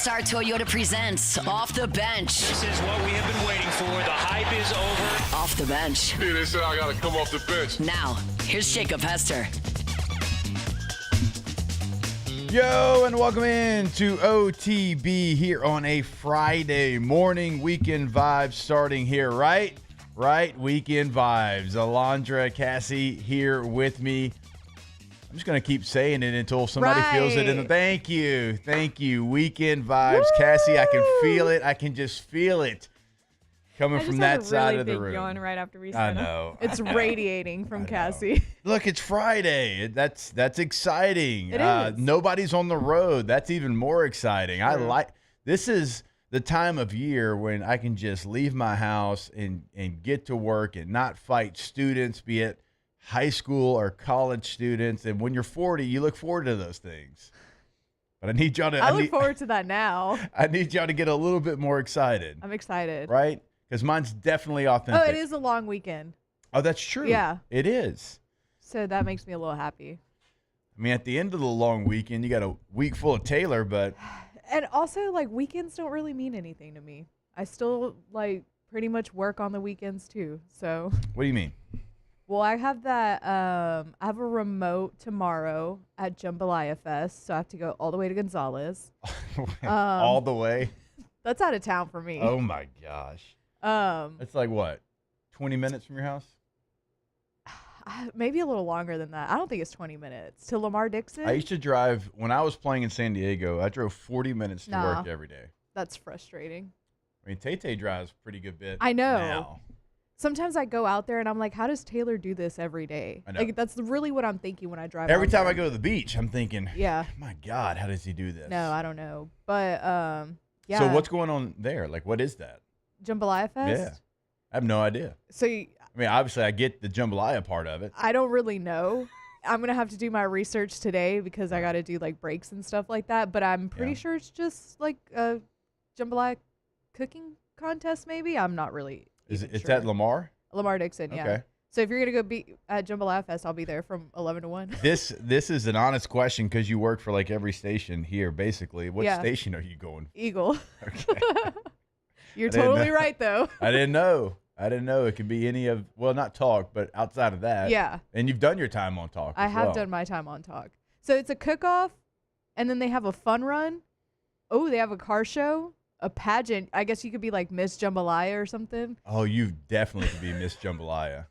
Star Toyota presents Off the Bench. This is what we have been waiting for. The hype is over. Off the Bench. Yeah, they said I gotta come off the bench. Now, here's Jacob Hester. Yo, and welcome in to OTB here on a Friday morning. Weekend vibes starting here, right? Right, weekend vibes. Alondra, Cassie here with me. I'm just going to keep saying it until somebody feels it. Thank you. Weekend vibes. Woo! Cassie, I can feel it. I can just feel it coming from that side of the room. Yawn right after we I know. It's radiating from Cassie. Look, it's Friday. That's exciting. It is. Nobody's on the road. That's even more exciting. True. This is the time of year when I can just leave my house and get to work and not fight students, be it high school or college students. And when you're 40, you look forward to those things. But I need y'all to. I look forward to that now. I need y'all to get a little bit more excited. I'm excited. Right? Because mine's definitely authentic. Oh, it is a long weekend. Oh, that's true. Yeah. It is. So that makes me a little happy. I mean, at the end of the long weekend, you got a week full of Taylor, but. And also, like, weekends don't really mean anything to me. I still, like, pretty much work on the weekends, too. So. What do you mean? Well, I have that, I have a remote tomorrow at Jambalaya Fest, so I have to go all the way to Gonzales. All the way? That's out of town for me. Oh, my gosh. It's like, what, 20 minutes from your house? Maybe a little longer than that. I don't think it's 20 minutes. To Lamar Dixon? I used to drive, when I was playing in San Diego, I drove 40 minutes to work every day. That's frustrating. I mean, Tay drives a pretty good bit. I know. Now. Sometimes I go out there and I'm like, how does Taylor do this every day? I know. Like, that's really what I'm thinking when I drive Every out time there. I go to the beach, I'm thinking, yeah, my God, how does he do this? No, I don't know. But, yeah. So what's going on there? Like, what is that? Jambalaya Fest? Yeah. I have no idea. So, I mean, obviously, I get the jambalaya part of it. I don't really know. I'm going to have to do my research today because I got to do, like, breaks and stuff like that. But I'm pretty sure it's just, like, a jambalaya cooking contest, maybe? I'm not really It's sure. at Lamar? Lamar Dixon, yeah. Okay. So if you're going to go be at Jambalaya Fest, I'll be there from 11 to 1. This is an honest question because you work for, like, every station here, basically. What station are you going? Eagle. Okay. You're totally right, though. I didn't know. It could be any of, well, not Talk, but outside of that. Yeah. And you've done your time on Talk. I have done my time on Talk. So it's a cook-off, and then they have a fun run. Oh, they have a car show, a pageant. I guess you could be like Miss Jambalaya or something. Oh, you definitely could be Miss Jambalaya.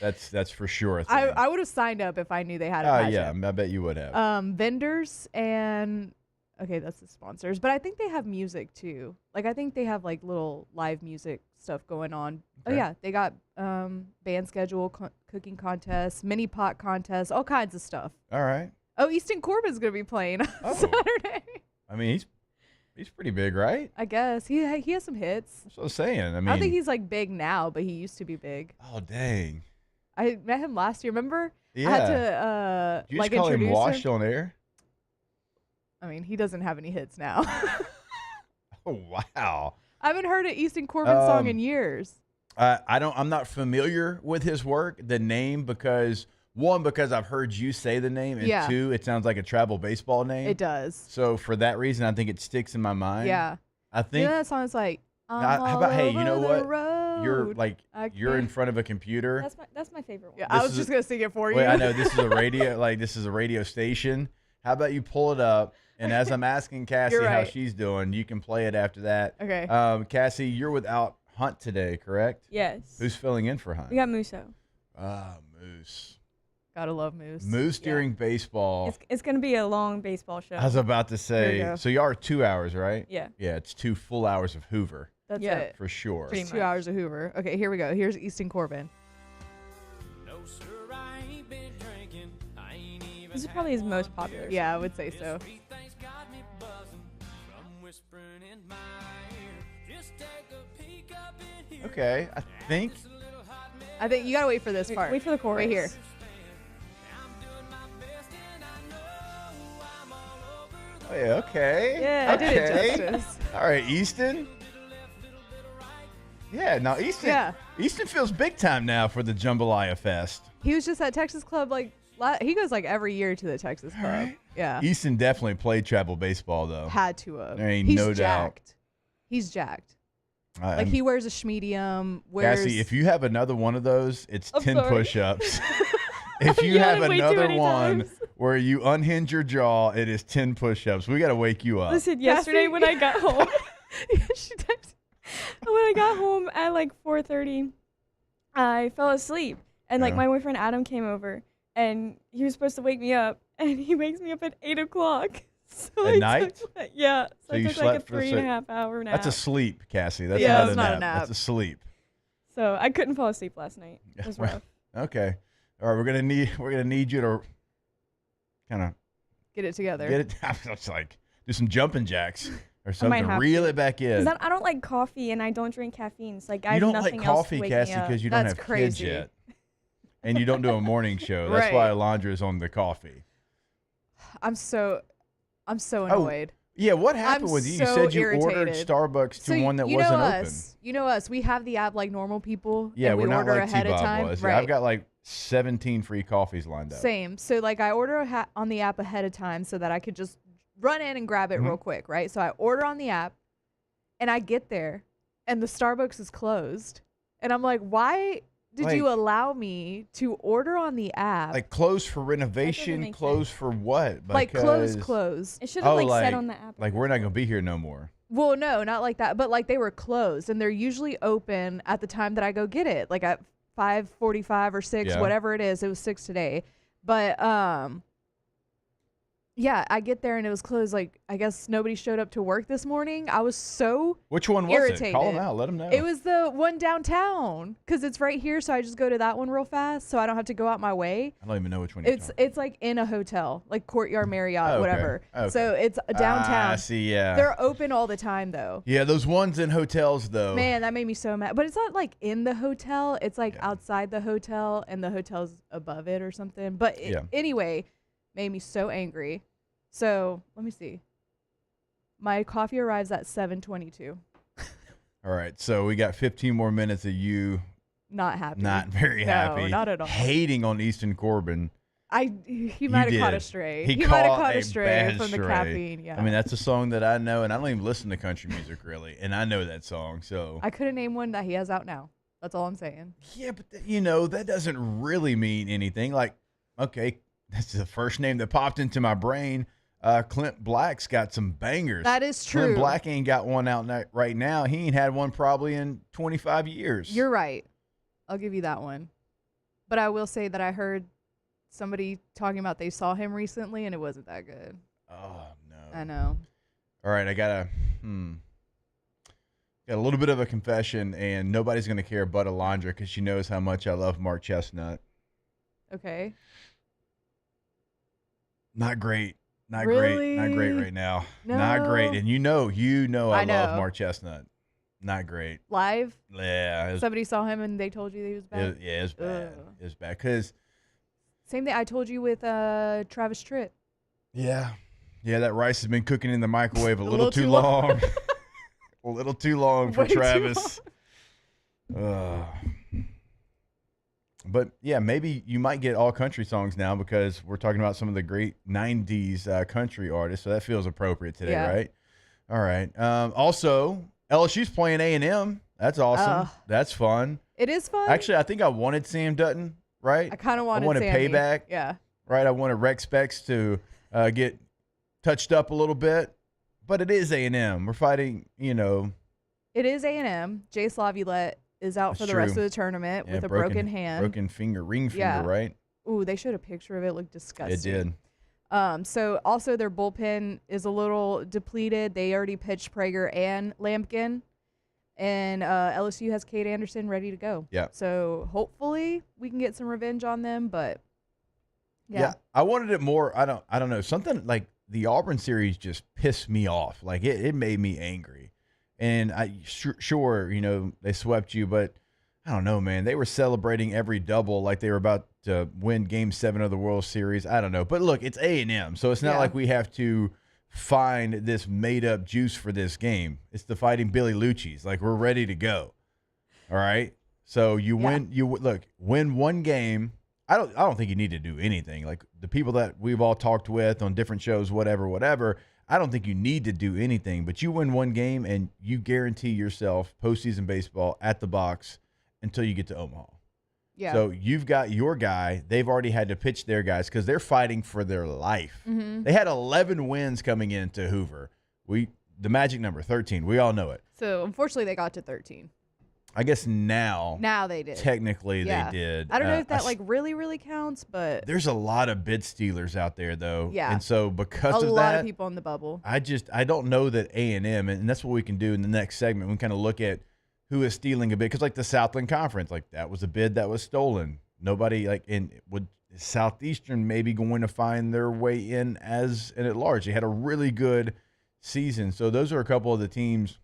That's for sure a thing. I would have signed up if I knew they had a pageant. Yeah, I bet you would have. Vendors and, okay, that's the sponsors. But I think they have music, too. Like, I think they have, like, little live music stuff going on. Okay. Oh, yeah. They got band schedule, cooking contests, mini pot contests, all kinds of stuff. All right. Oh, Easton Corbin's going to be playing on Saturday. I mean, he's pretty big, right? I guess. He has some hits. That's what I'm saying. I mean, I don't think he's, like, big now, but he used to be big. Oh, dang. I met him last year, remember? Yeah. I had to, Did you like, just call him introduce Washed him. on air? I mean, he doesn't have any hits now. Oh, wow. I haven't heard an Easton Corbin song in years. I'm not familiar with his work, the name, because I've heard you say the name, and two, it sounds like a travel baseball name. It does. So for that reason, I think it sticks in my mind. Yeah. I think. You know that song is like, how about, hey, you know what? You're like, I you're in can't- front of a computer. That's my favorite one. Yeah, This I was is just going to sing it for you. Wait, I know this is a radio, this is a radio station. How about you pull it up, and as I'm asking Cassie You're how right. she's doing, you can play it after that. Okay. Cassie, you're without Hunt today, correct? Yes. Who's filling in for Hunt? We got Musso. Moose. Gotta love Moose. Moose during baseball. It's going to be a long baseball show. I was about to There you say, go. so you are 2 hours, right? Yeah. Yeah, it's 2 full hours of Hoover, That's Yeah. it. for sure. Pretty Just much. 2 hours of Hoover. Okay, here we go. Here's Easton Corbin. This is probably his most popular. Yeah, I would say so. Okay, I think. I think you gotta wait for this part. Wait for the chorus. Right here. Oh, yeah, okay. Yeah, I did it okay. justice. All right, Easton. Yeah, now Easton. Yeah. Easton feels big time now for the Jambalaya Fest. He was just at Texas Club like he goes like every year to the Texas Club. Right. Yeah. Easton definitely played travel baseball, though. Had to have. There ain't He's no jacked. doubt. He's jacked. I'm- He wears a schmedium. Wears. Cassie, if you have another one of those, it's I'm 10 sorry. push-ups. If you You have had it way too another many one times. where you unhinge your jaw, it is 10 push-ups. We got to wake you up. Listen, yesterday when I got home, she texted. when I got home at like 4:30, I fell asleep, and like Yeah. my boyfriend Adam came over, and he was supposed to wake me up, and he wakes me up at 8 o'clock. So At I night? Took, so So I you took like a slept for 3.5 hour nap. That's a sleep, Cassie. That's Yeah, not, it's a not nap. a nap. That's a sleep. So I couldn't fall asleep last night. It was Well, rough. Okay. All right, we're gonna need you to kind of Get it together. get it. It's like do some jumping jacks or might something. have Reel to. it back in. 'Cause I don't like coffee, and I don't drink caffeine. So like I You have don't nothing like else coffee, to wake Cassie, me up. because you don't That's have crazy. kids yet, and you don't do a morning show. That's Right. why Alondra's on the coffee. I'm so annoyed. Yeah, what happened I'm with you? You so said you ordered irritated. Starbucks to one that you wasn't know open. us. You know us. We have the app like normal people. Yeah, and we we're not order like ahead of T-Bob time. was. Right. I've got like 17 free coffees lined up. Same. So like I order on the app ahead of time so that I could just run in and grab it real quick, right? So I order on the app, and I get there, and the Starbucks is closed, and I'm like, why did you Like- allow me to order on the app? Like closed for renovation, make closed for what? Like Because- close. It should have Oh, like said on the app. Like we're not gonna be here no more. Well, no, not like that, but like they were closed, and they're usually open at the time that I go get it, like at 5:45 or 6, Yeah. whatever it is. It was 6 today, but yeah, I get there and it was closed. Like I guess nobody showed up to work this morning. I was so Which one was it? Call them irritated. out. Let them know. It was the one downtown because it's right here, so I just go to that one real fast, so I don't have to go out my way. I don't even know which one. You're It's like in a hotel, like Courtyard Marriott, Oh, okay. whatever. Okay. So it's downtown. See, yeah. They're open all the time though. Yeah, those ones in hotels though. Man, that made me so mad. But it's not like in the hotel. It's like Yeah. outside the hotel, and the hotel's above it or something. But Yeah. anyway, made me so angry. So let me see. My coffee arrives at 7:22. All right, so we got 15 more minutes of you Not happy. not very No, happy. not at all. Hating on Easton Corbin. He might have caught a did. stray. He might have caught caught a a stray bad from the stray. caffeine. Yeah. I mean, that's a song that I know, and I don't even listen to country music really, and I know that song. So I couldn't name one that he has out now. That's all I'm saying. yeah, but that doesn't really mean anything. Like, okay, that's the first name that popped into my brain. Clint Black's got some bangers. That is true. Clint Black ain't got one out right now. He ain't had one probably in 25 years. You're right. I'll give you that one. But I will say that I heard somebody talking about they saw him recently and it wasn't that good. Oh no. I know. All right, I got a little bit of a confession, and nobody's gonna care but Alondra because she knows how much I love Mark Chestnut. Okay. Not great. Not Really? great. Not great right now. Not great. No. And you know I I know. love Mark Chestnut. Not great. Live, Yeah. It was, somebody saw him and they told you he was bad. it was bad. Ugh. It was bad. Because, Same thing I told you with Travis Tritt. yeah, that rice has been cooking in the microwave a little little too too long. A little too long for Way too Travis. But, yeah, maybe you might get all country songs now because we're talking about some of the great 90s country artists. So that feels appropriate today, Yeah. right? All right. Also, LSU's playing A&M. That's awesome. Oh. That's fun. It is fun. Actually, I think I wanted Sam Dutton, right? I kind of wanted wanted Sammy. payback. Yeah. Right? I wanted Rex Specs to get touched up a little bit. But it is A&M. We're fighting, It is A&M. Jay Slavulet is out That's for the rest true. of the tournament yeah, with a broken hand. Broken finger, ring finger, Yeah. right? Ooh, they showed a picture of it. It looked disgusting. It did. So also their bullpen is a little depleted. They already pitched Prager and Lampkin, and LSU has Kate Anderson ready to go. Yeah. So hopefully we can get some revenge on them, but Yeah. I wanted it more. I don't know. Something like the Auburn series just pissed me off. Like it made me angry. And sure, they swept you, but I don't know, man. They were celebrating every double like they were about to win Game 7 of the World Series. I don't know. But look, it's A&M, so it's not Yeah. like we have to find this made-up juice for this game. It's the Fighting Billy Lucci's. Like, we're ready to go. All right? So you win one game. I don't think you need to do anything. Like the people that we've all talked with on different shows, whatever, I don't think you need to do anything. But you win one game and you guarantee yourself postseason baseball at the box until you get to Omaha. Yeah. So you've got your guy. They've already had to pitch their guys because they're fighting for their life. Mm-hmm. They had 11 wins coming into Hoover. The magic number, 13. We all know it. So unfortunately, they got to 13. I guess now They did. technically Yeah. they did. I don't know if that really counts, but There's a lot of bid stealers out there though. Yeah. And so because a of lot that, of people in the bubble. I don't know that A&M, and that's what we can do in the next segment. We can kind of look at who is stealing a bid, because like the Southland Conference, like that was a bid that was stolen. Nobody would Southeastern maybe going to find their way in as an at large. They had a really good season. So those are a couple of the teams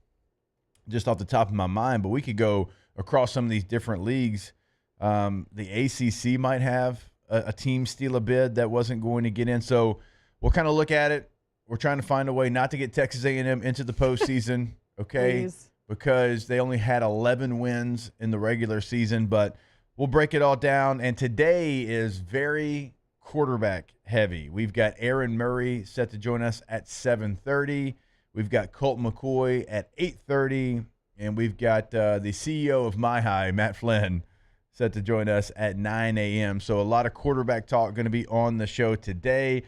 just off the top of my mind, but we could go across some of these different leagues. The ACC might have a team steal a bid that wasn't going to get in. So we'll kind of look at it. We're trying to find a way not to get Texas A&M into the postseason, okay? Please. Because they only had 11 wins in the regular season, but we'll break it all down. And today is very quarterback heavy. We've got Aaron Murray set to join us at 7:30. We've got Colt McCoy at 8:30. And we've got the CEO of My High, Matt Flynn, set to join us at 9 a.m. So a lot of quarterback talk going to be on the show today.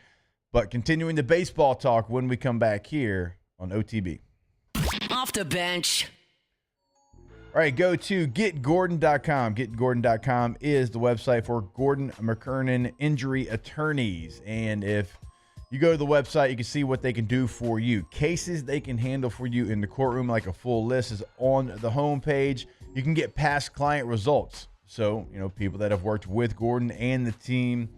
But continuing the baseball talk when we come back here on OTB. Off the bench. All right, go to getgordon.com. Getgordon.com is the website for Gordon McKernan Injury Attorneys. And if you go to the website, you can see what they can do for you. Cases they can handle for you in the courtroom, like a full list, is on the homepage. You can get past client results. So, people that have worked with Gordon and the team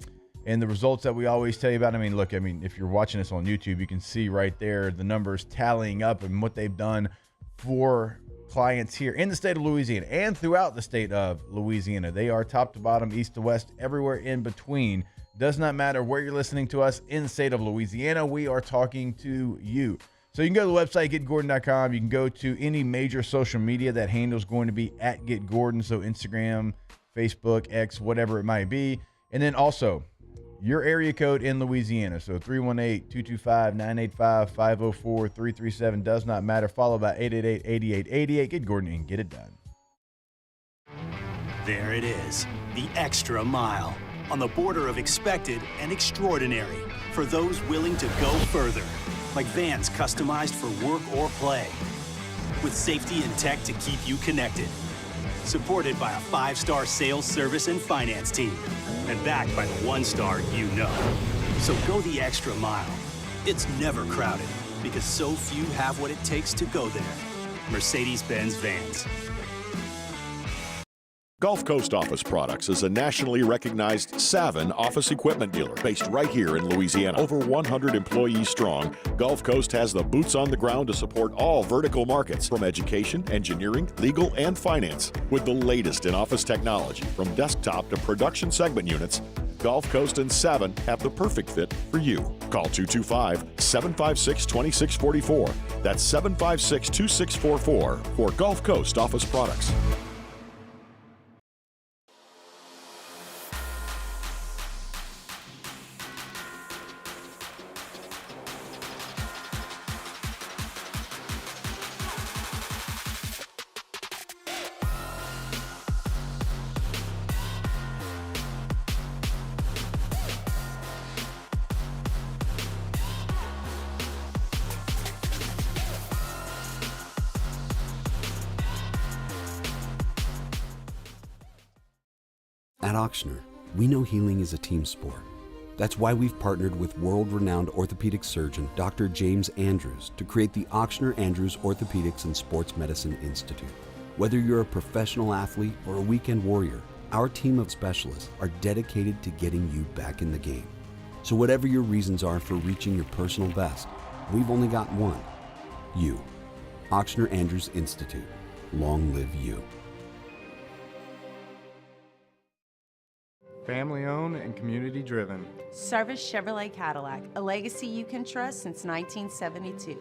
and the results that we always tell you about. If you're watching this on YouTube, you can see right there the numbers tallying up and what they've done for clients here in the state of Louisiana and throughout the state of Louisiana. They are top to bottom, east to west, everywhere in between. Does not matter where you're listening to us in the state of Louisiana. We are talking to you. So you can go to the website, getgordon.com. You can go to any major social media. That handle is going to be at getgordon. So Instagram, Facebook, X, whatever it might be. And then also your area code in Louisiana. So 318-225-985-504-337 does not matter. Followed by 888-8888. Get Gordon and get it done. There it is, the extra mile. On the border of expected and extraordinary for those willing to go further. Like vans customized for work or play. With safety and tech to keep you connected. Supported by a 5-star sales, service, and finance team. And backed by the 1-star you know. So go the extra mile. It's never crowded because so few have what it takes to go there. Mercedes-Benz Vans. Gulf Coast Office Products is a nationally recognized Savin office equipment dealer based right here in Louisiana. Over 100 employees strong, Gulf Coast has the boots on the ground to support all vertical markets, from education, engineering, legal, and finance. With the latest in office technology, from desktop to production segment units, Gulf Coast and Savin have the perfect fit for you. Call 225-756-2644. That's 756-2644 for Gulf Coast Office Products. At Auctioner, we know healing is a team sport. That's why we've partnered with world-renowned orthopedic surgeon Dr. James Andrews to create the Auctioner Andrews Orthopedics and Sports Medicine Institute. Whether you're a professional athlete or a weekend warrior, our team of specialists are dedicated to getting you back in the game. So whatever your reasons are for reaching your personal best, we've only got one: you. Auctioner Andrews Institute. Long live you. Family owned and community driven. Service Chevrolet Cadillac, a legacy you can trust since 1972.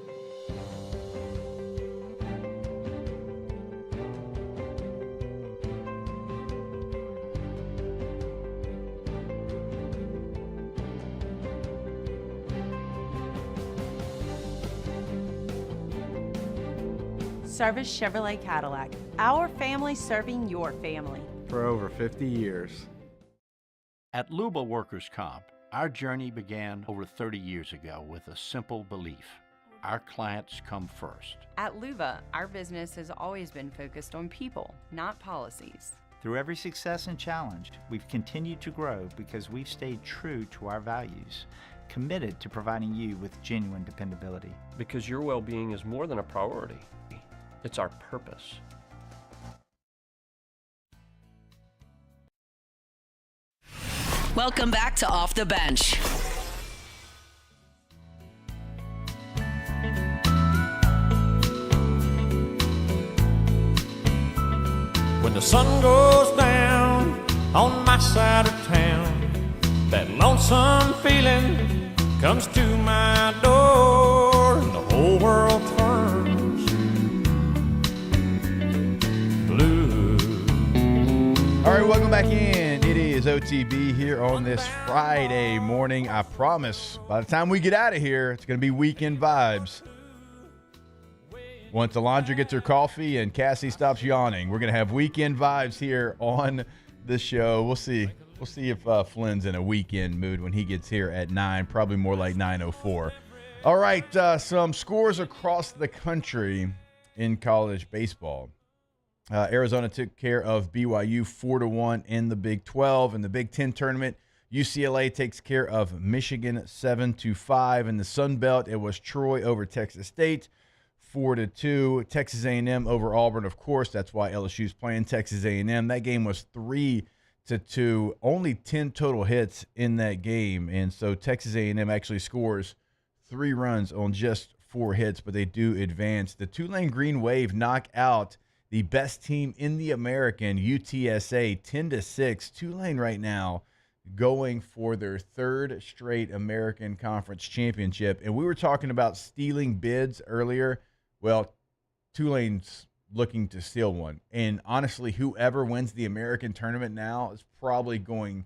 Service Chevrolet Cadillac. Our family serving your family. For over 50 years. At Luba Workers' Comp, our journey began over 30 years ago with a simple belief. Our clients come first. At Luba, our business has always been focused on people, not policies. Through every success and challenge, we've continued to grow because we've stayed true to our values, committed to providing you with genuine dependability. Because your well-being is more than a priority. It's our purpose. Welcome back to Off the Bench. When the sun goes down on my side of town, that lonesome feeling comes to my door, and the whole world turns blue. All right, welcome back in. It is OTB here on this Friday morning. I promise by the time we get out of here, it's going to be weekend vibes. Once Alondra gets her coffee and Cassie stops yawning, we're going to have weekend vibes here on the show. We'll see. We'll see if Flynn's in a weekend mood when he gets here at 9, probably more like 9:04. All right, some scores across the country in college baseball. Arizona took care of BYU 4-1 in the Big 12. In the Big 10 tournament, UCLA takes care of Michigan 7-5. In the Sun Belt, it was Troy over Texas State 4-2. Texas A&M over Auburn, of course. That's why LSU's playing Texas A&M. That game was 3-2. Only 10 total hits in that game. And so Texas A&M actually scores 3 runs on just 4 hits, but they do advance. The Tulane Green Wave knock out the best team in the American, UTSA, 10-6. Tulane right now going for their 3rd straight American Conference championship. And we were talking about stealing bids earlier. Well, Tulane's looking to steal one. And honestly, whoever wins the American tournament now is probably going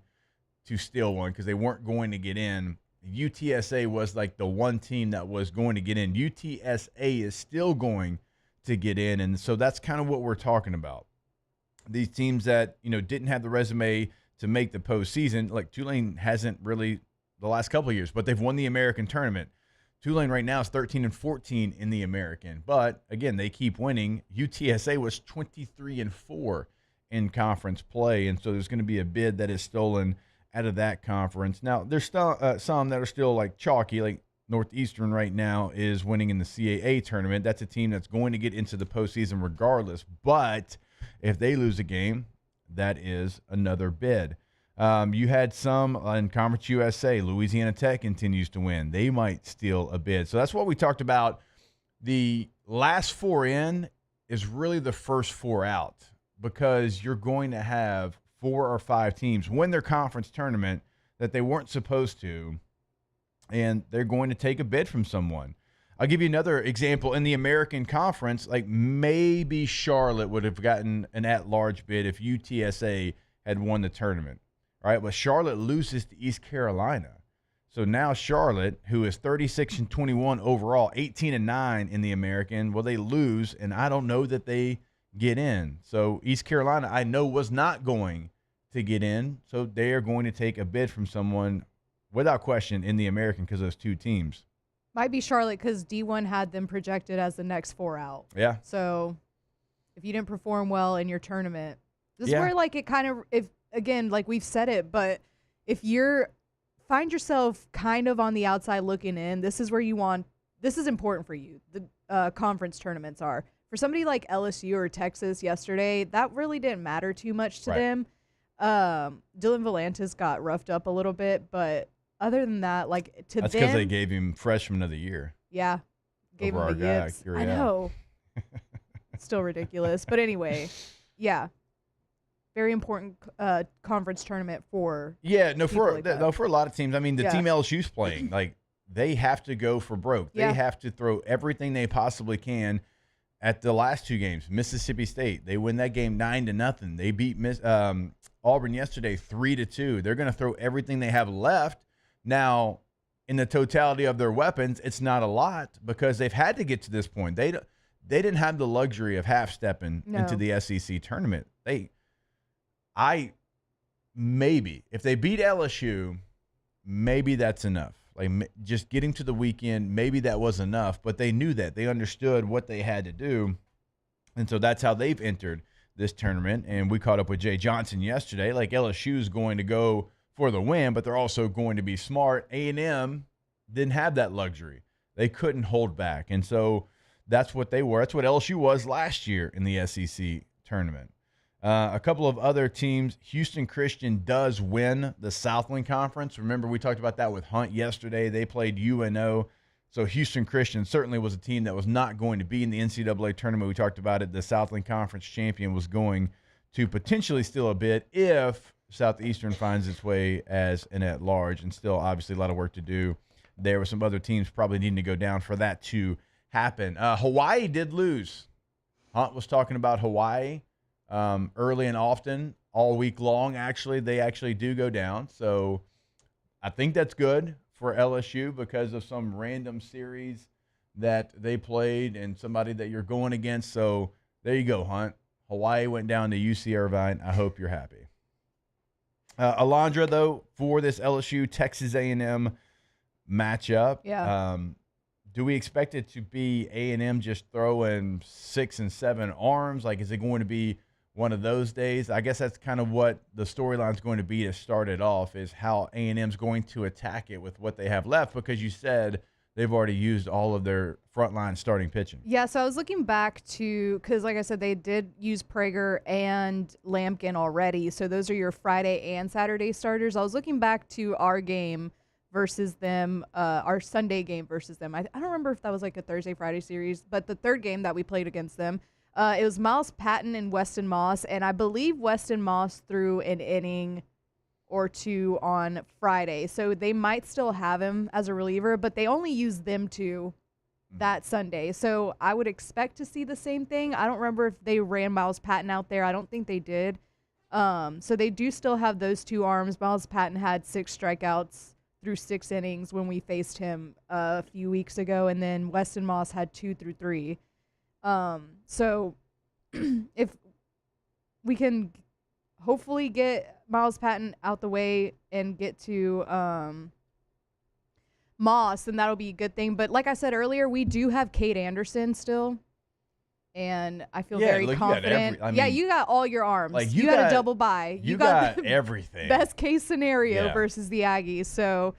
to steal one because they weren't going to get in. UTSA was like the one team that was going to get in. UTSA is still going to get in, and so that's kind of what we're talking about. These teams that, didn't have the resume to make the postseason, like Tulane hasn't really the last couple of years, but they've won the American tournament. Tulane right now is 13-14 in the American, but again, they keep winning. UTSA was 23-4 in conference play, and so there's going to be a bid that is stolen out of that conference. Now, there's still some that are still like chalky, like Northeastern right now is winning in the CAA tournament. That's a team that's going to get into the postseason regardless. But if they lose a game, that is another bid. You had some in Conference USA. Louisiana Tech continues to win. They might steal a bid. So that's what we talked about. The last 4 in is really the first 4 out because you're going to have 4 or 5 teams win their conference tournament that they weren't supposed to, and they're going to take a bid from someone. I'll give you another example. In the American Conference, like maybe Charlotte would have gotten an at-large bid if UTSA had won the tournament. All right, but Charlotte loses to East Carolina. So now Charlotte, who is 36-21 overall, 18-9 in the American, well, they lose, and I don't know that they get in. So East Carolina, I know, was not going to get in, so they are going to take a bid from someone without question in the American because those 2 teams. Might be Charlotte because D1 had them projected as the next 4 out. Yeah. So if you didn't perform well in your tournament, this is where like it kind of, if again, like we've said it, but if you're find yourself kind of on the outside looking in, this is where you want, this is important for you. The conference tournaments are. For somebody like LSU or Texas yesterday, that really didn't matter too much to them. Dylan Volantis got roughed up a little bit, but other than that, like to that's them, because they gave him freshman of the year. Yeah, gave him the yips. I know. Still ridiculous, but anyway, yeah, very important conference tournament for for like for a lot of teams. I mean, the team LSU's playing, like they have to go for broke. They have to throw everything they possibly can. At the last 2 games, Mississippi State, they win that game 9-0. They beat Auburn yesterday 3-2. They're going to throw everything they have left. Now, in the totality of their weapons, it's not a lot because they've had to get to this point. they didn't have the luxury of half-stepping into the SEC tournament. Maybe if they beat LSU, maybe that's enough. Like just getting to the weekend, maybe that was enough. But they knew that. They understood what they had to do. And so that's how they've entered this tournament. And we caught up with Jay Johnson yesterday. Like LSU is going to go for the win, but they're also going to be smart. A&M didn't have that luxury. They couldn't hold back. And so that's what they were. That's what LSU was last year in the SEC tournament. A couple of other teams. Houston Christian does win the Southland Conference. Remember, we talked about that with Hunt yesterday. They played UNO. So Houston Christian certainly was a team that was not going to be in the NCAA tournament. We talked about it. The Southland Conference champion was going to potentially steal a bid if Southeastern finds its way as an at-large, and still obviously a lot of work to do. There were some other teams probably needing to go down for that to happen. Hawaii did lose. Hunt was talking about Hawaii early and often, all week long. Actually, they actually do go down. So I think that's good for LSU because of some random series that they played and somebody that you're going against. So there you go, Hunt. Hawaii went down to UC Irvine. I hope you're happy. Alondra, though, for this LSU Texas A&M matchup, do we expect it to be A&M just throwing 6 and 7 arms? Like, is it going to be one of those days? I guess that's kind of what the storyline is going to be to start it off, is how A&M's going to attack it with what they have left, because you said they've already used all of their frontline starting pitching. Yeah, so I was looking back to, because like I said, they did use Prager and Lampkin already, so those are your Friday and Saturday starters. I was looking back to our game versus them, our Sunday game versus them. I don't remember if that was like a Thursday-Friday series, but the third game that we played against them, it was Miles Patton and Weston Moss, and I believe Weston Moss threw an inning or two on Friday. So they might still have him as a reliever, but they only used them two that Sunday. So I would expect to see the same thing. I don't remember if they ran Miles Patton out there. I don't think they did. So they do still have those two arms. Miles Patton had 6 strikeouts through 6 innings when we faced him a few weeks ago, and then Weston Moss had 2 through 3. So if we can hopefully get Miles Patton out the way and get to Moss, then that'll be a good thing. But like I said earlier, we do have Kate Anderson still, and I feel very confident. You got all your arms. Like you got a double bye. You got everything. Best case scenario versus the Aggies. So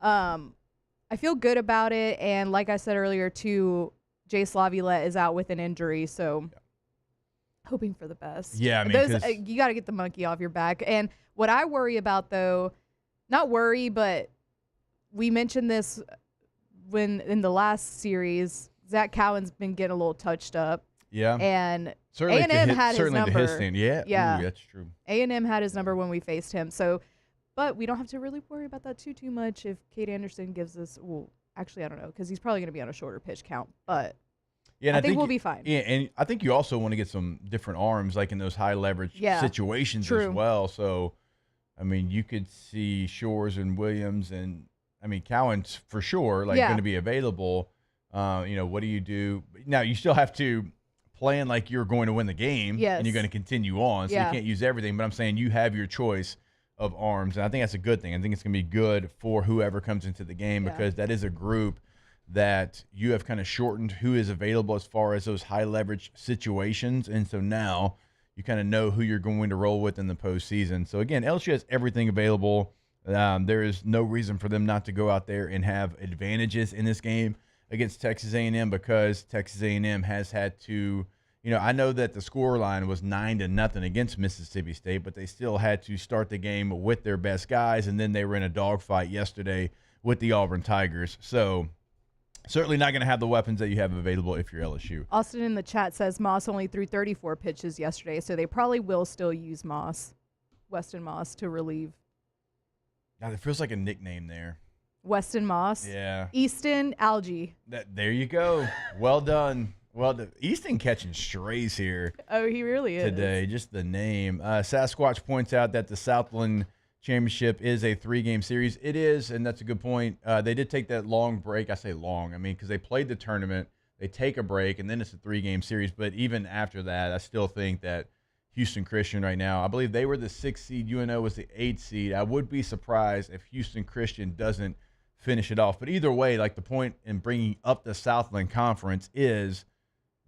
I feel good about it. And like I said earlier, too, Jay Slavilet is out with an injury, so hoping for the best. Yeah, I mean, you got to get the monkey off your back. And what I worry about, though, not worry, but we mentioned this when in the last series, Zach Cowan's been getting a little touched up. Yeah. And certainly A&M had his number. To his stand. Yeah. Ooh, that's true. A&M had his number when we faced him. So, but we don't have to really worry about that too much if Kate Anderson gives us, well, actually, I don't know, because he's probably going to be on a shorter pitch count. But I think we'll be fine. Yeah, and I think you also want to get some different arms, like in those high leverage situations as well. So, I mean, you could see Shores and Williams, and I mean, Cowan's for sure going to be available. What do you do? Now, you still have to plan like you're going to win the game, and you're going to continue on. So you can't use everything. But I'm saying you have your choice of arms, and I think that's a good thing. I think it's going to be good for whoever comes into the game because that is a group that you have kind of shortened who is available as far as those high leverage situations. And so now you kind of know who you're going to roll with in the postseason. So again, LSU has everything available. There is no reason for them not to go out there and have advantages in this game against Texas A&M, because Texas A&M has had to, I know that the score line was 9-0 against Mississippi State, but they still had to start the game with their best guys, and then they were in a dogfight yesterday with the Auburn Tigers. So certainly not going to have the weapons that you have available if you're LSU. Austin in the chat says Moss only threw 34 pitches yesterday, so they probably will still use Weston Moss, to relieve. Now, it feels like a nickname there. Weston Moss? Yeah. Easton Algae. There you go. Well done. Easton catching strays here. Oh, he really is. Today, just the name. Sasquatch points out that the Southland Championship is a 3-game series. It is, and that's a good point. They did take that long break. I say long, because they played the tournament. They take a break, and then it's a 3-game series. But even after that, I still think that Houston Christian right now, I believe they were the 6th seed. UNO was the 8th seed. I would be surprised if Houston Christian doesn't finish it off. But either way, like the point in bringing up the Southland Conference is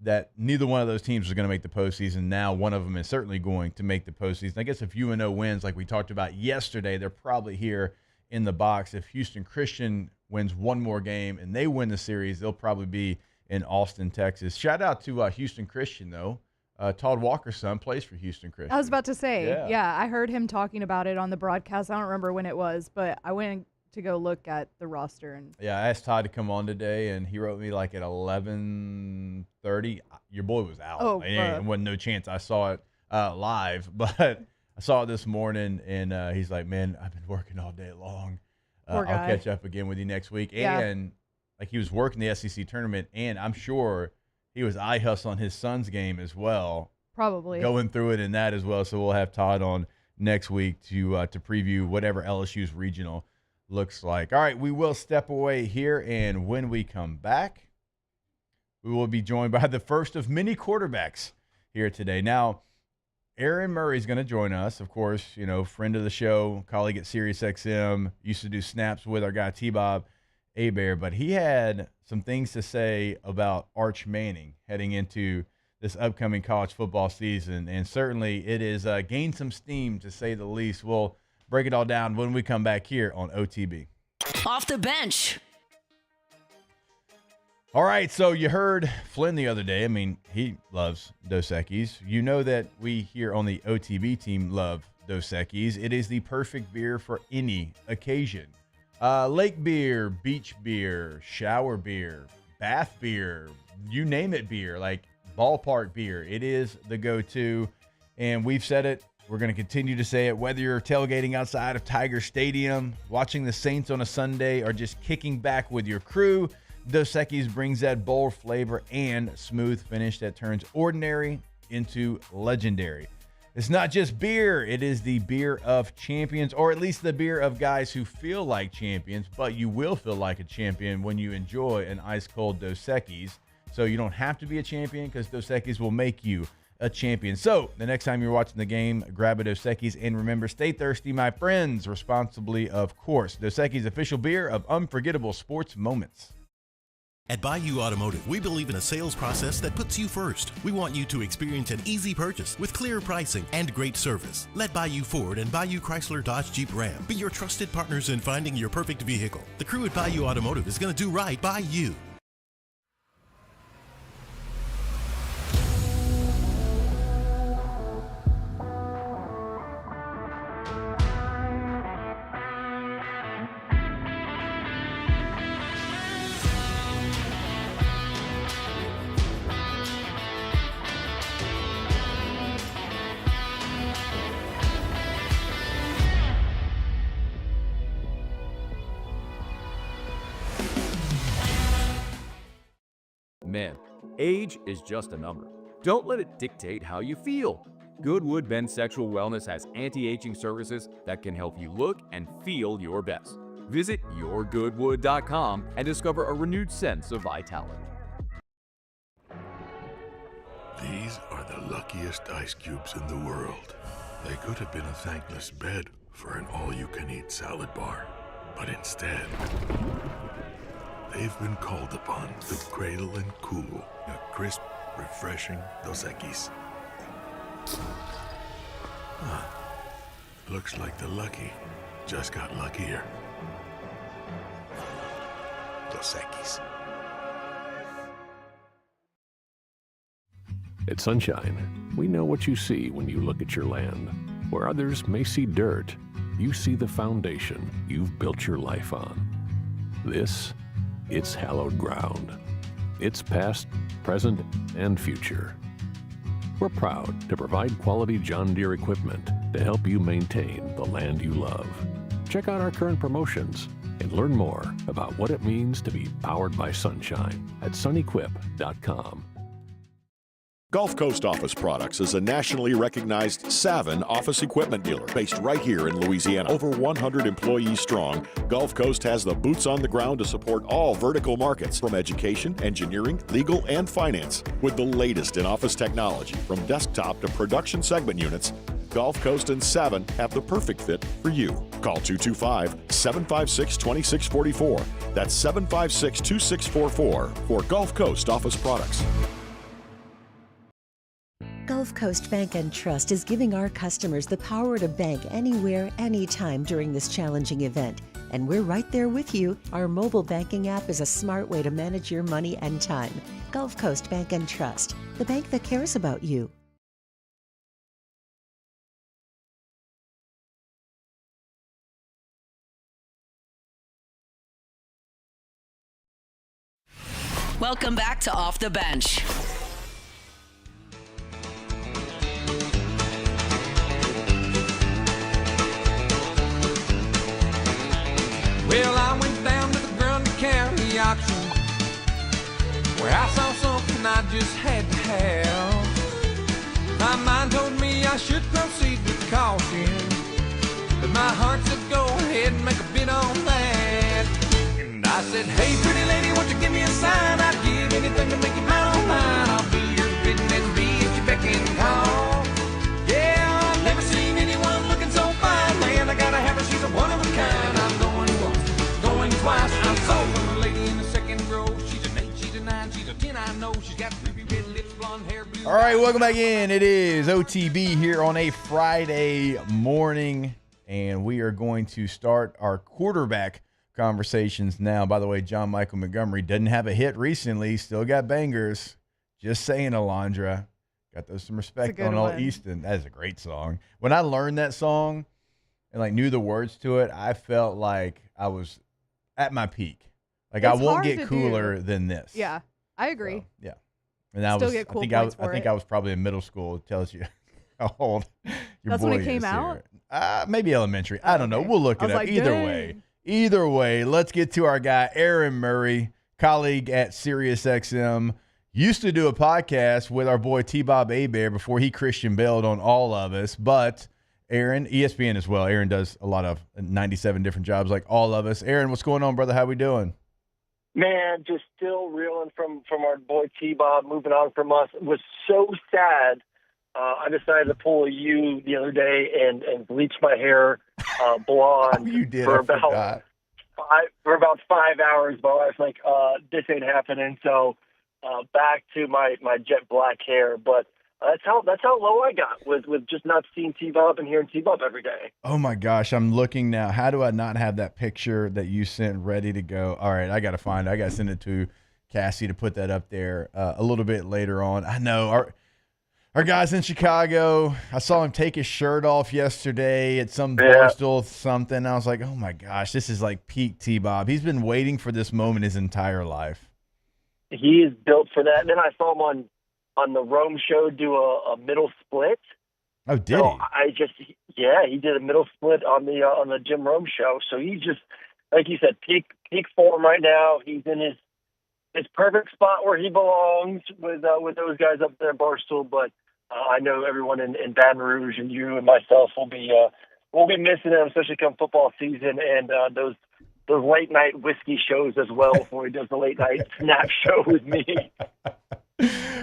that neither one of those teams is going to make the postseason. Now one of them is certainly going to make the postseason. I guess if UNO wins, like we talked about yesterday, they're probably here in the box. If Houston Christian wins one more game and they win the series, they'll probably be in Austin, Texas. Shout out to Houston Christian, though. Todd Walker's son plays for Houston Christian. I was about to say, yeah, I heard him talking about it on the broadcast. I don't remember when it was, but I went to go look at the roster. And yeah, I asked Todd to come on today, and he wrote me like at 11:30. Your boy was out. Oh, it wasn't no chance I saw it live, but I saw it this morning, and he's like, man, I've been working all day long. I'll catch up again with you next week. Yeah. And like he was working the SEC tournament, and I'm sure he was eye hustling his son's game as well. Probably. Going through it in that as well. So we'll have Todd on next week to preview whatever LSU's regional looks like. All right, we will step away here, and when we come back, we will be joined by the first of many quarterbacks here today. Now, Aaron Murray is going to join us, of course, friend of the show, colleague at SiriusXM, used to do snaps with our guy T-Bob Hebert, but he had some things to say about Arch Manning heading into this upcoming college football season, and certainly it is gained some steam, to say the least. We'll break it all down when we come back here on OTB. Off the bench. All right, so you heard Flynn the other day. I mean, he loves Dos Equis. You know that we here on the OTB team love Dos Equis. It is the perfect beer for any occasion. Lake beer, beach beer, shower beer, bath beer, you name it beer, like ballpark beer. It is the go-to, and we've said it. We're going to continue to say it, whether you're tailgating outside of Tiger Stadium, watching the Saints on a Sunday, or just kicking back with your crew. Dos Equis brings that bold flavor and smooth finish that turns ordinary into legendary. It's not just beer, it is the beer of champions, or at least the beer of guys who feel like champions, but you will feel like a champion when you enjoy an ice-cold Dos Equis. So you don't have to be a champion, because Dos Equis will make you a champion. So the next time you're watching the game, grab a Dos Equis, and remember, stay thirsty, my friends, responsibly, of course. Dos Equis, official beer of unforgettable sports moments. At Bayou Automotive, we believe in a sales process that puts you first. We want you to experience an easy purchase with clear pricing and great service. Let Bayou Ford and Bayou Chrysler Dodge Jeep Ram be your trusted partners in finding your perfect vehicle. The crew at Bayou Automotive is going to do right by you. Man, age is just a number. Don't let it dictate how you feel. Goodwood Men's Sexual Wellness has anti-aging services that can help you look and feel your best. Visit yourgoodwood.com and discover a renewed sense of vitality. These are the luckiest ice cubes in the world. They could have been a thankless bed for an all-you-can-eat salad bar, but instead, they've been called upon to cradle and cool a crisp, refreshing Dos Equis. Looks like the lucky just got luckier. Dos Equis. At Sunshine, we know what you see when you look at your land. Where others may see dirt, you see the foundation you've built your life on. This, it's hallowed ground. It's past, present, and future. We're proud to provide quality John Deere equipment to help you maintain the land you love. Check out our current promotions and learn more about what it means to be powered by sunshine at sunequip.com. Gulf Coast Office Products is a nationally recognized Savin office equipment dealer based right here in Louisiana. Over 100 employees strong, Gulf Coast has the boots on the ground to support all vertical markets from education, engineering, legal, and finance. With the latest in office technology, from desktop to production segment units, Gulf Coast and Savin have the perfect fit for you. Call 225-756-2644. That's 756-2644 for Gulf Coast Office Products. Gulf Coast Bank and Trust is giving our customers the power to bank anywhere, anytime during this challenging event. And we're right there with you. Our mobile banking app is a smart way to manage your money and time. Gulf Coast Bank and Trust, the bank that cares about you. Welcome back to Off the Bench. Well, I went down to the Grundy County auction, where I saw something I just had to have. My mind told me I should proceed with caution, but my heart said go ahead and make a bid on that. And I said, hey, pretty lady, won't you give me a sign? I'd give anything to make you mine on mine. I'll do your bidding and be at your beck and call. Yeah, I've never seen anyone looking so fine. Man, I gotta have her, she's a one of a kind. I'm going once, going twice. I'm sold on a lady in the second row. She's an 8, she's a 9, she's a 10, I know. She's got ruby red lips, blonde hair, blue. All right, welcome back in. It is OTB here on a Friday morning, and we are going to start our quarterback conversations now. By the way, John Michael Montgomery didn't have a hit recently, still got bangers. Just saying, Alondra. Got those some respect on Old Easton. That is a great song. When I learned that song and like knew the words to it, I felt like I was at my peak. Like I won't get cooler than this. Yeah, I agree. So, yeah. And I Still was, get cool I points think I was probably in middle school. It tells you how old your That's boy when it came is out? here. Maybe elementary. I don't know. We'll look it up. Like, Either way, let's get to our guy, Aaron Murray, colleague at SiriusXM. Used to do a podcast with our boy T-Bob Hebert before he Christian Bale'd on All of Us. But Aaron, ESPN as well. Aaron does a lot of 97 different jobs like All of Us. Aaron, what's going on, brother? How we doing? Man, just still reeling from our boy T-Bob moving on from us. It was so sad. I decided to pull a U the other day and bleach my hair blonde You did. for I about forgot. 5 hours. My wife's like, this ain't happening. So back to my jet black hair. But that's how low I got with just not seeing T-Bob and hearing T-Bob every day. Oh, my gosh. I'm looking now. How do I not have that picture that you sent ready to go? All right, I got to find it. I got to send it to Cassie to put that up there a little bit later on. I know. Our guy's in Chicago. I saw him take his shirt off yesterday at some Barstool something. I was like, oh, my gosh, this is like peak T-Bob. He's been waiting for this moment his entire life. He is built for that. And then I saw him on the Rome show do a middle split. Oh, did he? He did a middle split on the Jim Rome show. So he's just, like you said, peak form right now. He's in his perfect spot where he belongs with those guys up there at Barstool. But I know everyone in Baton Rouge and you and myself will be missing him, especially come football season and those late night whiskey shows as well before he does the late night snap show with me.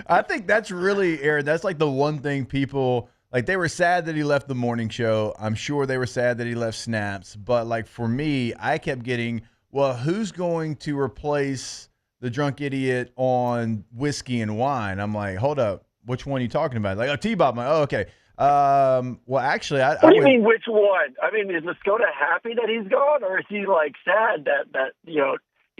I think that's really, Aaron, that's like the one thing people, like they were sad that he left the morning show. I'm sure they were sad that he left Snaps. But like for me, I kept getting, well, who's going to replace the drunk idiot on whiskey and wine? I'm like, hold up. Which one are you talking about? Like, T-Bob. I'm like, oh, okay. Well, actually, What do you mean, which one? I mean, is Moscona happy that he's gone, or is he like sad that he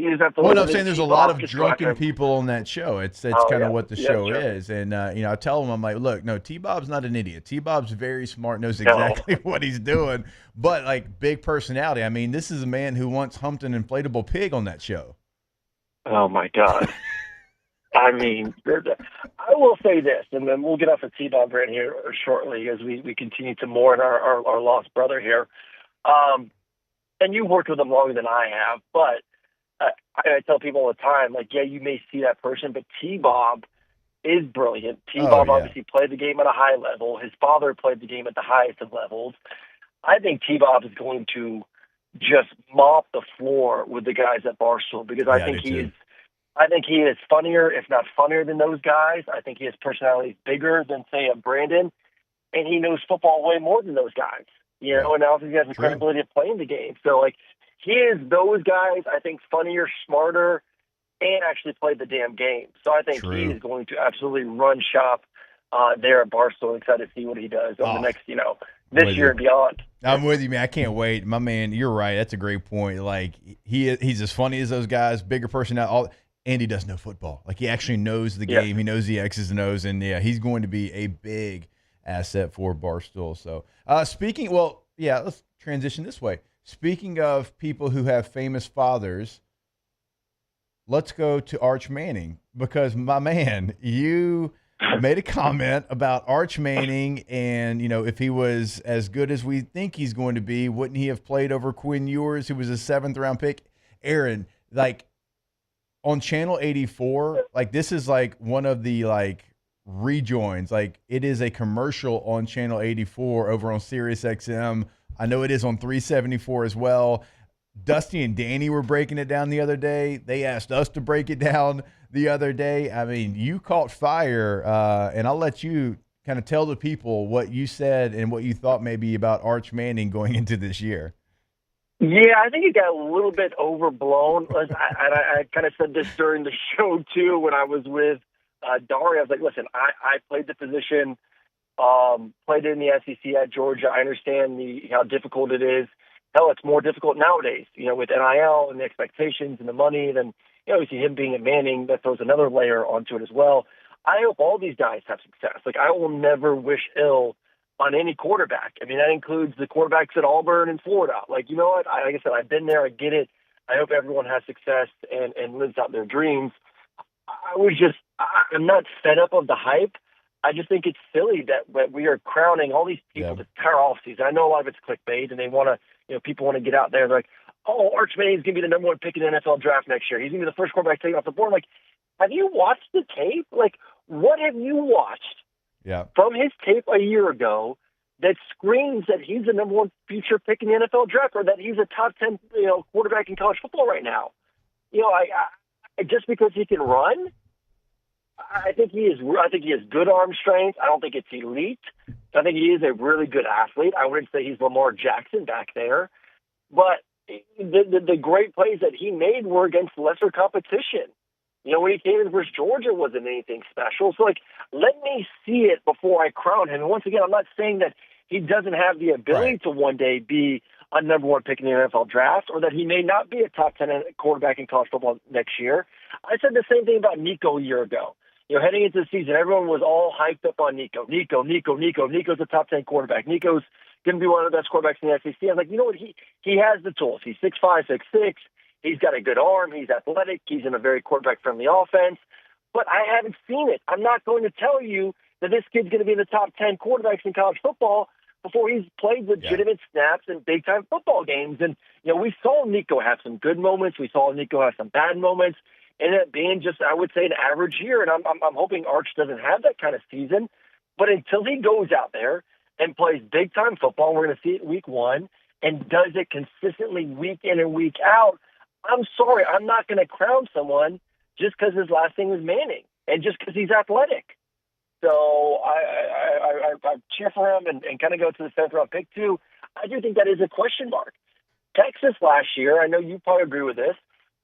doesn't have to? Well, I'm saying there's a lot of drunken people on that show. It's kind of what the show is, and I tell him, I'm like, look, no, T-Bob's not an idiot. T-Bob's very smart, knows exactly what he's doing, but like big personality. I mean, this is a man who once humped an inflatable pig on that show. Oh my God. I mean, I will say this, and then we'll get off the T-Bob rant here shortly as we continue to mourn our lost brother here. And you've worked with him longer than I have, but I tell people all the time, like, yeah, you may see that person, but T-Bob is brilliant. Oh, T-Bob yeah. obviously played the game at a high level. His father played the game at the highest of levels. I think T-Bob is going to just mop the floor with the guys at Barstool because I think he is funnier, if not funnier than those guys. I think his personality is bigger than, say, a Brandon, and he knows football way more than those guys. You know, and now he has the credibility of playing the game. So, like, he is those guys, I think, funnier, smarter, and actually played the damn game. So I think he is going to absolutely run shop there at Barstool. Excited to see what he does over the next, this year and beyond. I'm with you, man. I can't wait. My man, you're right. That's a great point. Like, he's as funny as those guys, bigger personality. And he does know football. Like, he actually knows the game. He knows the X's and O's. And, yeah, he's going to be a big asset for Barstool. So, let's transition this way. Speaking of people who have famous fathers, let's go to Arch Manning because, my man, you made a comment about Arch Manning and, if he was as good as we think he's going to be, wouldn't he have played over Quinn Ewers, who was a 7th-round pick? Aaron, like, on Channel 84, like, this is, like, one of the, like, rejoins. Like, it is a commercial on Channel 84 over on Sirius XM. I know it is on 374 as well. Dusty and Danny were breaking it down the other day. They asked us to break it down the other day. I mean, you caught fire, and I'll let you kind of tell the people what you said and what you thought maybe about Arch Manning going into this year. Yeah, I think it got a little bit overblown. I kind of said this during the show, too, when I was with Daria. I was like, listen, I played the position, played in the SEC at Georgia. I understand how difficult it is. Hell, it's more difficult nowadays, with NIL and the expectations and the money. Then, obviously him being a Manning, that throws another layer onto it as well. I hope all these guys have success. Like, I will never wish ill on any quarterback. I mean, that includes the quarterbacks at Auburn and Florida. Like, you know what? Like I said, I've been there. I get it. I hope everyone has success and lives out their dreams. I'm not fed up of the hype. I just think it's silly that we are crowning all these people this entire offseason. I know a lot of it's clickbait, and they want to, people want to get out there. They're like, oh, Arch Manning's going to be the number 1 pick in the NFL draft next year. He's going to be the first quarterback taken off the board. Like, have you watched the tape? Like, what have you watched from his tape a year ago that screams that he's the number 1 future pick in the NFL draft or that he's a top 10, quarterback in college football right now? I just because he can run, I think he has good arm strength. I don't think it's elite. I think he is a really good athlete. I wouldn't say he's Lamar Jackson back there, but the great plays that he made were against lesser competition. When he came in versus Georgia, wasn't anything special. So, like, let me see it before I crown him. And once again, I'm not saying that he doesn't have the ability to one day be a number 1 pick in the NFL draft or that he may not be a top 10 quarterback in college football next year. I said the same thing about Nico a year ago. Heading into the season, everyone was all hyped up on Nico. Nico's a top 10 quarterback. Nico's going to be one of the best quarterbacks in the SEC. I was like, you know what? He has the tools. He's 6'5", 6'6". He's got a good arm. He's athletic. He's in a very quarterback-friendly offense. But I haven't seen it. I'm not going to tell you that this kid's going to be in the top 10 quarterbacks in college football before he's played legitimate snaps in big-time football games. And, we saw Nico have some good moments. We saw Nico have some bad moments. And it being just, I would say, an average year. And I'm hoping Arch doesn't have that kind of season. But until he goes out there and plays big-time football, we're going to see it week 1, and does it consistently week in and week out, I'm sorry, I'm not going to crown someone just because his last name is Manning and just because he's athletic. So I cheer for him and kind of go to the 7th-round pick, too. I do think that is a question mark. Texas last year, I know you probably agree with this,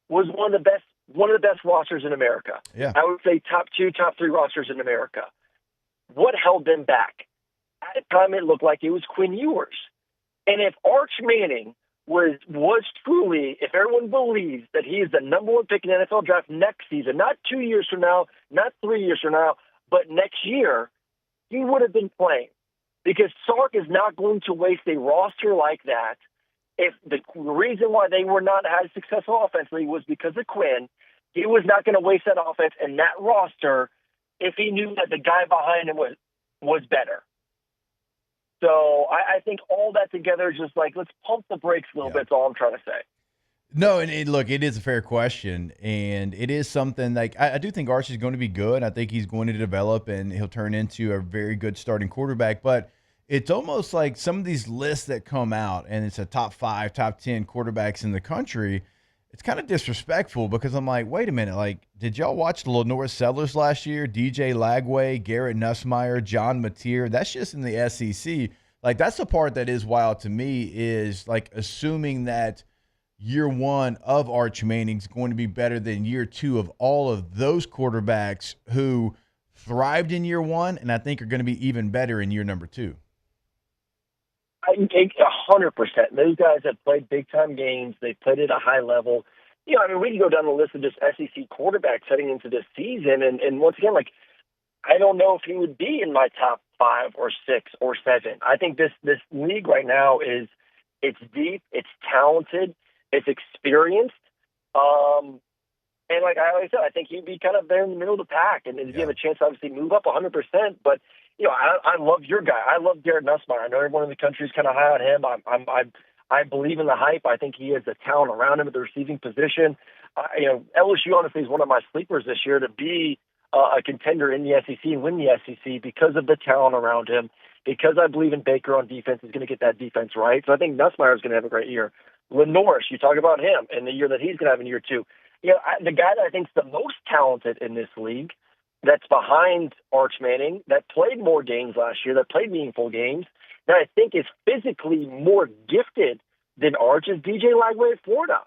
was one of the best rosters in America. Yeah. I would say top 2, top 3 rosters in America. What held them back? At the time, it looked like it was Quinn Ewers. And if Arch Manning was truly, if everyone believes that he is the number 1 pick in the NFL draft next season, not 2 years from now, not 3 years from now, but next year, he would have been playing. Because Sark is not going to waste a roster like that. If the reason why they were not as successful offensively was because of Quinn, he was not going to waste that offense and that roster if he knew that the guy behind him was better. So I think all that together is just like, let's pump the brakes a little bit. That's all I'm trying to say. No, and look, it is a fair question, and it is something like I do think Archie's going to be good. I think he's going to develop, and he'll turn into a very good starting quarterback. But it's almost like some of these lists that come out, and it's a top 5, top 10 quarterbacks in the country. It's kind of disrespectful because I'm like, wait a minute, like, did y'all watch the Lenore Settlers last year? DJ Lagway, Garrett Nussmeyer, John Mateer. That's just in the SEC. Like, that's the part that is wild to me is like assuming that year one of Arch Manning is going to be better than year two of all of those quarterbacks who thrived in year one and I think are going to be even better in year number 2. I think 100%. Those guys have played big-time games. They've played at a high level. You know, I mean, we can go down the list of just SEC quarterbacks heading into this season. And once again, like, I don't know if he would be in my top 5 or 6 or 7. I think this league right now it's deep, it's talented, it's experienced. And like I said, I think he'd be kind of there in the middle of the pack and he'd have a chance to obviously move up 100%. But, you know, I love your guy. I love Garrett Nussmeyer. I know everyone in the country is kind of high on him. I believe in the hype. I think he has the talent around him at the receiving position. You know, LSU honestly is one of my sleepers this year to be a contender in the SEC and win the SEC because of the talent around him, because I believe in Baker on defense. He's going to get that defense right. So I think Nussmeyer is going to have a great year. Lenore, you talk about him and the year that he's going to have in year 2. You know, the guy that I think is the most talented in this league, that's behind Arch Manning, that played more games last year, that played meaningful games, that I think is physically more gifted than Arch is DJ Lagway of Florida.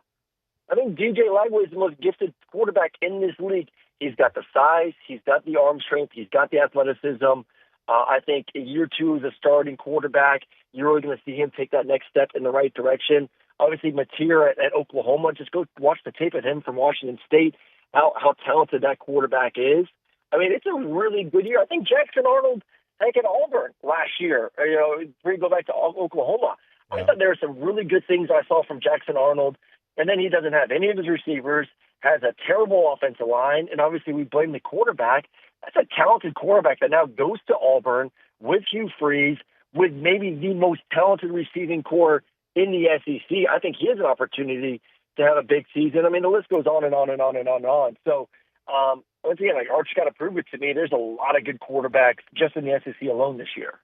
I think DJ Lagway is the most gifted quarterback in this league. He's got the size, he's got the arm strength, he's got the athleticism. I think in year 2 as a starting quarterback, you're really going to see him take that next step in the right direction. Obviously, Mateer at Oklahoma, just go watch the tape at him from Washington State, how talented that quarterback is. I mean, it's a really good year. I think Jackson Arnold at Auburn last year, you know, before you go back to Oklahoma. I thought there were some really good things I saw from Jackson Arnold, and then he doesn't have any of his receivers, has a terrible offensive line, and obviously we blame the quarterback. That's a talented quarterback that now goes to Auburn with Hugh Freeze, with maybe the most talented receiving core in the SEC. I think he has an opportunity to have a big season. I mean, the list goes on and on and on and on and on. So, once again, like Arch got to prove it to me. There's a lot of good quarterbacks just in the SEC alone this year.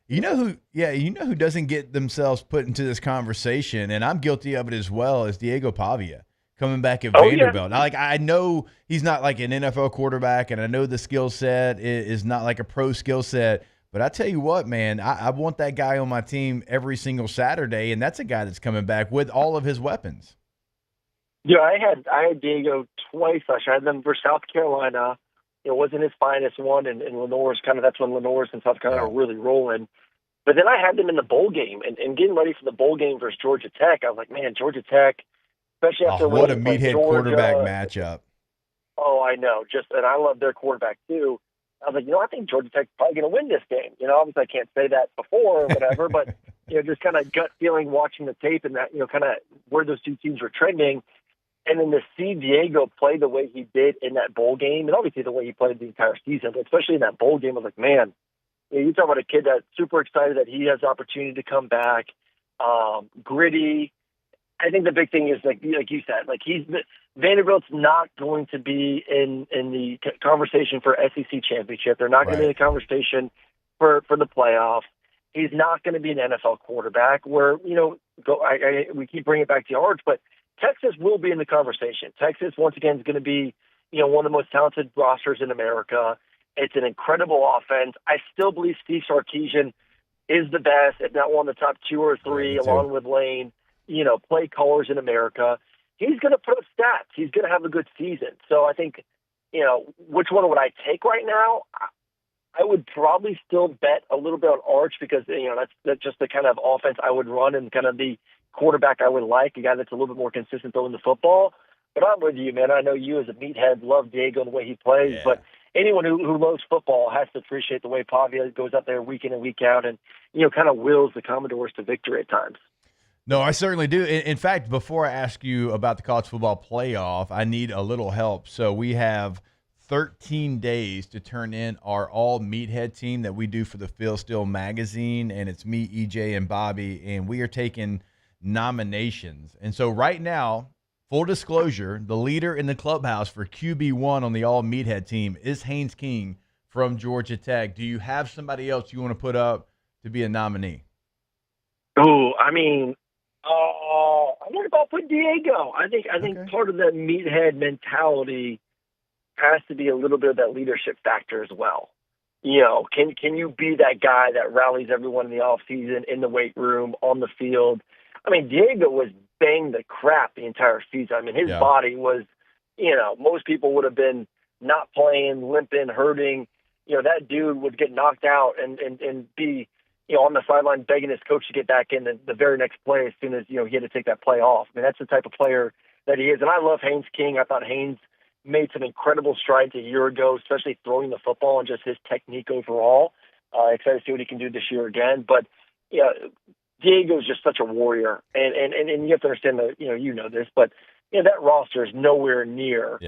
You know who doesn't get themselves put into this conversation, and I'm guilty of it as well, is Diego Pavia coming back at Vanderbilt. Yeah. I know he's not like an NFL quarterback, and I know the skill set is not like a pro skill set. But I tell you what, man, I want that guy on my team every single Saturday, and that's a guy that's coming back with all of his weapons. Yeah, I had Diego twice last year. I had them for South Carolina. It wasn't his finest one, and Lenore's that's when Lenore's and South Carolina are really rolling. But then I had them in the bowl game, and getting ready for the bowl game versus Georgia Tech. I was like, man, Georgia Tech, especially after what a meathead quarterback matchup. Oh, I know. And I love their quarterback too. I was like, I think Georgia Tech's probably going to win this game. Obviously I can't say that before or whatever, but, just kind of gut feeling watching the tape and that, kind of where those two teams were trending. And then to see Diego play the way he did in that bowl game, and obviously the way he played the entire season, but especially in that bowl game, I was like, man, you talk about a kid that's super excited that he has the opportunity to come back, gritty. I think the big thing is, like you said, Vanderbilt's not going to be in the conversation for SEC championship. They're not going to be in the conversation for the playoffs. He's not going to be an NFL quarterback where, we keep bringing it back to Arch, but Texas will be in the conversation. Texas, once again, is going to be, one of the most talented rosters in America. It's an incredible offense. I still believe Steve Sarkisian is the best, if not one of the top 2 or 3, along with Lane, play callers in America. He's going to put up stats. He's going to have a good season. So I think, which one would I take right now? I would probably still bet a little bit on Arch because, that's just the kind of offense I would run and kind of the quarterback I would like, a guy that's a little bit more consistent throwing the football. But I'm with you, man. I know you as a meathead love Diego and the way he plays, but anyone who loves football has to appreciate the way Pavia goes out there week in and week out and, kind of wills the Commodores to victory at times. No, I certainly do. In fact, before I ask you about the college football playoff, I need a little help. So we have 13 days to turn in our All-Meathead team that we do for the Phil Steele magazine, and it's me, EJ, and Bobby, and we are taking nominations. And so right now, Full disclosure, the leader in the clubhouse for QB1 on the All-Meathead team is Haynes King from Georgia Tech. Do you have somebody else you want to put up to be a nominee? Oh, I mean, I'm going to go put Diego. I think part of that meathead mentality has to be a little bit of that leadership factor as well. Can you be that guy that rallies everyone in the off season, in the weight room, on the field? I mean, Diego was banged the crap the entire season. I mean, his body was, most people would have been not playing, limping, hurting. That dude would get knocked out and be, on the sideline begging his coach to get back in the very next play as soon as, he had to take that play off. I mean, that's the type of player that he is. And I love Haynes King. I thought Haynes made some incredible strides a year ago, especially throwing the football and just his technique overall. Excited to see what he can do this year again. But, Diego is just such a warrior. And you have to understand that, you know this, but, that roster is nowhere near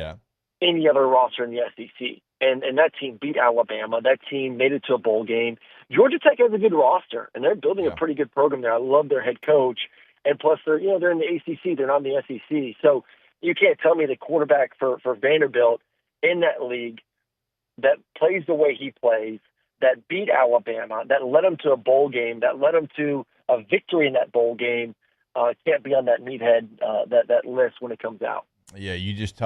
any other roster in the SEC. And that team beat Alabama. That team made it to a bowl game. Georgia Tech has a good roster, and they're building a pretty good program there. I love their head coach. And plus, they're in the ACC. They're not in the SEC. So you can't tell me the quarterback for Vanderbilt in that league that plays the way he plays, that beat Alabama, that led him to a bowl game, that led him to a victory in that bowl game, can't be on that meathead, that list when it comes out. Yeah, you just took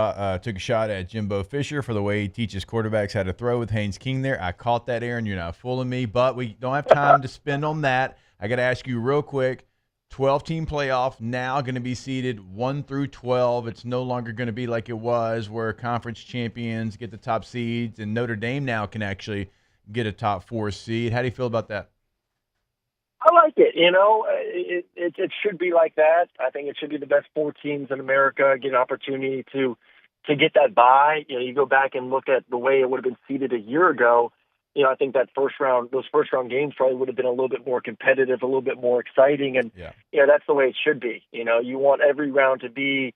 a shot at Jimbo Fisher for the way he teaches quarterbacks how to throw with Haynes King there. I caught that, Aaron. You're not fooling me, but we don't have time to spend on that. I got to ask you real quick, 12-team playoff now going to be seeded 1 through 12. It's no longer going to be like it was where conference champions get the top seeds, and Notre Dame now can actually get a top 4 seed. How do you feel about that? I like it. It should be like that. I think it should be the best 4 teams in America get an opportunity to get that bye. You go back and look at the way it would have been seeded a year ago. I think that those first round games probably would have been a little bit more competitive, a little bit more exciting, and that's the way it should be. You want every round to be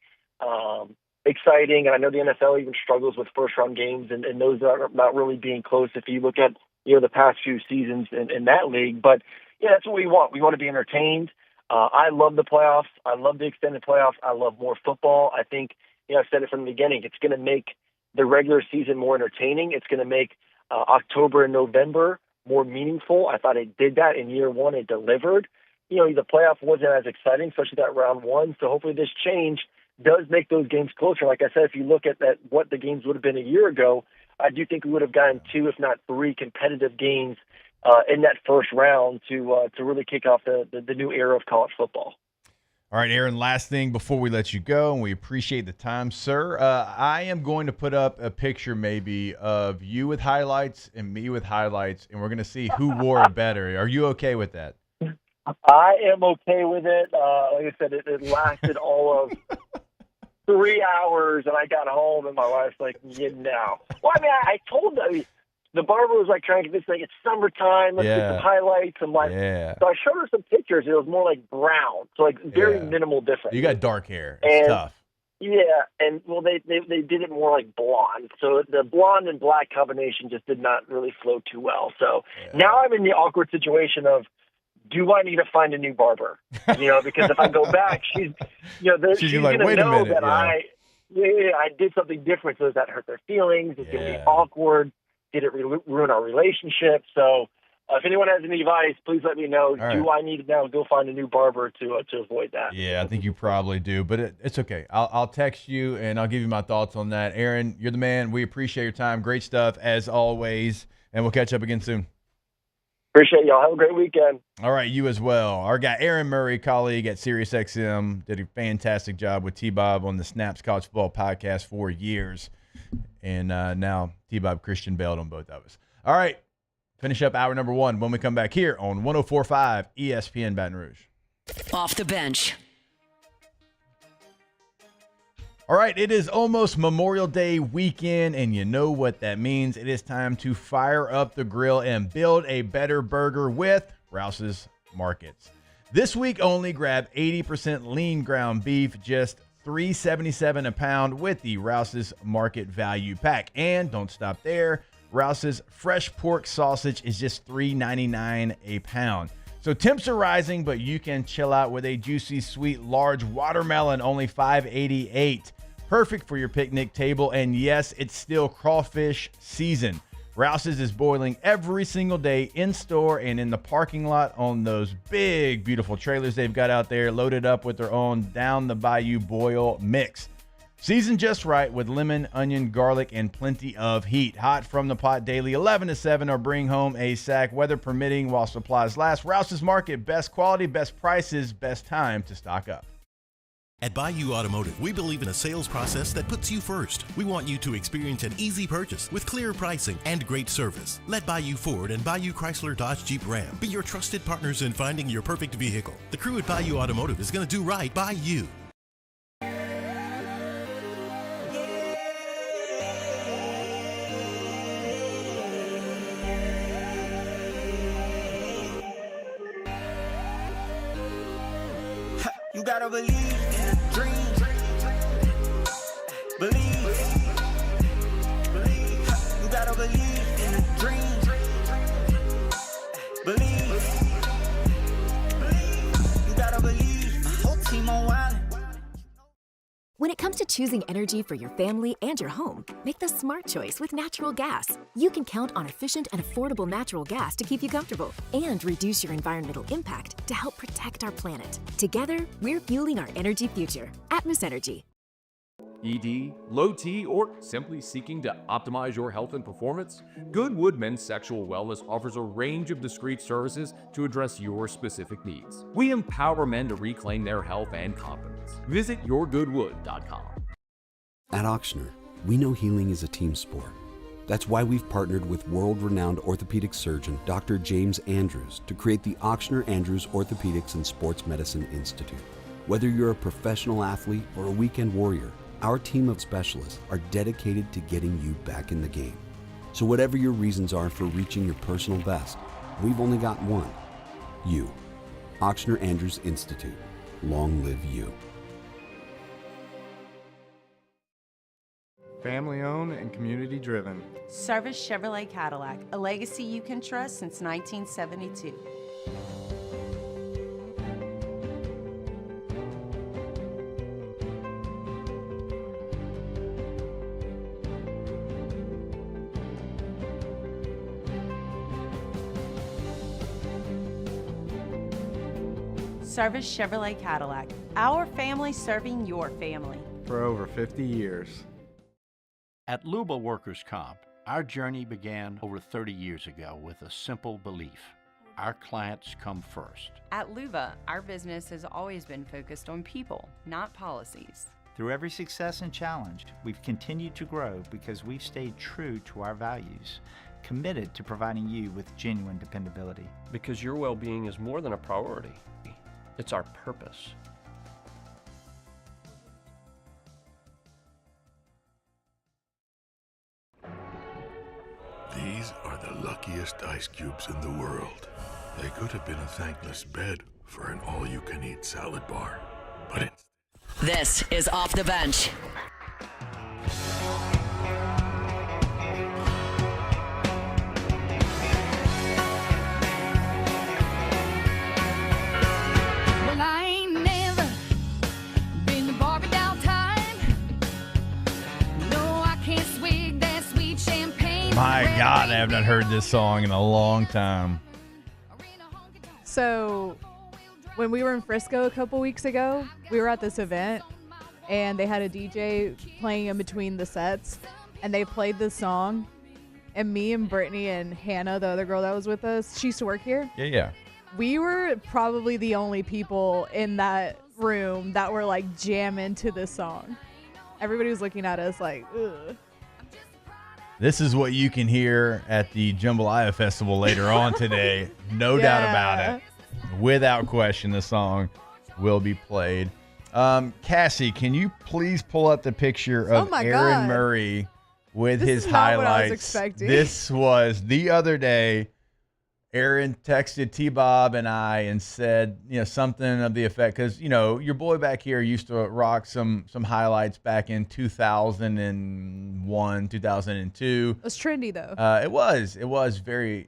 exciting, and I know the NFL even struggles with first round games, and those are not really being close if you look at the past few seasons in that league. But that's what we want. We want to be entertained. I love the playoffs. I love the extended playoffs. I love more football. I think, I've said it from the beginning, it's going to make the regular season more entertaining. It's going to make October and November more meaningful. I thought it did that in year one. It delivered. The playoff wasn't as exciting, especially that round one. So hopefully this change does make those games closer. Like I said, if you look at what the games would have been a year ago, I do think we would have gotten 2, if not 3 competitive games in that first round to really kick off the new era of college football. All right, Aaron, last thing before we let you go, and we appreciate the time, sir. I am going to put up a picture maybe of you with highlights and me with highlights, and we're going to see who wore it better. Are you okay with that? I am okay with it. Like I said, it lasted all of 3 hours, and I got home, and my wife's like, no. Well, I mean, I told them. The barber was like trying to convince me, it's summertime, let's get some highlights. I'm like, so I showed her some pictures. It was more like brown, so like very minimal difference. You got dark hair. It's tough. Yeah, and well, they did it more like blonde. So the blonde and black combination just did not really flow too well. So now I'm in the awkward situation of, do I need to find a new barber? Because if I go back, she's going to know that I did something different. So does that hurt their feelings? It's going to be awkward. Did it ruin our relationship? So if anyone has any advice, please let me know. Do I need to now go find a new barber to avoid that? Yeah, I think you probably do, but it's okay. I'll text you, and I'll give you my thoughts on that. Aaron, you're the man. We appreciate your time. Great stuff, as always, and we'll catch up again soon. Appreciate y'all. Have a great weekend. All right, you as well. Our guy Aaron Murray, colleague at SiriusXM, did a fantastic job with T-Bob on the Snaps College Football podcast for years. And now T-Bob Christian bailed on both of us. All right, finish up hour number 1 when we come back here on 104.5 ESPN Baton Rouge. Off the bench. All right, it is almost Memorial Day weekend, and you know what that means. It is time to fire up the grill and build a better burger with Rouse's Markets. This week only, grab 80% lean ground beef, just $3.77 a pound with the Rouse's Market Value Pack. And don't stop there. Rouse's fresh pork sausage is just $3.99 a pound. So temps are rising, but you can chill out with a juicy, sweet, large watermelon, only $5.88. Perfect for your picnic table. And yes, it's still crawfish season. Rouse's is boiling every single day in store and in the parking lot on those big, beautiful trailers they've got out there, loaded up with their own down the bayou boil mix. Seasoned just right with lemon, onion, garlic, and plenty of heat. Hot from the pot daily, 11 to 7, or bring home a sack, weather permitting, while supplies last. Rouse's Market, best quality, best prices, best time to stock up. At Bayou Automotive, we believe in a sales process that puts you first. We want you to experience an easy purchase with clear pricing and great service. Let Bayou Ford and Bayou Chrysler Dodge Jeep Ram be your trusted partners in finding your perfect vehicle. The crew at Bayou Automotive is going to do right by you. You gotta believe in a dream. Believe. You gotta believe in a dream. Believe. You gotta believe. My whole team on wild. When it comes to choosing energy for your family and your home, make the smart choice with natural gas. You can count on efficient and affordable natural gas to keep you comfortable and reduce your environmental impact to help protect our planet. Together, we're fueling our energy future. Atmos Energy. ED, low T, or simply seeking to optimize your health and performance? Goodwood Men's Sexual Wellness offers a range of discreet services to address your specific needs. We empower men to reclaim their health and confidence. Visit yourgoodwood.com. At Auctioner, we know healing is a team sport. That's why we've partnered with world-renowned orthopedic surgeon Dr. James Andrews to create the Auctioner Andrews Orthopedics and Sports Medicine Institute. Whether you're a professional athlete or a weekend warrior, our team of specialists are dedicated to getting you back in the game. So whatever your reasons are for reaching your personal best, we've only got one: you. Auctioner Andrews Institute. Long live you. Family owned and community driven. Service Chevrolet Cadillac, a legacy you can trust since 1972. Service Chevrolet Cadillac, our family serving your family. For over 50 years. At Luba Workers' Comp, our journey began over 30 years ago with a simple belief: our clients come first. At Luba, our business has always been focused on people, not policies. Through every success and challenge, we've continued to grow because we've stayed true to our values, committed to providing you with genuine dependability. Because your well-being is more than a priority. It's our purpose. These are the luckiest ice cubes in the world. They could have been a thankless bed for an all-you-can-eat salad bar. But This is Off the Bench. My God, I have not heard this song in a long time. So, when we were in Frisco a couple weeks ago, we were at this event, and they had a DJ playing in between the sets, and they played this song, and me and Brittany and Hannah, the other girl that was with us, she used to work here. Yeah. We were probably the only people in that room that were like jamming to this song. Everybody was looking at us like, ugh. This is what you can hear at the Jambalaya Festival later on today. No doubt about it. Without question, the song will be played. Cassie, can you please pull up the picture of Aaron Murray with his highlights? What I was expecting. This was the other day. Aaron texted T-Bob and I and said, something of the effect, because, your boy back here used to rock some highlights back in 2001, 2002. It was trendy, though. It was very,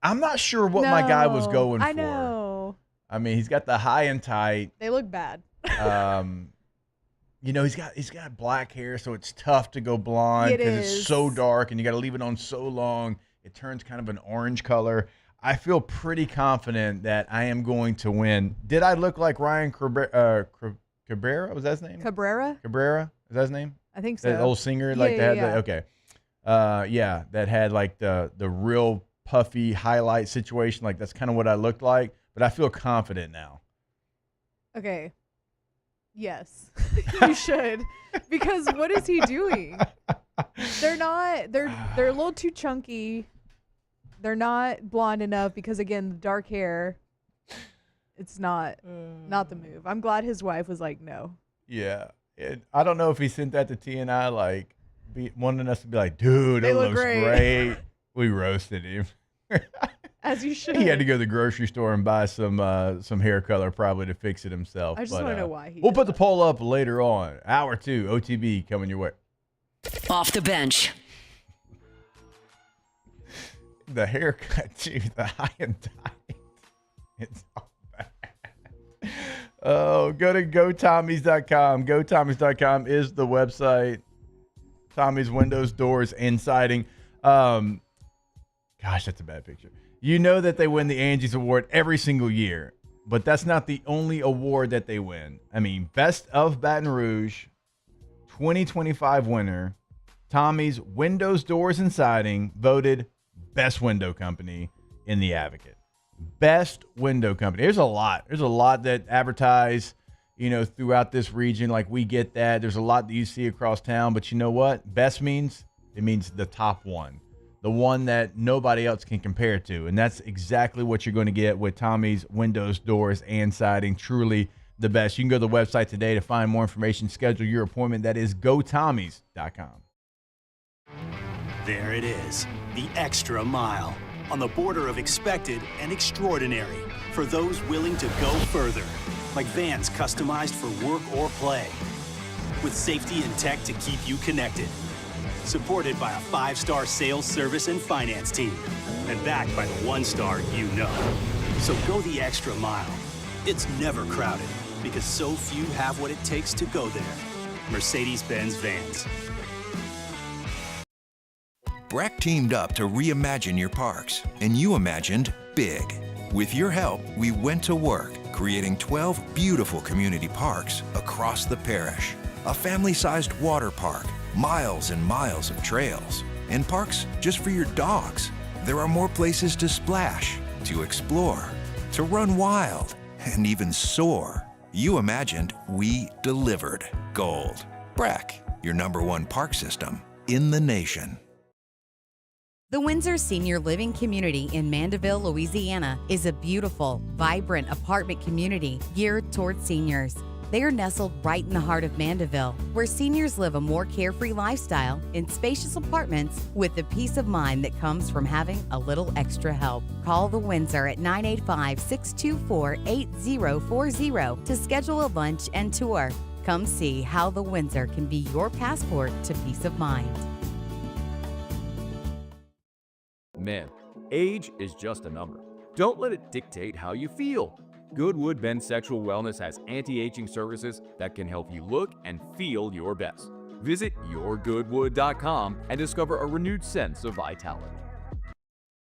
I'm not sure what my guy was going for. I know. I mean, he's got the high and tight. They look bad. You know, he's got black hair, so it's tough to go blonde because it's so dark, and you got to leave it on so long. It turns kind of an orange color. I feel pretty confident that I am going to win. Did I look like Ryan Cabrera? Was that his name? Cabrera? Cabrera? Is that his name? I think so. That old singer, like that. Yeah. Okay. Yeah, that had like the real puffy highlight situation. Like that's kind of what I looked like, but I feel confident now. Okay. Yes, you should, because what is he doing? They're a little too chunky. They're not blonde enough because again, the dark hair. It's not the move. I'm glad his wife was like, no. Yeah, I don't know if he sent that to TNI like wanting us to be like, dude, it looks great. We roasted him. As you should. He had to go to the grocery store and buy some hair color probably to fix it himself. I just want to know why he We'll put the poll up later on. Hour 2, OTB coming your way. Off the bench. The haircut, too. The high and tight. It's all bad. Oh, go to GoTommies.com. GoTommies.com is the website. Tommy's windows, doors, and siding. Gosh, that's a bad picture. You know that they win the Angie's Award every single year, but that's not the only award that they win. I mean, Best of Baton Rouge, 2025 winner, Tommy's Windows, Doors, and Siding, voted Best Window Company in the Advocate. Best Window Company. There's a lot. There's a lot that advertise, you know, throughout this region. Like, we get that. There's a lot that you see across town, but you know what? Best means, it means the top one. The one that nobody else can compare to. And that's exactly what you're going to get with Tommy's Windows, Doors, and Siding. Truly the best. You can go to the website today to find more information. Schedule your appointment. That is GoTommys.com. There it is, the extra mile. On the border of expected and extraordinary. For those willing to go further. Like vans customized for work or play. With safety and tech to keep you connected. Supported by a 5-star sales, service, and finance team. And backed by the 1-star you know. So go the extra mile. It's never crowded because so few have what it takes to go there. Mercedes-Benz Vans. Breck teamed up to reimagine your parks, and you imagined big. With your help, we went to work, creating 12 beautiful community parks across the parish. A family-sized water park, miles and miles of trails, and parks just for your dogs. There are more places to splash, to explore, to run wild, and even soar. You imagined, we delivered. Gold. Breck, your #1 park system in the nation. The Windsor Senior Living Community in Mandeville, Louisiana is a beautiful, vibrant apartment community geared toward seniors. They are nestled right in the heart of Mandeville, where seniors live a more carefree lifestyle in spacious apartments with the peace of mind that comes from having a little extra help. Call the Windsor at 985-624-8040 to schedule a lunch and tour. Come see how the Windsor can be your passport to peace of mind. Men, age is just a number. Don't let it dictate how you feel. Goodwood Men's Sexual Wellness has anti-aging services that can help you look and feel your best. Visit yourgoodwood.com and discover a renewed sense of vitality.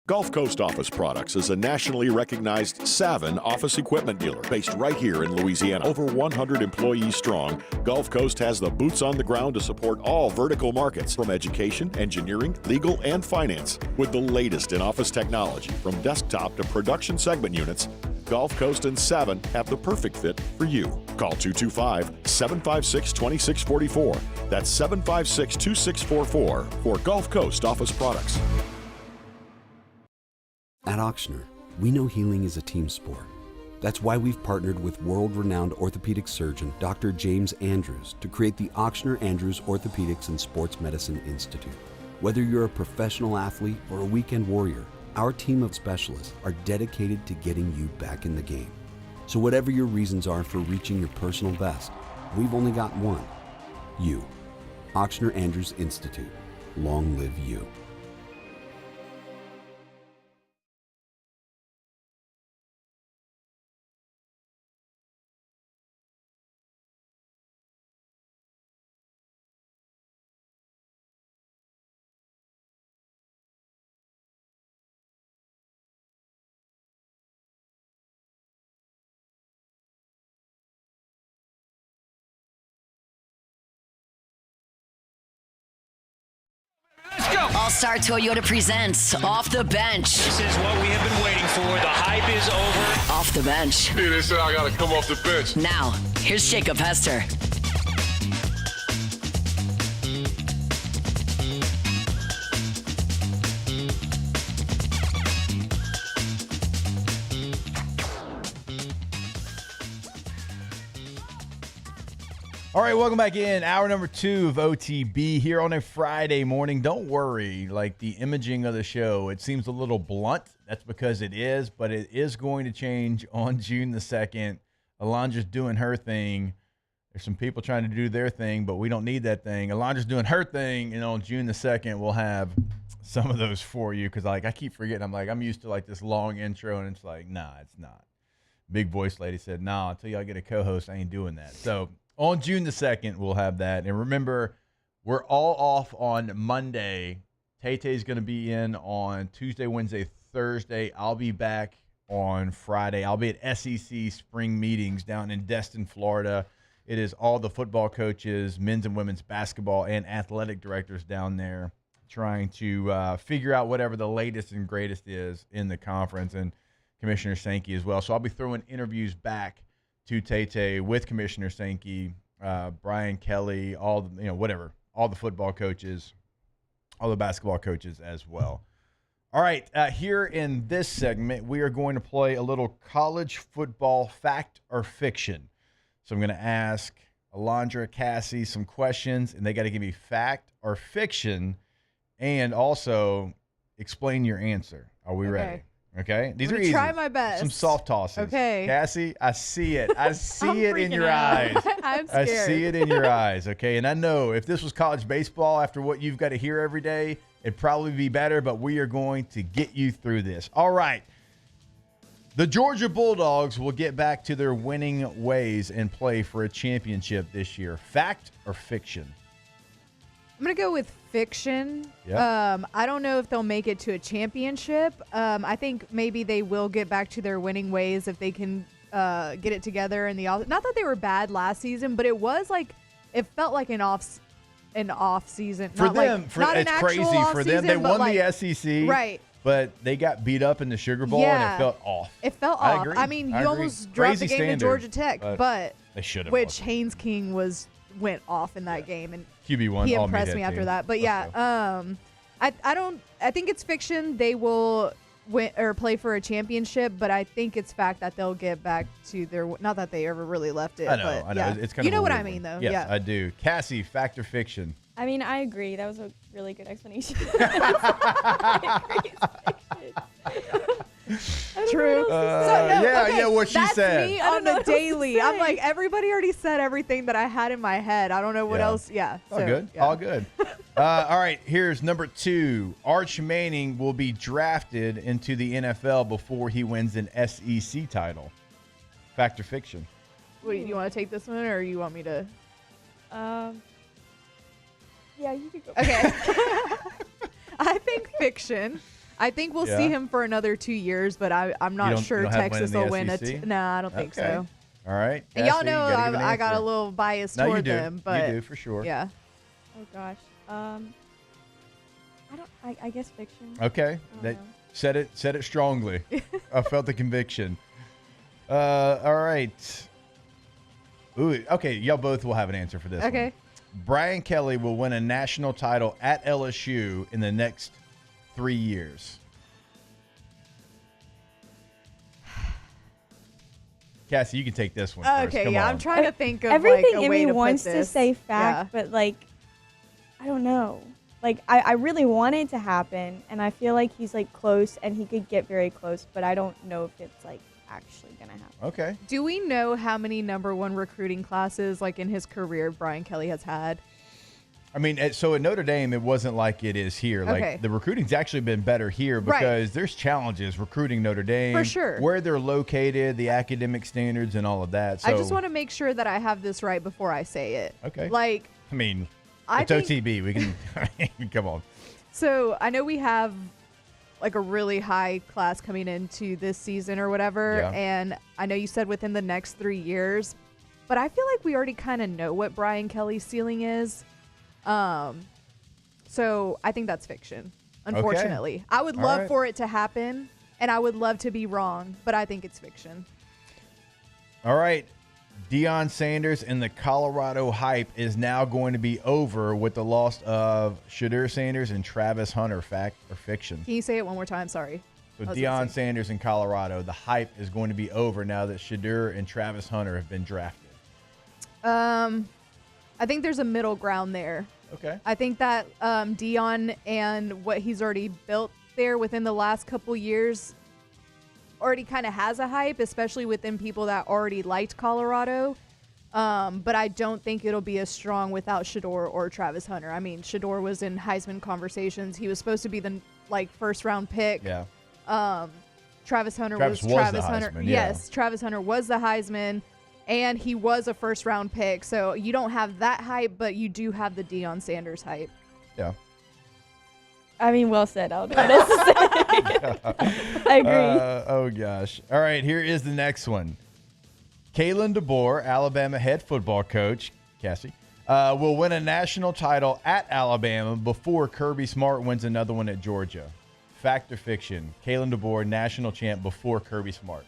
Gulf Coast Office Products is a nationally recognized Savin office equipment dealer based right here in Louisiana. Over 100 employees strong, Gulf Coast has the boots on the ground to support all vertical markets, from education, engineering, legal, and finance. With the latest in office technology, from desktop to production segment units, Gulf Coast and Savin have the perfect fit for you. Call 225-756-2644. That's 756-2644 for Gulf Coast Office Products. At Auctioner, we know healing is a team sport. That's why we've partnered with world-renowned orthopedic surgeon Dr. James Andrews to create the Auctioner Andrews Orthopedics and Sports Medicine Institute. Whether you're a professional athlete or a weekend warrior, our team of specialists are dedicated to getting you back in the game. So whatever your reasons are for reaching your personal best, we've only got one: you. Auctioner Andrews Institute. Long live you. All-Star Toyota presents Off the Bench. This is what we have been waiting for. The hype is over. Off the Bench. Hey, they said I gotta come off the bench. Now, here's Jacob Hester. All right, welcome back in. Hour number 2 of OTB here on a Friday morning. Don't worry, like the imaging of the show, it seems a little blunt. That's because it is, but it is going to change on June the 2nd. Alondra's doing her thing. There's some people trying to do their thing, but we don't need that thing. Alondra's doing her thing, and on June the 2nd, we'll have some of those for you because, like, I keep forgetting. I'm used to, like, this long intro, and it's like, nah, it's not. Big voice lady said, nah, until y'all get a co-host, I ain't doing that. So on June the 2nd, we'll have that. And remember, we're all off on Monday. Tay-Tay's going to be in on Tuesday, Wednesday, Thursday. I'll be back on Friday. I'll be at SEC spring meetings down in Destin, Florida. It is all the football coaches, men's and women's basketball, and athletic directors down there trying to figure out whatever the latest and greatest is in the conference, and Commissioner Sankey as well. So I'll be throwing interviews back to Tay-Tay with Commissioner Sankey, Brian Kelly, all the football coaches, all the basketball coaches as well. All right, here in this segment, we are going to play a little college football fact or fiction. So I'm going to ask Alondra, Cassie some questions, and they got to give me fact or fiction, and also explain your answer. Are we ready? Okay, these are easy. Try my best. Some soft tosses. Okay, Cassie, I see it. I see it in your eyes. I'm scared. I see it in your eyes. Okay, and I know if this was college baseball, after what you've got to hear every day, it'd probably be better. But we are going to get you through this. All right. The Georgia Bulldogs will get back to their winning ways and play for a championship this year. Fact or fiction? I'm going to go with fiction. Yep. I don't know if they'll make it to a championship. I think maybe they will get back to their winning ways if they can get it together in the off. Not that they were bad last season, but it was like it felt like an off season. For not them, like, not it's an crazy for them. They won the SEC, right? But they got beat up in the Sugar Bowl, and it felt off. It felt I off. agree. I mean, I you agree. almost dropped the game Crazy to Georgia standard, Tech, but they should have. Which Haynes King went off in that game, and QB1. he impressed me after that. But yeah, I think it's fiction. They will win or play for a championship, but I think it's fact that they'll get back to their. Not that they ever really left it. I know. But Yeah. It's kind of. You know what I weird mean, one. though. Yes, yeah, I do. Cassie, fact or fiction? I mean, I agree. That was a really good explanation. True. What she said. That's me on the daily. I'm like, everybody already said everything that I had in my head. I don't know what else. Yeah. All good. Yeah. All good. All right. Here's number 2. Arch Manning will be drafted into the NFL before he wins an SEC title. Fact or fiction? What, do you want to take this one, or you want me to? Yeah, you could go. Okay. I think fiction. I think we'll see him for another 2 years, but I'm not sure Texas will win it. No, I don't think so. All right. And y'all Cassie, know you gotta give an I got a answer. little bias No, toward you do. them, but you do for sure. Yeah. Oh gosh. I guess fiction. Okay. Said it strongly. I felt the conviction. All right. Ooh, okay, y'all both will have an answer for this one. Okay. Brian Kelly will win a national title at LSU in the next 3 years. Cassie, you can take this one first. Okay, Come yeah, on. I'm trying to think of everything like, a in way me to wants put to this. say fact, but like, I don't know. Like, I really want it to happen, and I feel like he's like close, and he could get very close, but I don't know if it's like actually gonna happen. Okay. Do we know how many #1 recruiting classes like in his career Brian Kelly has had? I mean, so at Notre Dame, it wasn't like it is here. Like Okay. the recruiting's actually been better here because there's challenges recruiting Notre Dame. For sure. Where they're located, the academic standards, and all of that. So I just want to make sure that I have this right before I say it. Okay. Like, I mean, I it's think- OTB. We can come on. so I know we have like a really high class coming into this season or whatever, Yeah. and I know you said within the next 3 years, but I feel like we already kind of know what Brian Kelly's ceiling is. So I think that's fiction. unfortunately. I would All love right. for it to happen, and I would love to be wrong, but I think it's fiction. All right. Deion Sanders and the Colorado hype is now going to be over with the loss of Shedeur Sanders and Travis Hunter. Fact or fiction? Can you say it one more time? Sorry. So I was gonna Deion say. Sanders in Colorado, the hype is going to be over now that Shedeur and Travis Hunter have been drafted. I think there's a middle ground there. Okay. I think that Deion and what he's already built there within the last couple years already kind of has a hype, especially within people that already liked Colorado. But I don't think it'll be as strong without Shedeur or Travis Hunter. I mean, Shedeur was in Heisman conversations. He was supposed to be the first round pick. Yeah. Travis Hunter Travis was was Travis the Hunter. Heisman, yeah. Yes, Travis Hunter was the Heisman, and he was a first round pick. So you don't have that hype, but you do have the Deion Sanders hype. Yeah. I mean, well said. I don't know what else to say. I agree. Oh, gosh. All right, here is the next one. Kalen DeBoer, Alabama head football coach, Cassie, will win a national title at Alabama before Kirby Smart wins another one at Georgia. Fact or fiction? Kalen DeBoer, national champ before Kirby Smart.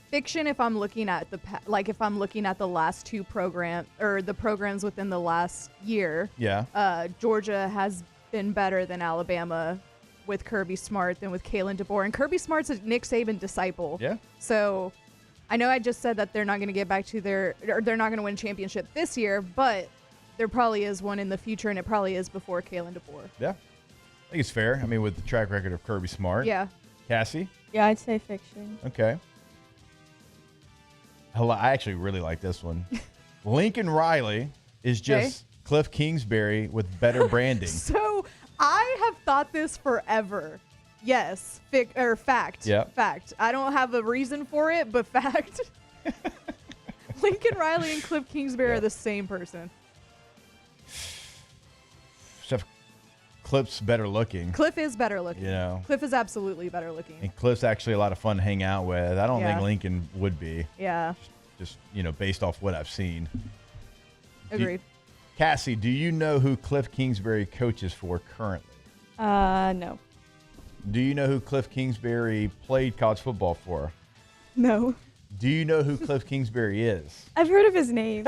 Fiction if I'm looking at if I'm looking at the last two programs or the programs within the last year. Yeah. Georgia has been better than Alabama with Kirby Smart than with Kalen DeBoer. And Kirby Smart's a Nick Saban disciple. Yeah. So I know I just said that they're not going to get back to they're not going to win a championship this year, but there probably is one in the future, and it probably is before Kalen DeBoer. Yeah. I think it's fair. I mean, with the track record of Kirby Smart. Yeah. Cassie? Yeah, I'd say fiction. Okay. I actually really like this one. Lincoln Riley is just Cliff Kingsbury with better branding. So I have thought this forever. Yes, fact. Yeah. Fact. I don't have a reason for it, but fact. Lincoln Riley and Cliff Kingsbury are the same person. Except Cliff's better looking. Cliff is better looking. You know. Cliff is absolutely better looking. And Cliff's actually a lot of fun to hang out with. I don't think Yeah. Lincoln would be. Yeah. Just, based off what I've seen. Agreed. Cassie, do you know who Cliff Kingsbury coaches for currently? No. Do you know who Cliff Kingsbury played college football for? No. Do you know who Cliff Kingsbury is? I've heard of his name.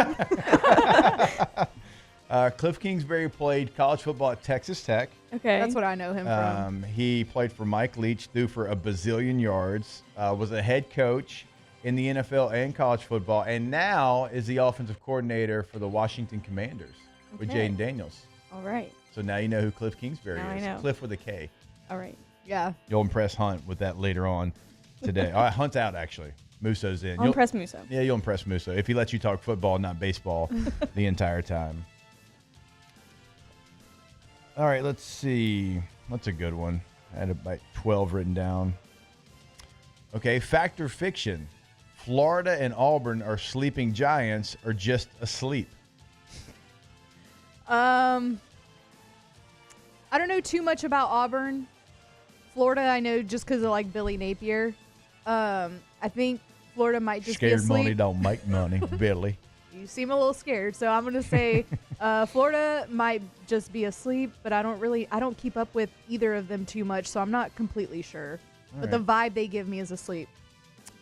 Cliff Kingsbury played college football at Texas Tech. Okay. That's what I know him from. He played for Mike Leach, threw for a bazillion yards, was a head coach in the NFL and college football, and now is the offensive coordinator for the Washington Commanders with Okay. Jaden Daniels. All right. So now you know who Cliff Kingsbury Now I is. know. Cliff with a K. All right. Yeah. You'll impress Hunt with that later on today. All right, Hunt's out, actually. Muso's in. I'll impress Muso. Yeah, you'll impress Muso if he lets you talk football, not baseball, the entire time. All right, let's see. That's a good one. I had about 12 written down. Okay, fact or fiction? Florida and Auburn are sleeping giants or just asleep? I don't know too much about Auburn. Florida, I know just because of Billy Napier. I think Florida might just be Scared asleep. money don't make money, Billy. You seem a little scared, so I'm gonna say Florida might just be asleep. But I don't keep up with either of them too much, so I'm not completely sure. All But right. the vibe they give me is asleep.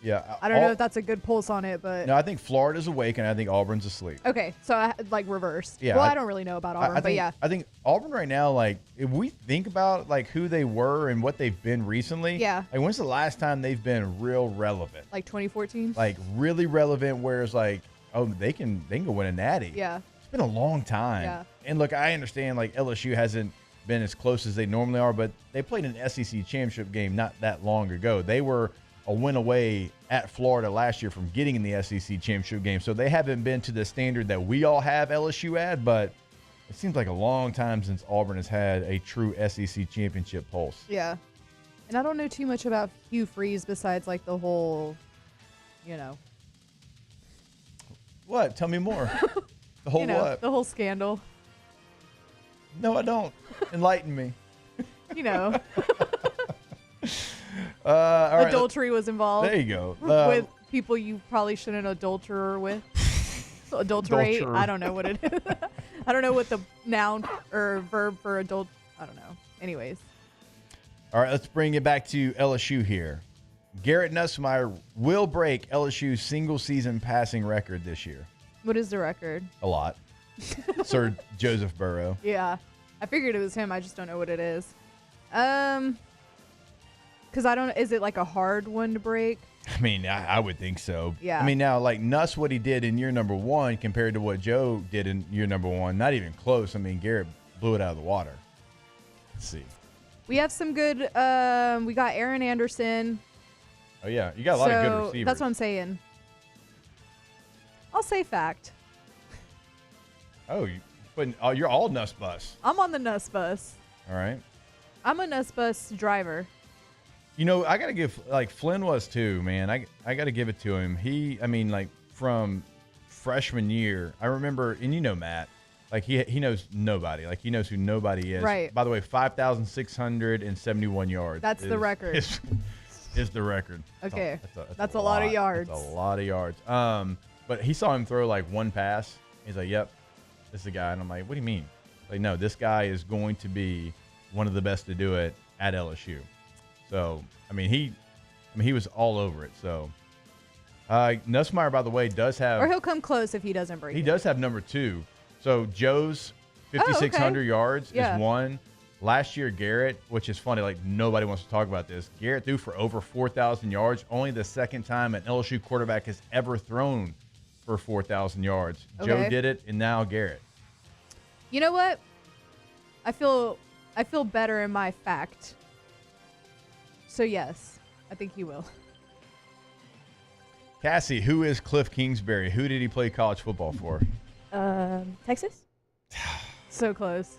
Yeah. I don't know if that's a good pulse on it, but No, I think Florida's awake and I think Auburn's asleep. okay. So reversed. Yeah, Well, I- I don't really know about Auburn, I but think, yeah. I think Auburn right now, if we think about who they were and what they've been recently, Yeah. when's the last time they've been real relevant? 2014. Really relevant, whereas they can go win a natty. Yeah. It's been a long time. Yeah. And look, I understand LSU hasn't been as close as they normally are, but they played an SEC championship game not that long ago. They were a win away at Florida last year from getting in the SEC championship game. So they haven't been to the standard that we all have LSU at, but it seems like a long time since Auburn has had a true SEC championship pulse. Yeah. And I don't know too much about Hugh Freeze besides the whole, What? Tell me more. The whole what? the whole scandal. No, I don't. Enlighten me. All right. Adultery was involved. There you go. With people you probably shouldn't adulterate with. Adulterate. Adulterer. I don't know what it is. I don't know what the noun or verb for adult. I don't know. Anyways. All right, let's bring it back to LSU here. Garrett Nussmeyer will break LSU's single-season passing record this year. What is the record? A lot. Sir Joseph Burrow. Yeah. I figured it was him. I just don't know what it is. Because I don't. Is it like a hard one to break? I mean, I would think so. Yeah. I mean, now, like, Nuss, what he did in year number 1 compared to what Joe did in year number 1, not even close. I mean, Garrett blew it out of the water. Let's see. We have some good. We got Aaron Anderson. Oh, yeah. You got a lot of good receivers. That's what I'm saying. I'll say fact. Oh, you're all Nuss bus. I'm on the Nuss bus. All right. I'm a Nuss bus driver. You know, I got to give, like, Flynn was too, man. I got to give it to him. From freshman year, I remember, and you know Matt, like, he knows nobody. Like, he knows who nobody is. Right. By the way, 5,671 yards. That's the record. Is the record. Okay. That's a lot of yards. That's a lot of yards. But he saw him throw, like, one pass. He's like, yep, this is the guy. And I'm like, what do you mean? Like, no, this guy is going to be one of the best to do it at LSU. So, I mean, he was all over it. So, Nussmeyer, by the way, does have. Or he'll come close if he doesn't break it. He does have number 2. So, Joe's 5,600 yards is 1. Last year, Garrett, which is funny, like, nobody wants to talk about this. Garrett threw for over 4,000 yards. Only the second time an LSU quarterback has ever thrown for 4,000 yards. Okay. Joe did it, and now Garrett. You know what? I feel better in my fact. So, yes, I think he will. Cassie, who is Cliff Kingsbury? Who did he play college football for? Texas? So close.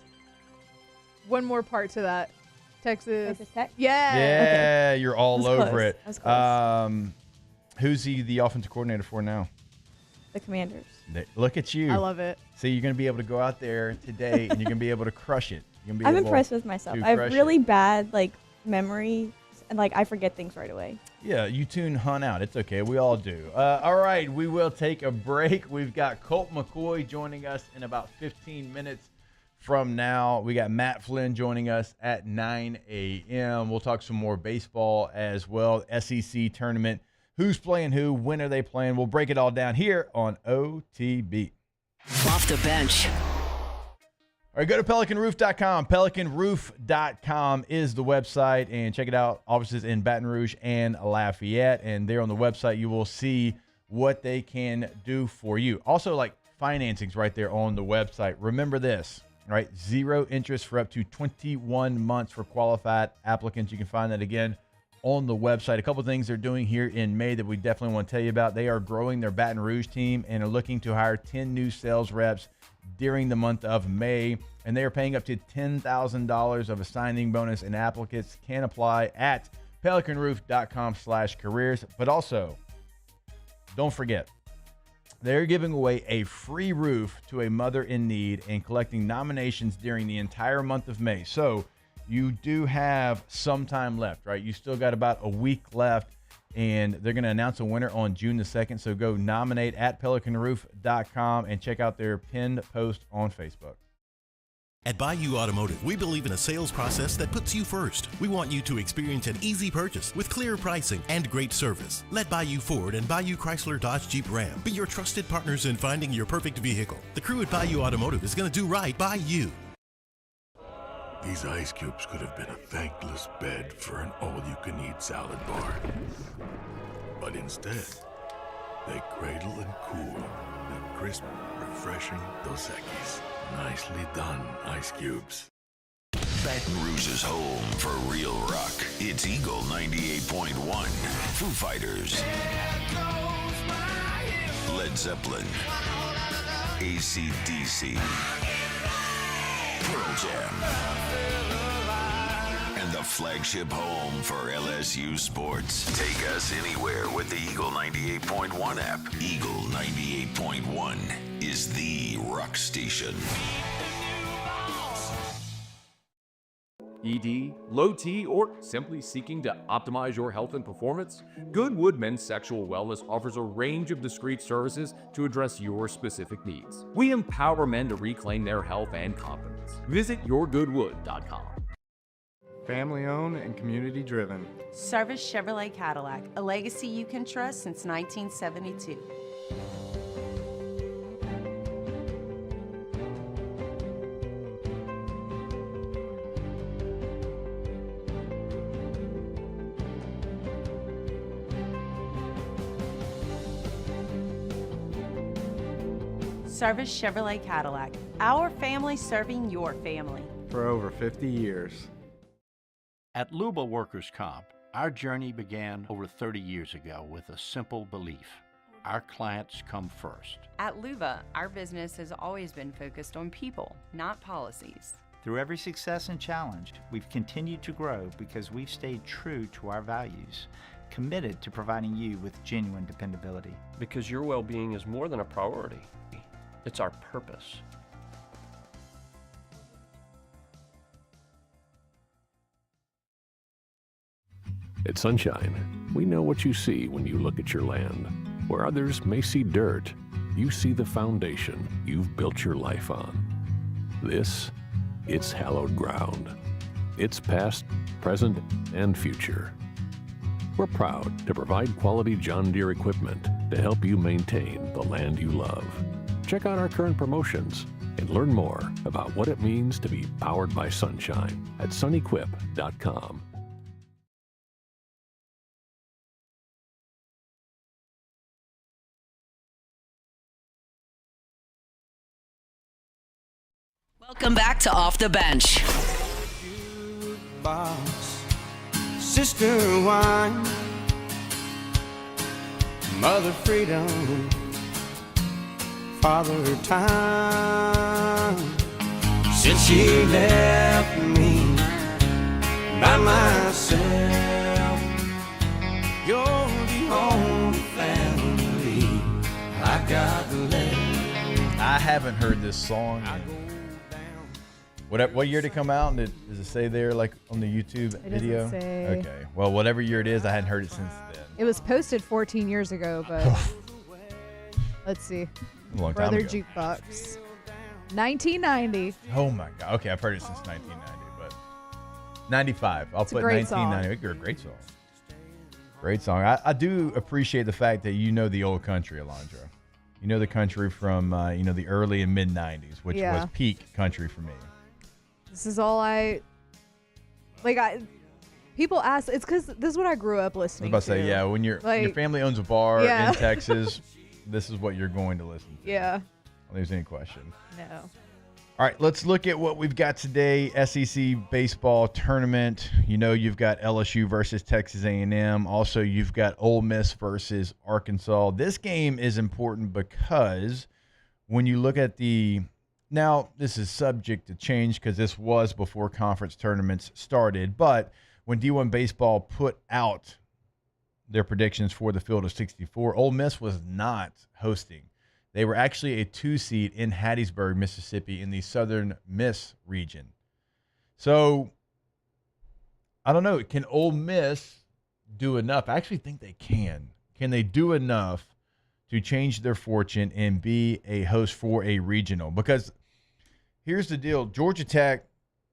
One more part to that. Texas Tech? Yeah. Yeah, Okay. You're all That's over close. it. That's close. Who's he the offensive coordinator for now? The Commanders. Look at you. I love it. See, you're going to be able to go out there today, and you're going to be able to crush it. I'm impressed with myself. I have really bad, like, memory, and, like, I forget things right away. Yeah, you tune Hunt out. It's okay. We all do. All right, we will take a break. We've got Colt McCoy joining us in about 15 minutes from now. We got Matt Flynn joining us at 9 a.m. We'll talk some more baseball as well. SEC tournament. Who's playing who? When are they playing? We'll break it all down here on OTB. Off the bench. All right, go to PelicanRoof.com. PelicanRoof.com is the website, and check it out. Offices in Baton Rouge and Lafayette, and there on the website you will see what they can do for you. Also, like, financing's right there on the website. Remember this, right? 0 interest for up to 21 months for qualified applicants. You can find that again on the website. A couple things they're doing here in May that we definitely want to tell you about. They are growing their Baton Rouge team and are looking to hire 10 new sales reps during the month of May, and they are paying up to $10,000 of a signing bonus, and applicants can apply at pelicanroof.com/careers. But also, don't forget, they're giving away a free roof to a mother in need and collecting nominations during the entire month of May. So you do have some time left, right? You still got about a week left, and they're going to announce a winner on June the 2nd. So go nominate at pelicanroof.com and check out their pinned post on Facebook. At Bayou Automotive, we believe in a sales process that puts you first. We want you to experience an easy purchase with clear pricing and great service. Let Bayou Ford and Bayou Chrysler Dodge Jeep Ram be your trusted partners in finding your perfect vehicle. The crew at Bayou Automotive is going to do right by you. These ice cubes could have been a thankless bed for an all-you-can-eat salad bar. But instead, they cradle and cool the crisp, refreshing Dos Equis. Nicely done, ice cubes. Baton Rouge's home for real rock. It's Eagle 98.1. Foo Fighters. Led Zeppelin. AC/DC. Pearl Jam. And the flagship home for LSU sports. Take us anywhere with the Eagle 98.1 app. Eagle 98.1 is the rock station. ED, low T, or simply seeking to optimize your health and performance? Goodwood Men's Sexual Wellness offers a range of discreet services to address your specific needs. We empower men to reclaim their health and confidence. Visit yourgoodwood.com. Family owned and community driven. Service Chevrolet Cadillac, a legacy you can trust since 1972. Service Chevrolet Cadillac, our family serving your family. For over 50 years. At Louisville Workers' Comp, our journey began over 30 years ago with a simple belief. Our clients come first. At Luva, our business has always been focused on people, not policies. Through every success and challenge, we've continued to grow because we've stayed true to our values, committed to providing you with genuine dependability. Because your well-being is more than a priority. It's our purpose. At Sunshine, we know what you see when you look at your land. Where others may see dirt, you see the foundation you've built your life on. It's hallowed ground. It's past, present, and future. We're proud to provide quality John Deere equipment to help you maintain the land you love. Check out our current promotions and learn more about what it means to be powered by sunshine at sunequip.com. Welcome back to Off the Bench. Boss, sister wine, mother freedom, father time. Since she left me by myself, you're the only family I got left. I haven't heard this song what year did it come out? Does it say there, like on the YouTube video? Doesn't say. Okay. Well, whatever year it is, I hadn't heard it since then. It was posted 14 years ago, but let's see. A long time Brother ago. Jukebox. 1990. Oh my God. Okay, I've heard it since 1990, but 95. I'll It's a put great 1990. You're a great song. Great song. I do appreciate the fact that you know the old country, Alondra. You know the country from the early and mid 90s, which was peak country for me. This is all people ask, it's because this is what I grew up I was listening about to to. say, yeah, when your family owns a bar in Texas, this is what you're going to listen to. Yeah. I don't think there's any question. No. All right, let's look at what we've got today. SEC baseball tournament. You know, you've got LSU versus Texas A&M. Also, you've got Ole Miss versus Arkansas. This game is important because when you look at now, this is subject to change because this was before conference tournaments started. But when D1 Baseball put out their predictions for the field of 64, Ole Miss was not hosting. They were actually a 2 seed in Hattiesburg, Mississippi, in the Southern Miss region. So, I don't know. Can Ole Miss do enough? I actually think they can. Can they do enough to change their fortune and be a host for a regional? Because here's the deal. Georgia Tech,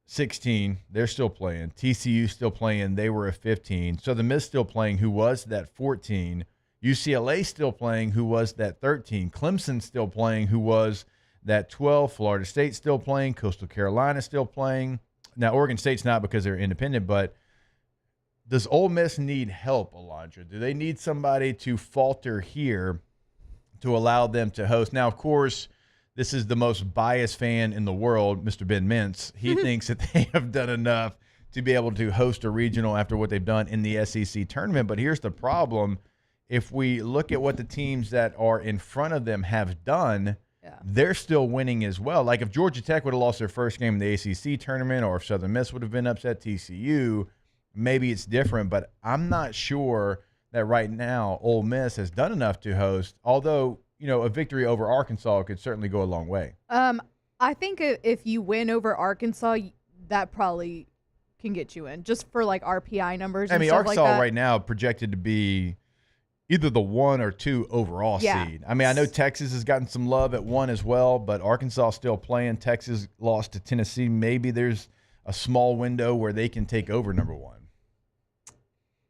16, they're still playing. TCU still playing. They were a 15. Southern Miss still playing, who was that 14. UCLA still playing, who was that 13. Clemson still playing, who was that 12. Florida State still playing. Coastal Carolina still playing. Now, Oregon State's not because they're independent, but does Ole Miss need help, Alondra? Do they need somebody to falter here to allow them to host? Now, of course, this is the most biased fan in the world, Mr. Ben Mintz. He thinks that they have done enough to be able to host a regional after what they've done in the SEC tournament. But here's the problem. If we look at what the teams that are in front of them have done, they're still winning as well. Like if Georgia Tech would have lost their first game in the ACC tournament, or if Southern Miss would have been upset TCU, maybe it's different. But I'm not sure that right now Ole Miss has done enough to host, although, a victory over Arkansas could certainly go a long way. I think if you win over Arkansas, that probably can get you in, just for like RPI numbers. I and mean, stuff Arkansas like that. right now projected to be either the 1 or 2 overall seed. I mean, I know Texas has gotten some love at 1 as well, but Arkansas still playing. Texas lost to Tennessee. Maybe there's a small window where they can take over number 1.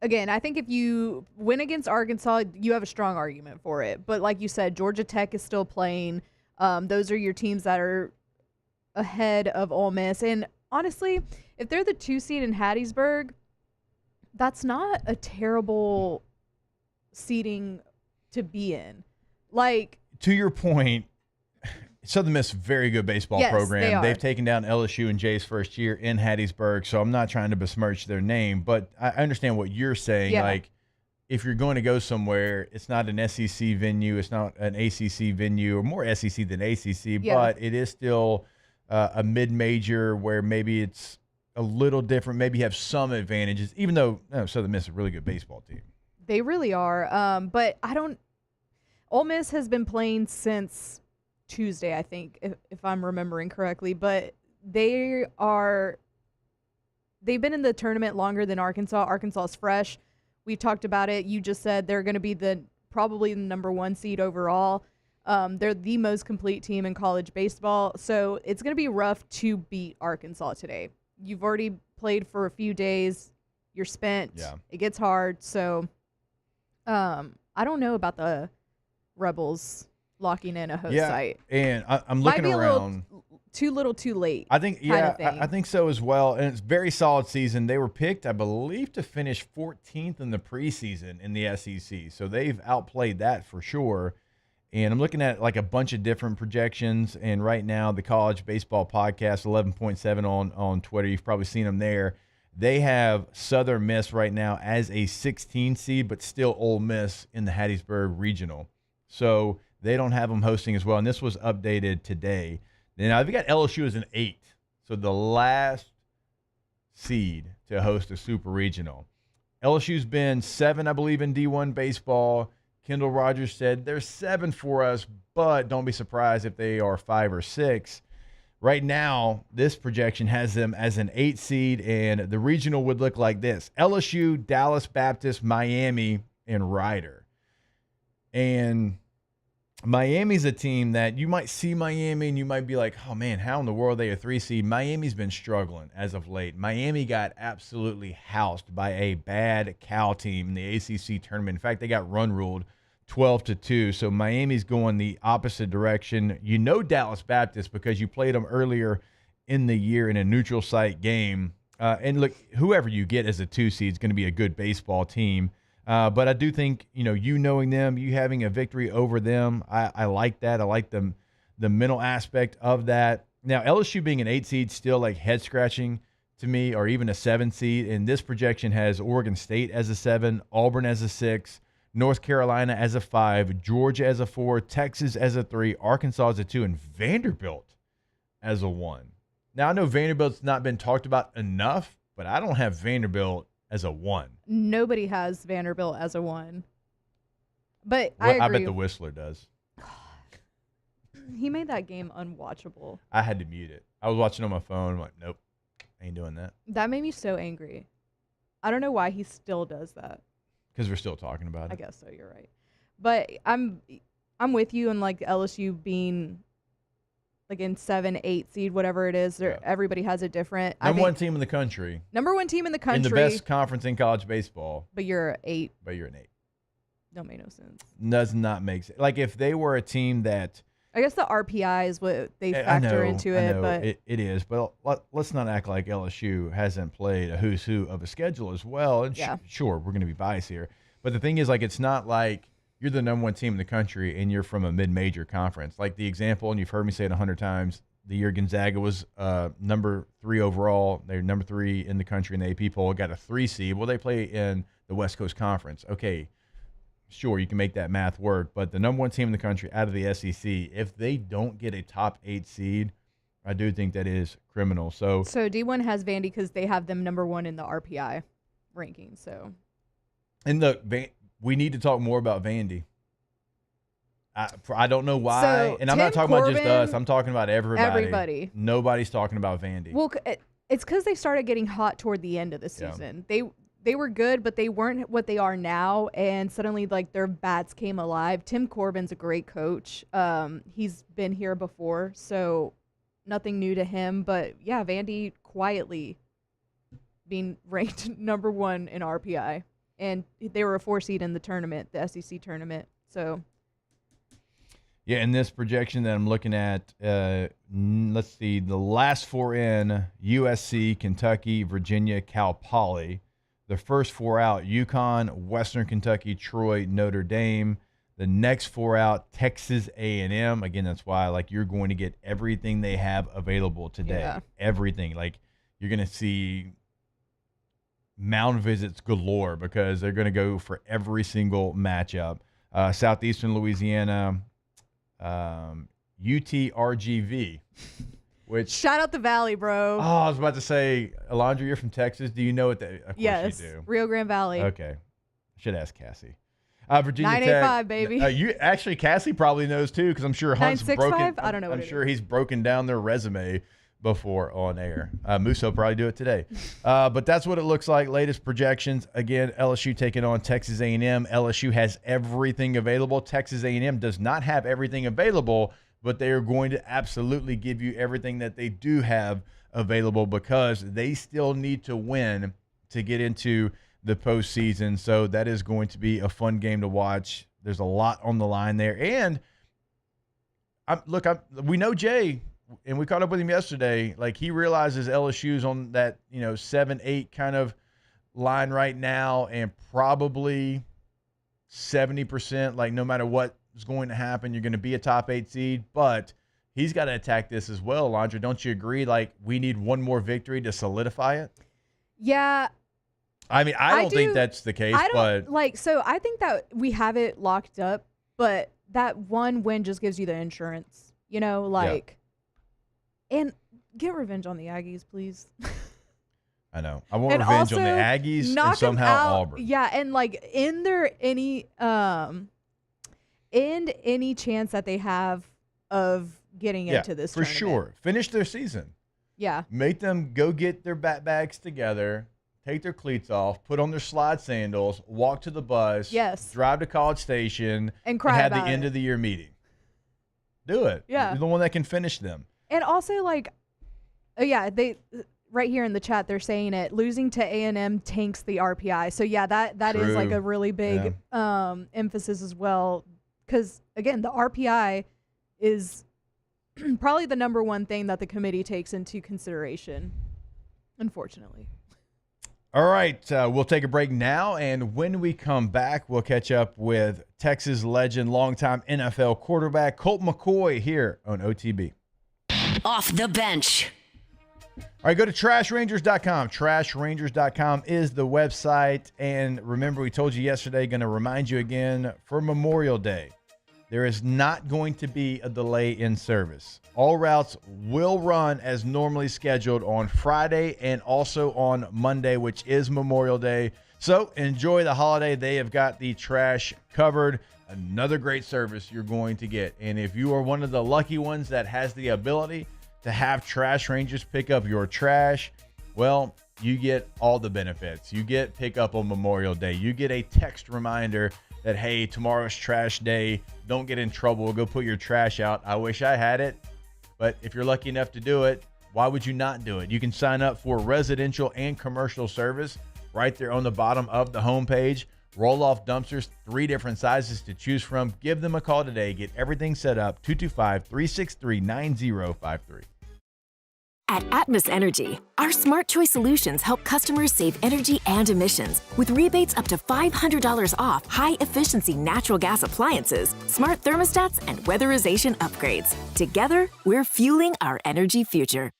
Again, I think if you win against Arkansas, you have a strong argument for it. But like you said, Georgia Tech is still playing. Those are your teams that are ahead of Ole Miss. And honestly, if they're the 2 seed in Hattiesburg, that's not a terrible seeding to be in. Like, to your point, Southern Miss, very good baseball program. They are. They've taken down LSU in Jay's first year in Hattiesburg, so I'm not trying to besmirch their name, but I understand what you're saying. Yeah. Like, if you're going to go somewhere, it's not an SEC venue, it's not an ACC venue, or more SEC than ACC, but it is still a mid-major where maybe it's a little different. Maybe you have some advantages, even though Southern Miss is a really good baseball team. they really are. But Ole Miss has been playing since Tuesday, I think, if I'm remembering correctly. But they've been in the tournament longer than Arkansas. Arkansas is fresh. We talked about it. You just said they're going to be probably the number 1 seed overall. They're the most complete team in college baseball. So it's going to be rough to beat Arkansas today. You've already played for a few days. You're spent. Yeah. It gets hard. So I don't know about the Rebels locking in a host site. And I'm looking Might be around. Too little, too late. I think, kind of thing. I think so as well. And it's a very solid season. They were picked, I believe, to finish 14th in the preseason in the SEC. So they've outplayed that for sure. And I'm looking at like a bunch of different projections. And right now, the College Baseball Podcast, 11.7 on Twitter, you've probably seen them there. They have Southern Miss right now as a 16 seed, but still Ole Miss in the Hattiesburg Regional. So they don't have them hosting as well. And this was updated today. Now, they've got LSU as an 8, so the last seed to host a Super Regional. LSU's been 7, I believe, in D1 baseball. Kendall Rogers said, they're 7 for us, but don't be surprised if they are 5 or 6. Right now, this projection has them as an 8 seed, and the regional would look like this. LSU, Dallas Baptist, Miami, and Rider. And Miami's a team that you might see Miami and you might be like, oh man, how in the world are they a 3 seed? Miami's been struggling as of late. Miami got absolutely housed by a bad Cal team in the ACC tournament. In fact, they got run ruled 12-2. So Miami's going the opposite direction. You know Dallas Baptist because you played them earlier in the year in a neutral site game. And look, whoever you get as a 2 seed is going to be a good baseball team. But I do think, you knowing them, you having a victory over them, I like that. I like the mental aspect of that. Now, LSU being an 8 seed still like head scratching to me, or even a 7 seed. And this projection has Oregon State as a 7, Auburn as a 6, North Carolina as a 5, Georgia as a 4, Texas as a 3, Arkansas as a 2, and Vanderbilt as a 1. Now, I know Vanderbilt's not been talked about enough, but I don't have Vanderbilt as a 1. Nobody has Vanderbilt as a 1. But I agree. I bet the Whistler does. He made that game unwatchable. I had to mute it. I was watching on my phone. I'm like, nope, ain't doing that. That made me so angry. I don't know why he still does that. Because we're still talking about it. I guess so. You're right. But I'm with you on like LSU being like in 7, 8 seed, whatever it is. Everybody has a different. Number 1 team in the country. Number 1 team in the country. In the best conference in college baseball. But you're an 8. But you're an 8. Don't make no sense. Does not make sense. Like if they were a team that. I guess the RPI is what they factor into it. But it is. But let's not act like LSU hasn't played a who's who of a schedule as well. And sure, we're going to be biased here. But the thing is, like, it's not like you're the number 1 team in the country and you're from a mid-major conference. Like the example, and you've heard me say it 100 times, the year Gonzaga was number 3 overall. They're number 3 in the country in the AP poll, got a 3 seed. Well, they play in the West Coast Conference. Okay, sure, you can make that math work. But the number 1 team in the country out of the SEC, if they don't get a top 8 seed, I do think that is criminal. So D1 has Vandy because they have them number 1 in the RPI ranking. So. And look, we need to talk more about Vandy. I don't know why. So and I'm not talking about just us. I'm talking about everybody. Everybody. Nobody's talking about Vandy. Well, It's because they started getting hot toward the end of the season. They were good, but they weren't what they are now, and suddenly, like, their bats came alive. Tim Corbin's a great coach. He's been here before, so nothing new to him. But, yeah, Vandy quietly being ranked number 1 in RPI. And they were a 4 seed in the tournament, the SEC tournament. So, yeah, in this projection that I'm looking at, let's see, the last 4 in, USC, Kentucky, Virginia, Cal Poly. The first 4 out, UConn, Western Kentucky, Troy, Notre Dame. The next 4 out, Texas A&M. Again, that's why, like, you're going to get everything they have available today. Yeah. Everything. Like, you're going to see mound visits galore because they're going to go for every single matchup. Southeastern Louisiana, UTRGV, which shout out the Valley, bro. Oh, I was about to say, Alondra, you're from Texas. Do you know what that? Of course Yes, you do. Rio Grande Valley. Okay, should ask Cassie. Virginia 985, Tech, baby. You actually, Cassie probably knows too, because I'm sure Hunt's 965? broken. I don't know what I'm it sure is. he's broken down their resume before on air. Moose will probably do it today. But that's what it looks like. Latest projections. Again, LSU taking on Texas A&M. LSU has everything available. Texas A&M does not have everything available, but they are going to absolutely give you everything that they do have available because they still need to win to get into the postseason. So that is going to be a fun game to watch. There's a lot on the line there. And we know Jay, and we caught up with him yesterday. Like, he realizes LSU's on that, 7-8 kind of line right now, and probably 70%, like, no matter what is going to happen, you're going to be a top 8 seed. But he's got to attack this as well, Alondra. Don't you agree? Like, we need one more victory to solidify it? Yeah. I mean, I don't think that's the case, but so I think that we have it locked up, but that one win just gives you the insurance, and get revenge on the Aggies, please. I know. I want revenge on the Aggies and somehow Auburn. Yeah, and end any chance that they have of getting into this for tournament. sure. Finish their season. Yeah. Make them go get their bat bags together, take their cleats off, put on their slide sandals, walk to the bus, drive to College Station, and cry have about the end of the year meeting. Do it. Yeah. You're the one that can finish them. And also, they right here in the chat, they're saying it. Losing to A&M tanks the RPI. So, yeah, that is like a really big emphasis as well. Because, again, the RPI is probably the number one thing that the committee takes into consideration, unfortunately. All right, we'll take a break now, and when we come back, we'll catch up with Texas legend, longtime NFL quarterback Colt McCoy here on OTB. Off the bench. All right, go to trashrangers.com. Trashrangers.com is the website, and remember, we told you yesterday, going to remind you again, for Memorial Day, there is not going to be a delay in service. All routes will run as normally scheduled on Friday and also on Monday, which is Memorial Day. So enjoy the holiday. They have got the trash covered. Another great service you're going to get. And if you are one of the lucky ones that has the ability to have Trash Rangers pick up your trash, well, you get all the benefits. You get pickup on Memorial Day. You get a text reminder that, hey, tomorrow's trash day. Don't get in trouble. Go put your trash out. I wish I had it. But if you're lucky enough to do it, why would you not do it? You can sign up for residential and commercial service right there on the bottom of the homepage. Roll-off dumpsters, 3 different sizes to choose from. Give them a call today. Get everything set up. 225-363-9053. At Atmos Energy, our smart choice solutions help customers save energy and emissions with rebates up to $500 off high-efficiency natural gas appliances, smart thermostats, and weatherization upgrades. Together, we're fueling our energy future.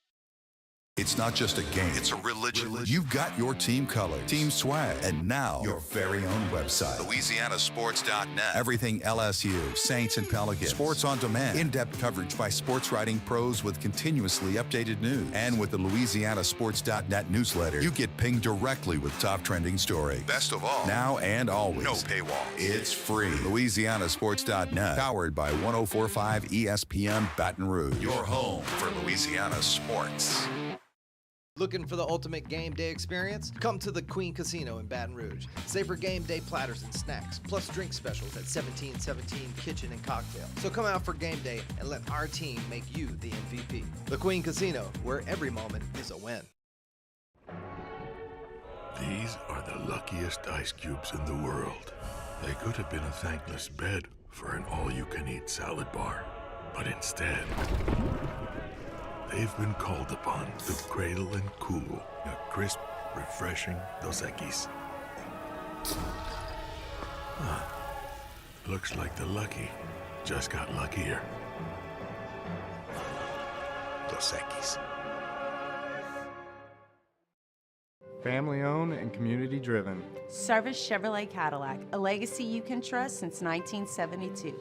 It's not just a game, it's a religion. You've got your team color, team swag, and now your very own website, LouisianaSports.net. Everything LSU, Saints, and Pelicans. Sports on demand. In-depth coverage by sports writing pros with continuously updated news. And with the LouisianaSports.net newsletter, you get pinged directly with top trending stories. Best of all, now and always, no paywall. It's free. LouisianaSports.net, powered by 104.5 ESPN Baton Rouge. Your home for Louisiana sports. Looking for the ultimate game day experience? Come to the Queen Casino in Baton Rouge. Savor game day platters and snacks, plus drink specials at 1717 Kitchen and Cocktail. So come out for game day and let our team make you the MVP. The Queen Casino, where every moment is a win. These are the luckiest ice cubes in the world. They could have been a thankless bed for an all-you-can-eat salad bar. But instead, they've been called upon to cradle and cool a crisp, refreshing Dos Equis. Looks like the lucky just got luckier. Dos Equis. Family owned and community driven. Service Chevrolet Cadillac, a legacy you can trust since 1972.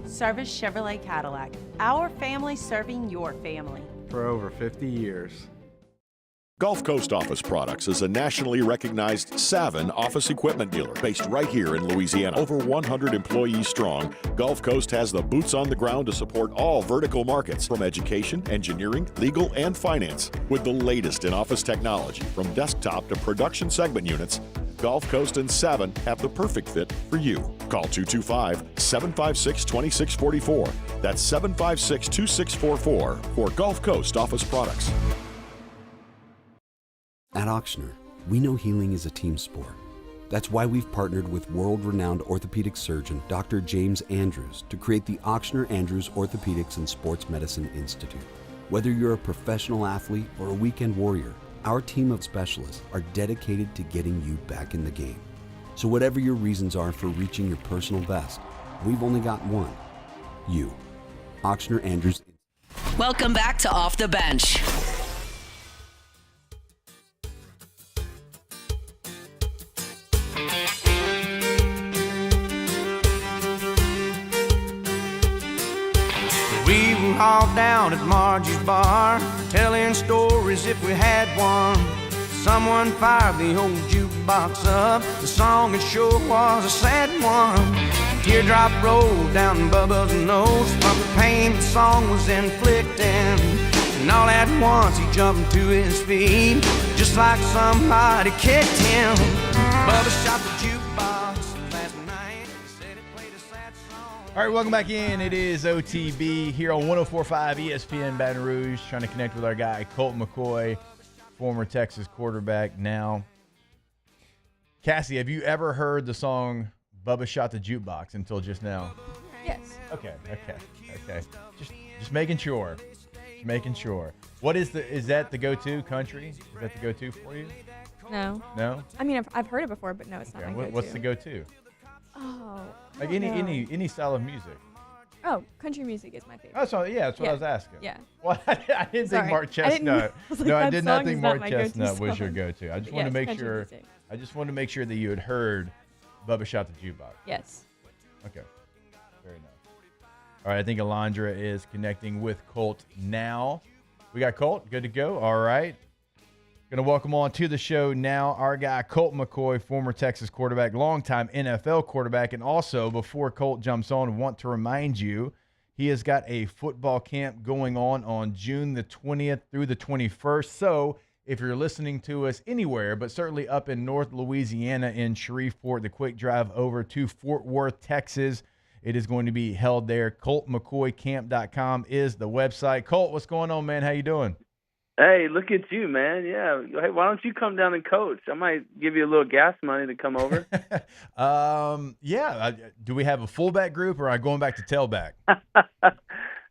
Service Chevrolet Cadillac, our family serving your family. For over 50 years. Gulf Coast Office Products is a nationally recognized Savin office equipment dealer based right here in Louisiana. Over 100 employees strong, Gulf Coast has the boots on the ground to support all vertical markets, from education, engineering, legal, and finance. With the latest in office technology, from desktop to production segment units, Gulf Coast and Savin have the perfect fit for you. Call 225-756-2644. That's 756-2644 for Gulf Coast Office Products. At Auctioner, we know healing is a team sport. That's why we've partnered with world-renowned orthopedic surgeon Dr. James Andrews to create the Auctioner Andrews Orthopedics and Sports Medicine Institute. Whether you're a professional athlete or a weekend warrior, our team of specialists are dedicated to getting you back in the game. So whatever your reasons are for reaching your personal best, we've only got one: you. Auctioner Andrews. Welcome back to Off the Bench. We were all down at Margie's bar, telling stories if we had one. Someone fired the old jukebox up. The song it sure was a sad one. Teardrop rolled down Bubba's nose from the pain the song was inflicting. And all at once he jumped to his feet, just like somebody kicked him. Bubba shot the jukebox last night, said it played a sad song. All right, welcome back in. It is OTB here on 104.5 ESPN Baton Rouge, trying to connect with our guy, Colt McCoy, former Texas quarterback now. Cassie, have you ever heard the song Bubba Shot the Jukebox until just now? Yes. Okay. Just making sure. Just making sure. What is that the go-to country? Is that the go-to for you? No. No? I mean, I've heard it before, but no, it's not my go-to. What's the go-to? Oh, Like I don't know. any style of music. Oh, country music is my favorite. That's what I was asking. Yeah. Well, I didn't think Mark Chestnut. I did not think Mark Chestnut was your go-to. I just wanted to make sure. Music. I just wanted to make sure that you had heard Bubba Shot the Jukebox. Yes. Okay. Very nice. All right, I think Alondra is connecting with Colt now. We got Colt. Good to go. All right. Going to welcome on to the show now our guy, Colt McCoy, former Texas quarterback, longtime NFL quarterback. And also, before Colt jumps on, I want to remind you, he has got a football camp going on June the 20th through the 21st. So if you're listening to us anywhere, but certainly up in North Louisiana in Shreveport, the quick drive over to Fort Worth, Texas, it is going to be held there. ColtMcCoyCamp.com is the website. Colt, what's going on, man? How you doing? Hey, look at you, man. Yeah. Hey, why don't you come down and coach? I might give you a little gas money to come over. Yeah. Do we have a fullback group, or are I going back to tailback?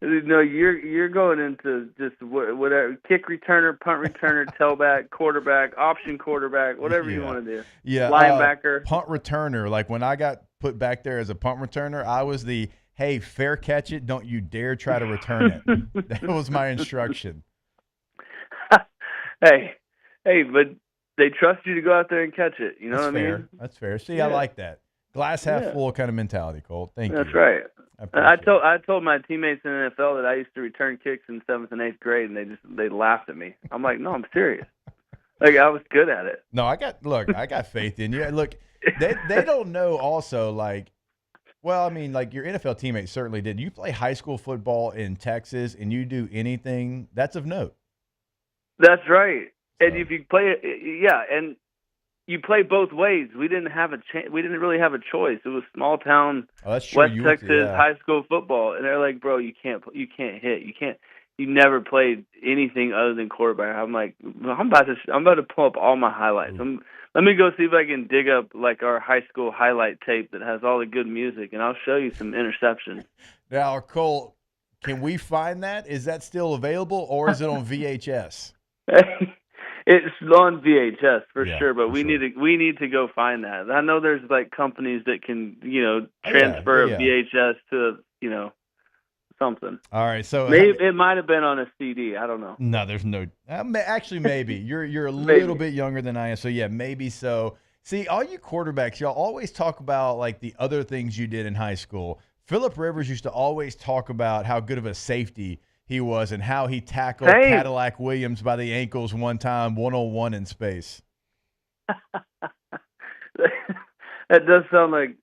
No, you're going into just whatever, kick returner, punt returner, tailback, quarterback, option quarterback, whatever you want to do. Yeah. Linebacker. Punt returner. Like when I got put back there as a punt returner, I was the, hey, fair catch it. Don't you dare try to return it. That was my instruction. Hey, but they trust you to go out there and catch it. You know That's what I fair. mean? That's fair. See, Yeah. I like that. Glass half full kind of mentality, Colt. Thank you. That's right. I I told my teammates in the NFL that I used to return kicks in 7th and 8th grade, and they laughed at me. I'm like, no, I'm serious. Like, I was good at it. No, I got faith in you. Look, they don't know also, like, well, I mean, like your NFL teammates certainly did. You play high school football in Texas and you do anything that's of note. That's right. And if you play, and you play both ways. We didn't have we didn't really have a choice. It was small town West Texas high school football, and they're like, "Bro, you can't hit. You never played anything other than quarterback." I'm like, I'm about to pull up all my highlights. Let me go see if I can dig up like our high school highlight tape that has all the good music, and I'll show you some interceptions. Now, Cole, can we find that? Is that still available, or is it on VHS? It's on VHS for sure, but we need to go find that. I know there's like companies that can transfer a VHS to something. All right, so maybe it might have been on a CD. I don't know. No, there's no. Actually, maybe you're a little bit younger than I am, so yeah, maybe so. See, all you quarterbacks, y'all always talk about like the other things you did in high school. Phillip Rivers used to always talk about how good of a safety he was and how he tackled Cadillac Williams by the ankles one time, 1-on-1 in space. That does sound like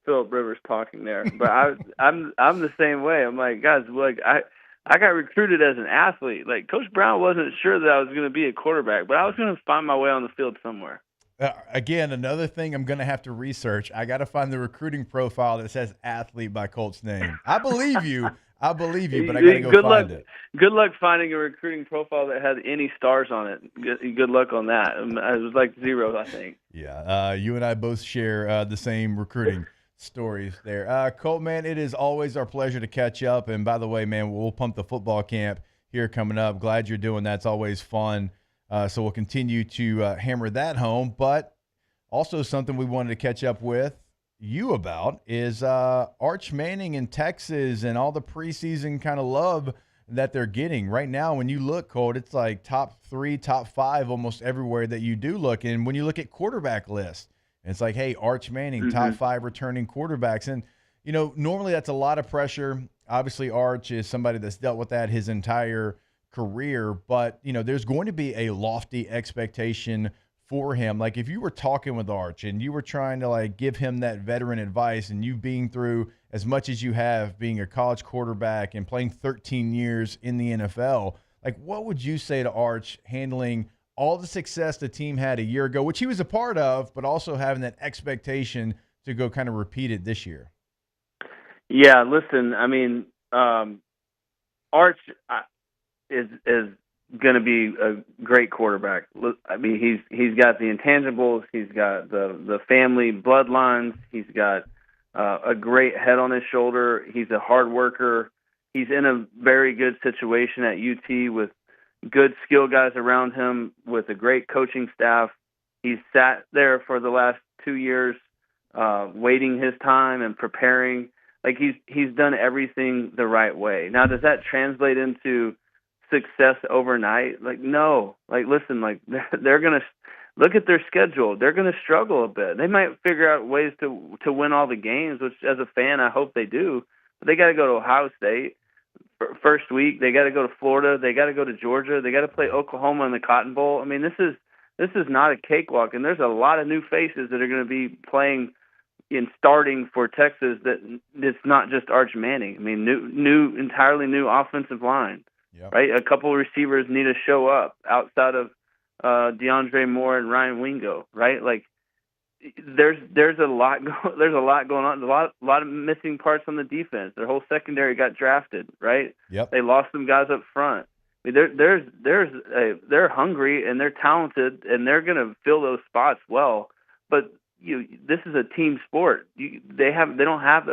Phillip Rivers talking there, but I'm the same way. I'm like, guys, like I got recruited as an athlete. Like Coach Brown wasn't sure that I was going to be a quarterback, but I was going to find my way on the field somewhere. Again, another thing I'm going to have to research. I got to find the recruiting profile that says athlete by Colt's name. I believe you, but I got to go find it. Good luck finding a recruiting profile that had any stars on it. Good luck on that. It was like 0, I think. Yeah, you and I both share the same recruiting stories there. Colt, man, it is always our pleasure to catch up. And by the way, man, we'll pump the football camp here coming up. Glad you're doing that. It's always fun. So we'll continue to hammer that home. But also something we wanted to catch up with you about is Arch Manning in Texas and all the preseason kind of love that they're getting. Right now, when you look, Colt, it's like top 3, top 5 almost everywhere that you do look. And when you look at quarterback lists, it's like, hey, Arch Manning, top 5 returning quarterbacks. And, normally that's a lot of pressure. Obviously, Arch is somebody that's dealt with that his entire career. But, there's going to be a lofty expectation for him. Like if you were talking with Arch and you were trying to like give him that veteran advice, and you being through as much as you have, being a college quarterback and playing 13 years in the NFL, like what would you say to Arch handling all the success the team had a year ago, which he was a part of, but also having that expectation to go kind of repeat it this year? Yeah, listen, I mean, Arch is going to be a great quarterback. I mean, he's got the intangibles, he's got the family bloodlines, he's got a great head on his shoulder. He's a hard worker. He's in a very good situation at UT with good skill guys around him, with a great coaching staff. He's sat there for the last 2 years, waiting his time and preparing. Like he's done everything the right way. Now, does that translate into success overnight? Like, no. Like, listen, like they're going to look at their schedule. They're going to struggle a bit. They might figure out ways to win all the games, which as a fan, I hope they do. But they got to go to Ohio State first week. They got to go to Florida. They got to go to Georgia. They got to play Oklahoma in the Cotton Bowl. I mean, this is not a cakewalk, and there's a lot of new faces that are going to be playing in starting for Texas. That it's not just Arch Manning. I mean, entirely new offensive line. Yep. Right, a couple of receivers need to show up outside of DeAndre Moore and Ryan Wingo. Right, like there's a lot going on. A lot of missing parts on the defense. Their whole secondary got drafted. Right. Yep. They lost some guys up front. I mean, they're hungry and they're talented and they're going to fill those spots well. But this is a team sport. They don't have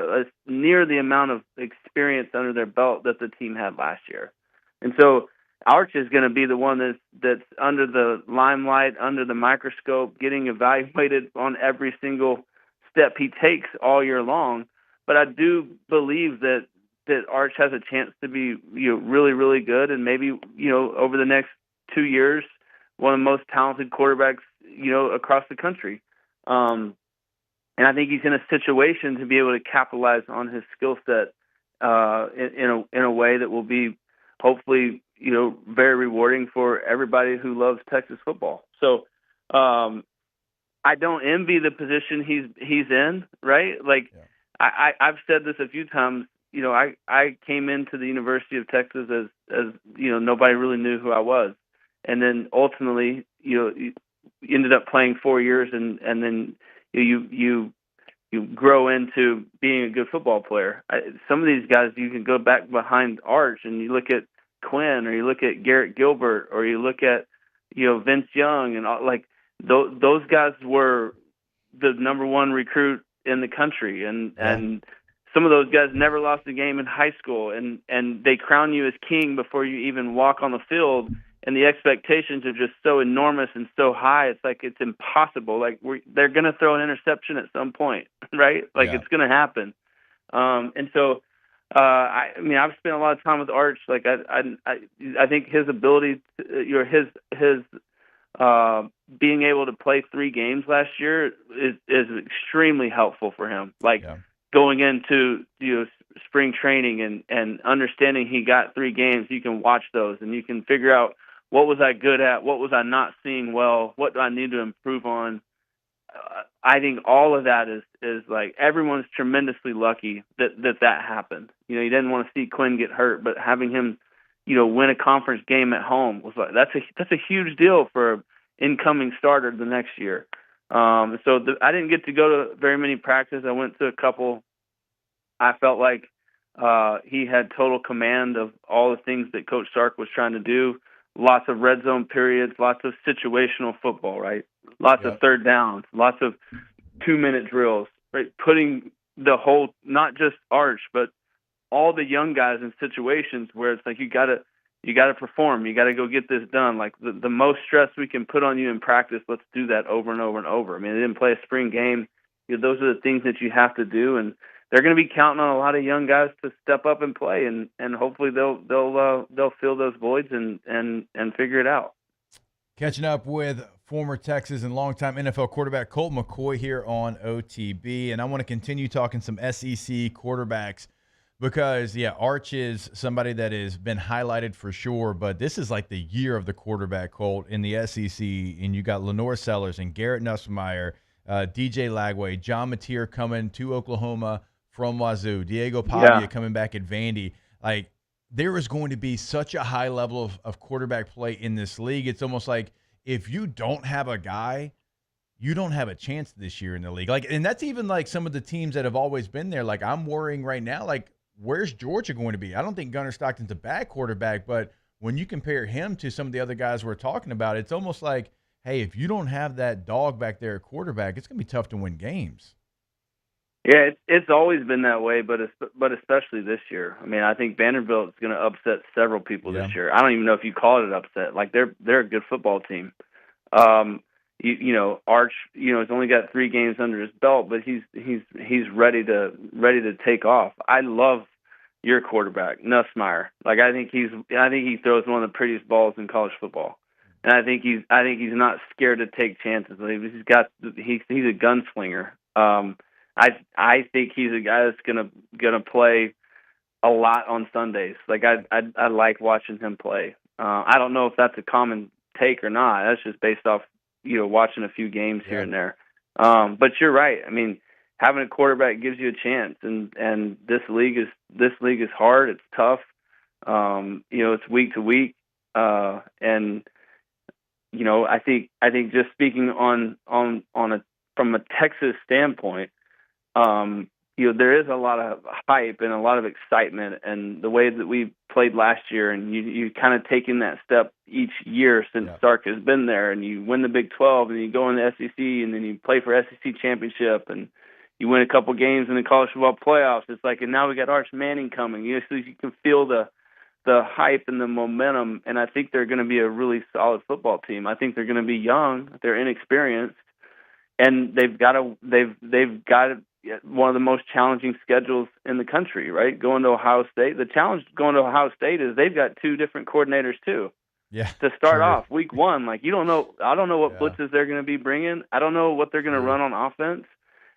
near the amount of experience under their belt that the team had last year. And so Arch is going to be the one that's under the limelight, under the microscope, getting evaluated on every single step he takes all year long. But I do believe that Arch has a chance to be really, really good, and maybe over the next 2 years, one of the most talented quarterbacks across the country. And I think he's in a situation to be able to capitalize on his skill set in a way that will be hopefully, very rewarding for everybody who loves Texas football. So I don't envy the position he's in, right? Like I've said this a few times. I came into the University of Texas as nobody really knew who I was, and then ultimately you ended up playing 4 years, and then you grow into being a good football player. Some of these guys, you can go back behind Arch and you look at Quinn, or you look at Garrett Gilbert, or you look at Vince Young, and all, like those guys were the number one recruit in the country, and some of those guys never lost a game in high school, and they crown you as king before you even walk on the field. And the expectations are just so enormous and so high. It's like it's impossible. Like they're going to throw an interception at some point, right? Like it's going to happen. And so, I've spent a lot of time with Arch. Like I think his ability, his being able to play 3 games last year is extremely helpful for him. Like going into spring training and understanding he got 3 games, you can watch those and you can figure out, what was I good at? What was I not seeing well? What do I need to improve on? I think all of that is like everyone's tremendously lucky that happened. You didn't want to see Quinn get hurt, but having him, win a conference game at home was like that's a huge deal for an incoming starter the next year. I didn't get to go to very many practices. I went to a couple. I felt like he had total command of all the things that Coach Sark was trying to do. Lots of red zone periods, lots of situational football, right? Lots of third downs, lots of 2-minute drills, right? Putting the whole, not just Arch, but all the young guys in situations where it's like you gotta perform, you gotta go get this done. Like the most stress we can put on you in practice, let's do that over and over and over. I mean, they didn't play a spring game. Those are the things that you have to do, and they're going to be counting on a lot of young guys to step up and play, and hopefully they'll fill those voids and figure it out. Catching up with former Texas and longtime NFL quarterback Colt McCoy here on OTB, and I want to continue talking some SEC quarterbacks because, Arch is somebody that has been highlighted for sure, but this is like the year of the quarterback, Colt, in the SEC, and you got Lenore Sellers and Garrett Nussmeyer, DJ Lagway, John Mateer coming to Oklahoma from Wazoo, Diego Pavia coming back at Vandy. Like, there is going to be such a high level of quarterback play in this league. It's almost like if you don't have a guy, you don't have a chance this year in the league. Like, and that's even like some of the teams that have always been there. Like, I'm worrying right now, like, where's Georgia going to be? I don't think Gunnar Stockton's a bad quarterback, but when you compare him to some of the other guys we're talking about, it's almost like, hey, if you don't have that dog back there at quarterback, it's going to be tough to win games. Yeah, it's always been that way, but especially this year. I mean, I think Vanderbilt is going to upset several people this year. I don't even know if you call it an upset. Like they're a good football team. Arch, has only got 3 games under his belt, but he's ready to take off. I love your quarterback, Nussmeyer. Like I think he throws one of the prettiest balls in college football, and I think he's not scared to take chances. He's a gunslinger. I think he's a guy that's gonna play a lot on Sundays. Like I like watching him play. I don't know if that's a common take or not. That's just based off watching a few games here and there. But you're right. I mean, having a quarterback gives you a chance, and this league is hard. It's tough. It's week to week, and I think just speaking from a Texas standpoint. There is a lot of hype and a lot of excitement, and the way that we played last year, and you kind of taking that step each year since Sark has been there, and you win the Big 12, and you go in the SEC, and then you play for SEC championship, and you win a couple games in the college football playoffs. It's like, and now we got Arch Manning coming. So you can feel the hype and the momentum, and I think they're going to be a really solid football team. I think they're going to be young, they're inexperienced, and they've got one of the most challenging schedules in the country, right? Going to Ohio State. The challenge going to Ohio State is they've got 2 different coordinators too. Yeah. To start off week 1, like I don't know what blitzes they're going to be bringing. I don't know what they're going to run on offense.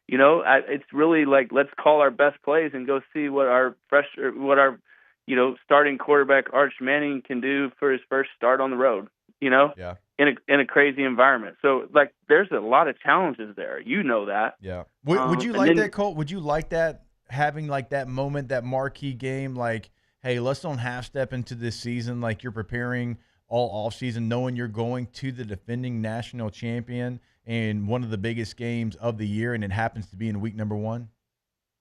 It's really like, let's call our best plays and go see what our starting quarterback Arch Manning can do for his first start on the road. Yeah. In a crazy environment. So like, there's a lot of challenges there. That. Yeah. Would you like that, Colt? Would you like that, having like that moment, that marquee game? Like, hey, let's don't half step into this season like you're preparing all offseason, knowing you're going to the defending national champion and one of the biggest games of the year, and it happens to be in week number 1?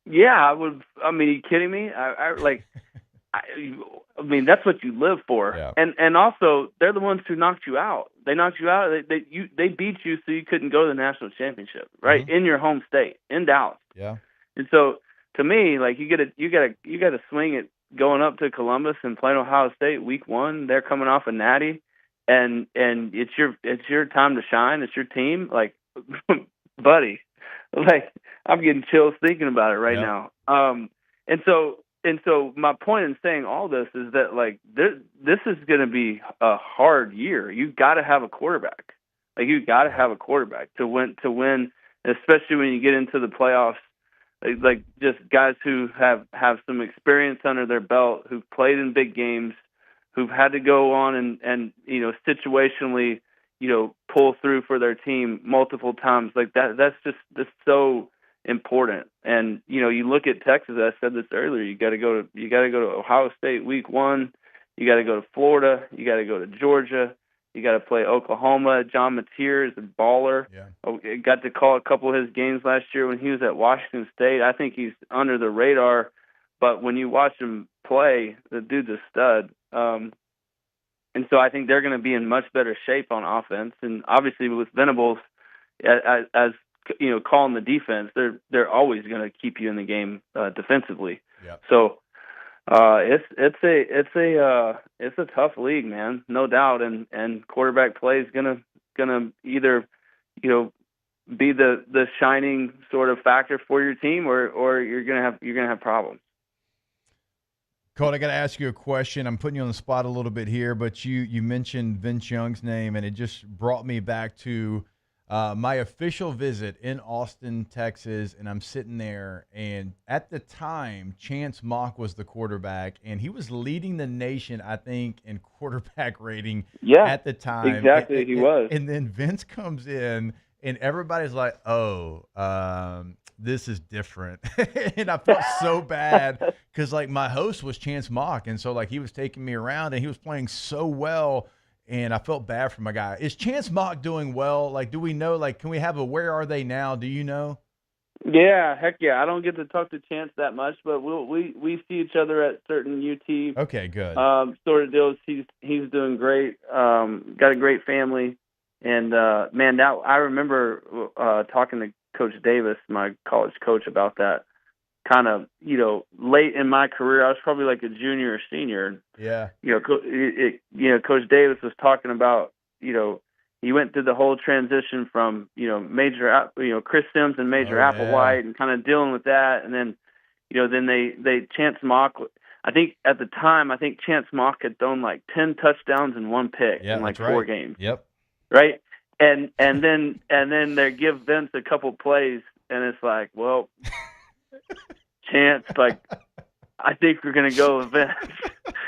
Yeah, I would. I mean, are you kidding me? I mean, that's what you live for. Yeah. And also, they're the ones who knocked you out. They knocked you out. They beat you so you couldn't go to the national championship, right? Mm-hmm. In your home state, in Dallas. Yeah. And so, to me, like, you gotta swing it going up to Columbus and playing Ohio State week 1. They're coming off a natty, and it's your time to shine. It's your team, like, buddy. Like, I'm getting chills thinking about it right now. And so my point in saying all this is that, like, this is going to be a hard year. You've got to have a quarterback. Like, you've got to have a quarterback to win, especially when you get into the playoffs. Like just guys who have some experience under their belt, who've played in big games, who've had to go on and situationally, pull through for their team multiple times. Like that's so important. And you look at Texas. I said this earlier. You got to go to Ohio State week 1. You got to go to Florida. You got to go to Georgia. You got to play Oklahoma. John Mateer is a baller. Yeah. I got to call a couple of his games last year when he was at Washington State. I think he's under the radar, but when you watch him play, the dude's a stud. And so I think they're going to be in much better shape on offense. And obviously with Venables, as calling the defense, they're always going to keep you in the game defensively. Yep. So it's a tough league, man, no doubt. And quarterback play is gonna either be the shining sort of factor for your team, or you're gonna have problems. Colt, I got to ask you a question. I'm putting you on the spot a little bit here, but you mentioned Vince Young's name, and it just brought me back to my official visit in Austin, Texas, and I'm sitting there, and at the time, Chance Mock was the quarterback, and he was leading the nation, I think, in quarterback rating at the time. Exactly, he was. And then Vince comes in, and everybody's like, this is different. And I felt so bad because, like, my host was Chance Mock, and so, like, he was taking me around, and he was playing so well. And I felt bad for my guy. Is Chance Mock doing well? Like, do we know? Like, can we have a where are they now? Do you know? Yeah, heck yeah. I don't get to talk to Chance that much, but we see each other at certain UT. Okay, good. Sort of deals. He's doing great. Got a great family, and man, now I remember talking to Coach Davis, my college coach, about that. Kind of, late in my career, I was probably like a junior or senior. Yeah. Coach Davis was talking about, he went through the whole transition from, major, Chris Sims and Major Applewhite, and kind of dealing with that. And then, then they Chance Mock. I think at the time, Chance Mock had thrown like 10 touchdowns and 1 pick in like 4 games. Yep. Right. And then they give Vince a couple plays, and it's like, well. Chance, like, I think we're gonna go with Vince,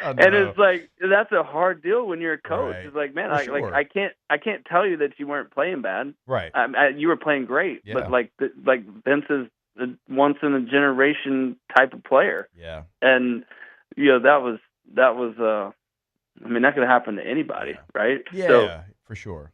and it's like that's a hard deal when you're a coach. Right. It's like, man, Sure. I can't tell you that you weren't playing bad. Right. You were playing great, Yeah. but like Vince is a once in a generation type of player. Yeah. And that was I mean, that could happen to anybody, right? Yeah, So, for sure.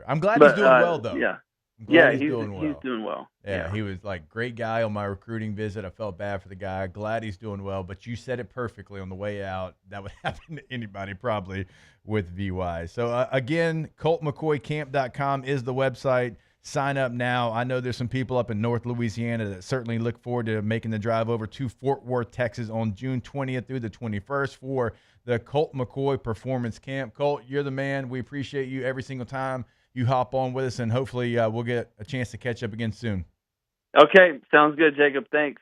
I'm glad he's doing well, though. Yeah. I'm glad He's doing well. He's doing well. Yeah, he was like great guy on my recruiting visit. I felt bad for the guy. Glad he's doing well. But you said it perfectly on the way out. That would happen to anybody probably with VY. So again, ColtMcCoyCamp.com is the website. Sign up now. I know there's some people up in North Louisiana that certainly look forward to making the drive over to Fort Worth, Texas on June 20th through the 21st for the Colt McCoy Performance Camp. Colt, you're the man. We appreciate you every single time you hop on with us, and hopefully we'll get a chance to catch up again soon. Okay, sounds good, Jacob. Thanks.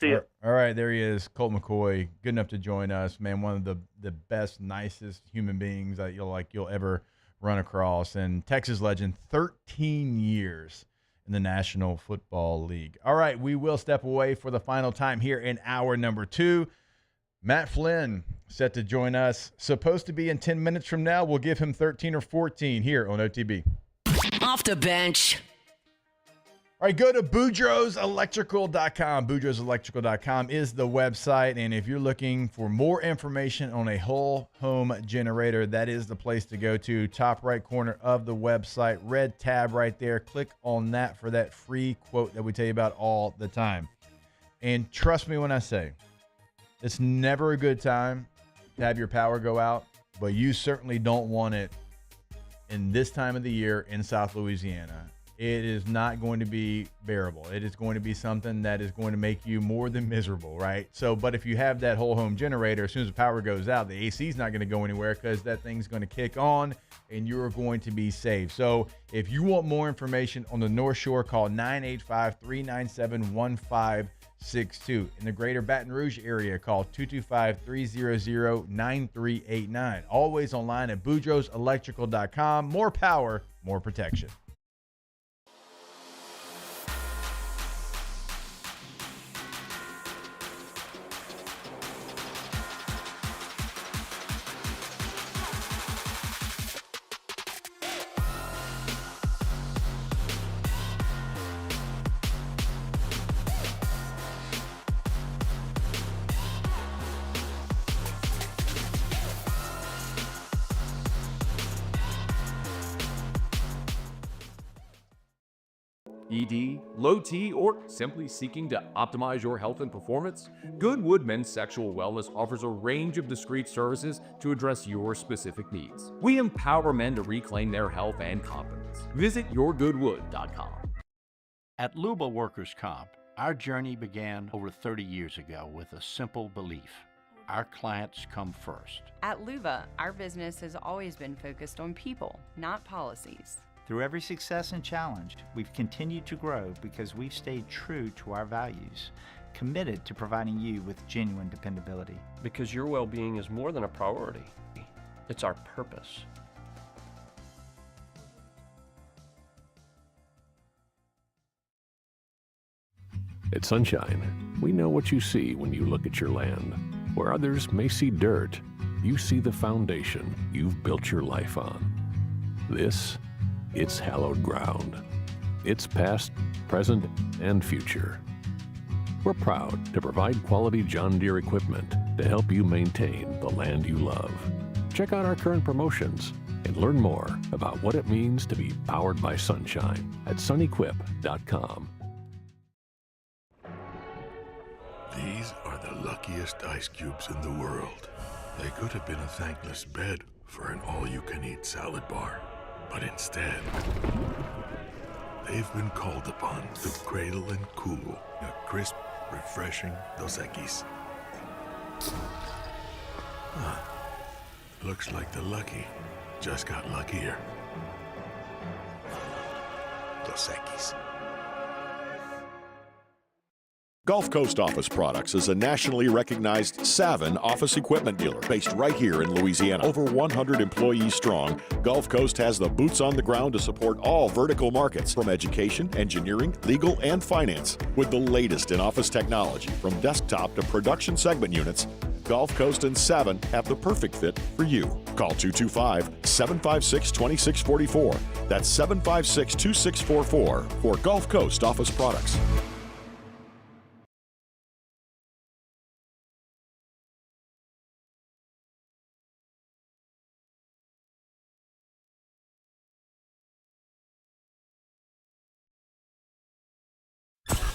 See you. All right, there he is, Colt McCoy, good enough to join us, man. One of the best, nicest human beings that you'll ever run across, and Texas legend, 13 years in in the National Football League. All right, we will step away for the final time here in hour number 2. Matt Flynn set to join us. Supposed to be in 10 minutes from now. We'll give him 13 or 14 here on OTB. Off the bench. All right, go to BoudreauxElectrical.com. BoudreauxElectrical.com is the website, and if you're looking for more information on a whole home generator, that is the place to go to. Top right corner of the website, red tab right there. Click on that for that free quote that we tell you about all the time. And trust me when I say, it's never a good time to have your power go out, but you certainly don't want it in this time of the year in South Louisiana. It is not going to be bearable. It is going to be something that is going to make you more than miserable, right? So, but if you have that whole home generator, as soon as the power goes out, the AC is not going to go anywhere because that thing's going to kick on and you're going to be safe. So if you want more information on the North Shore, call 985-397-1562. In the greater Baton Rouge area, call 225-300-9389. Always online at BoudreauxElectrical.com. More power, more protection. ED, low T, or simply seeking to optimize your health and performance? Goodwood Men's Sexual Wellness offers a range of discreet services to address your specific needs. We empower men to reclaim their health and confidence. Visit yourgoodwood.com. At Luba Workers' Comp, our journey began over 30 years ago with a simple belief. Our clients come first. At Luba, our business has always been focused on people, not policies. Through every success and challenge, we've continued to grow because we've stayed true to our values, committed to providing you with genuine dependability. Because your well-being is more than a priority. It's our purpose. At Sunshine, we know what you see when you look at your land. Where others may see dirt, you see the foundation you've built your life on. It's hallowed ground. It's past, present, and future. We're proud to provide quality John Deere equipment to help you maintain the land you love. Check out our current promotions and learn more about what it means to be powered by sunshine at sunequip.com. These are the luckiest ice cubes in the world. They could have been a thankless bed for an all-you-can-eat salad bar. But instead, they've been called upon to cradle and cool a crisp, refreshing Dos Equis. Looks like the lucky just got luckier. Dos Equis. Gulf Coast Office Products is a nationally recognized Savin office equipment dealer based right here in Louisiana. Over 100 employees strong, Gulf Coast has the boots on the ground to support all vertical markets, from education, engineering, legal, and finance. With the latest in office technology, from desktop to production segment units, Gulf Coast and Savin have the perfect fit for you. Call 225-756-2644. That's 756-2644 for Gulf Coast Office Products.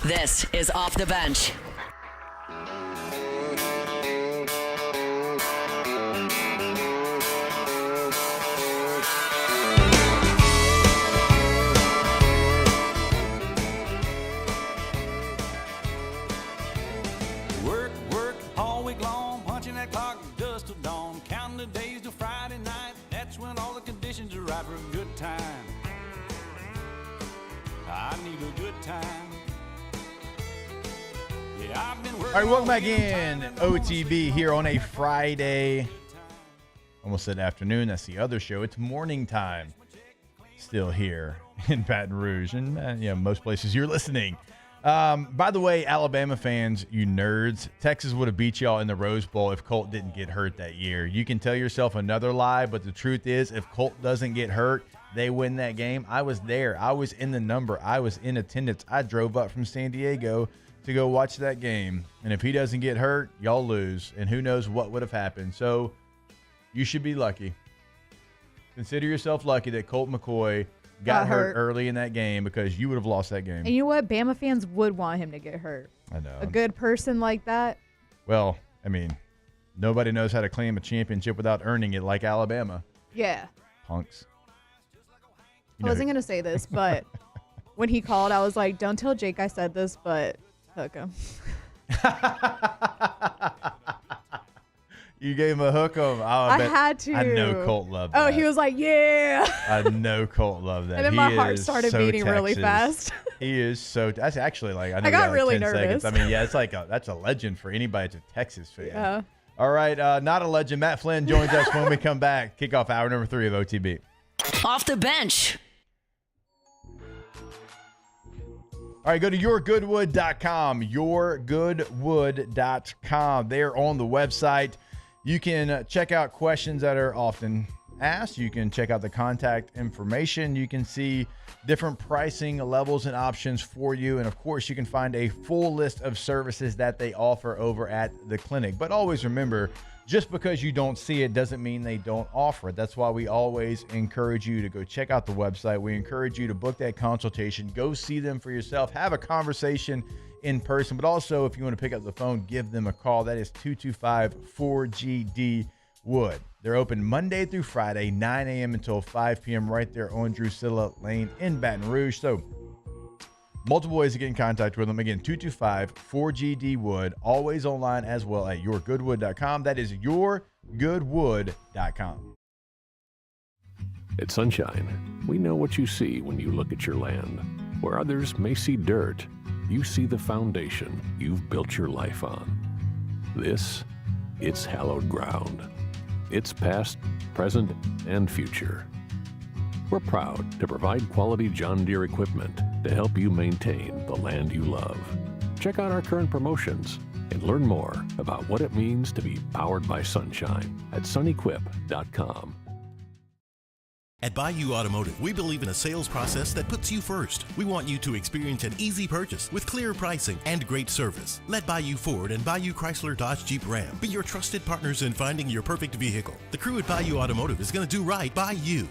This is Off the Bench. Work all week long, punching that clock just till dawn, counting the days till Friday night. That's when all the conditions are right for a good time. I need a good time. All right, welcome back in. OTB here on a Friday. Almost said afternoon. That's the other show. It's morning time. Still here. in Baton Rouge and most places you're listening. By the way, Alabama fans, you nerds, Texas would have beat y'all in the Rose Bowl if Colt didn't get hurt that year. You can tell yourself another lie, but the truth is if Colt doesn't get hurt, they win that game. I was there. I was in the number. I was in attendance. I drove up from San Diego to go watch that game. And if he doesn't get hurt, y'all lose. And who knows what would have happened. So you should be lucky. Consider yourself lucky that Colt McCoy got hurt early in that game because you would have lost that game. And you know what? Bama fans would want him to get hurt. I know. A good person like that. Well, I mean, nobody knows how to claim a championship without earning it like Alabama. Yeah. Punks. I wasn't going to say this, but when he called, I was like, don't tell Jake I said this, but hook him. You gave him a hook 'em. I had to. I know Colt loved that. Oh, he was like, yeah. I know Colt loved that. And then my heart started beating really fast. He is so. That's actually like I got really nervous. Seconds. I mean, yeah, it's like that's a legend for anybody that's a Texas fan. Yeah. All right, not a legend. Matt Flynn joins us when we come back. Kickoff hour number 3 of OTB. Off the bench. All right, go to yourgoodwood.com. Yourgoodwood.com. There on the website, you can check out questions that are often asked. You can check out the contact information. You can see different pricing levels and options for you. And of course, you can find a full list of services that they offer over at the clinic. But always remember, just because you don't see it doesn't mean they don't offer it. That's why we always encourage you to go check out the website. We encourage you to book that consultation, go see them for yourself, have a conversation in person. But also, if you want to pick up the phone, give them a call. That is 225-4GD-WOOD. They're open Monday through Friday, 9 a.m. until 5 p.m. right there on Drusilla Lane in Baton Rouge. So multiple ways to get in contact with them. Again, 225-4GD-WOOD. Always online as well at yourgoodwood.com. That is yourgoodwood.com. At Sunshine, we know what you see when you look at your land. Where others may see dirt, you see the foundation you've built your life on. It's hallowed ground. It's past, present, and future. We're proud to provide quality John Deere equipment to help you maintain the land you love. Check out our current promotions and learn more about what it means to be powered by sunshine at sunequip.com. At Bayou Automotive, we believe in a sales process that puts you first. We want you to experience an easy purchase with clear pricing and great service. Let Bayou Ford and Bayou Chrysler Dodge Jeep Ram be your trusted partners in finding your perfect vehicle. The crew at Bayou Automotive is going to do right by you.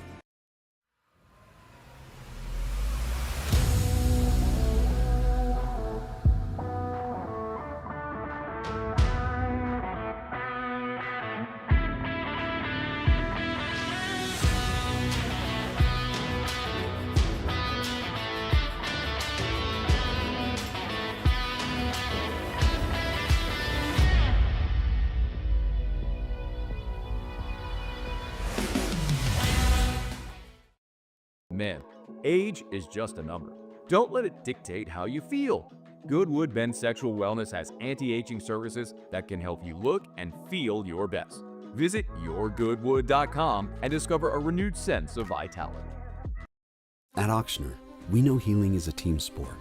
Men, age is just a number. Don't let it dictate how you feel. Goodwood Men's Sexual Wellness has anti-aging services that can help you look and feel your best. Visit yourgoodwood.com and discover a renewed sense of vitality. At Auctioner, we know healing is a team sport.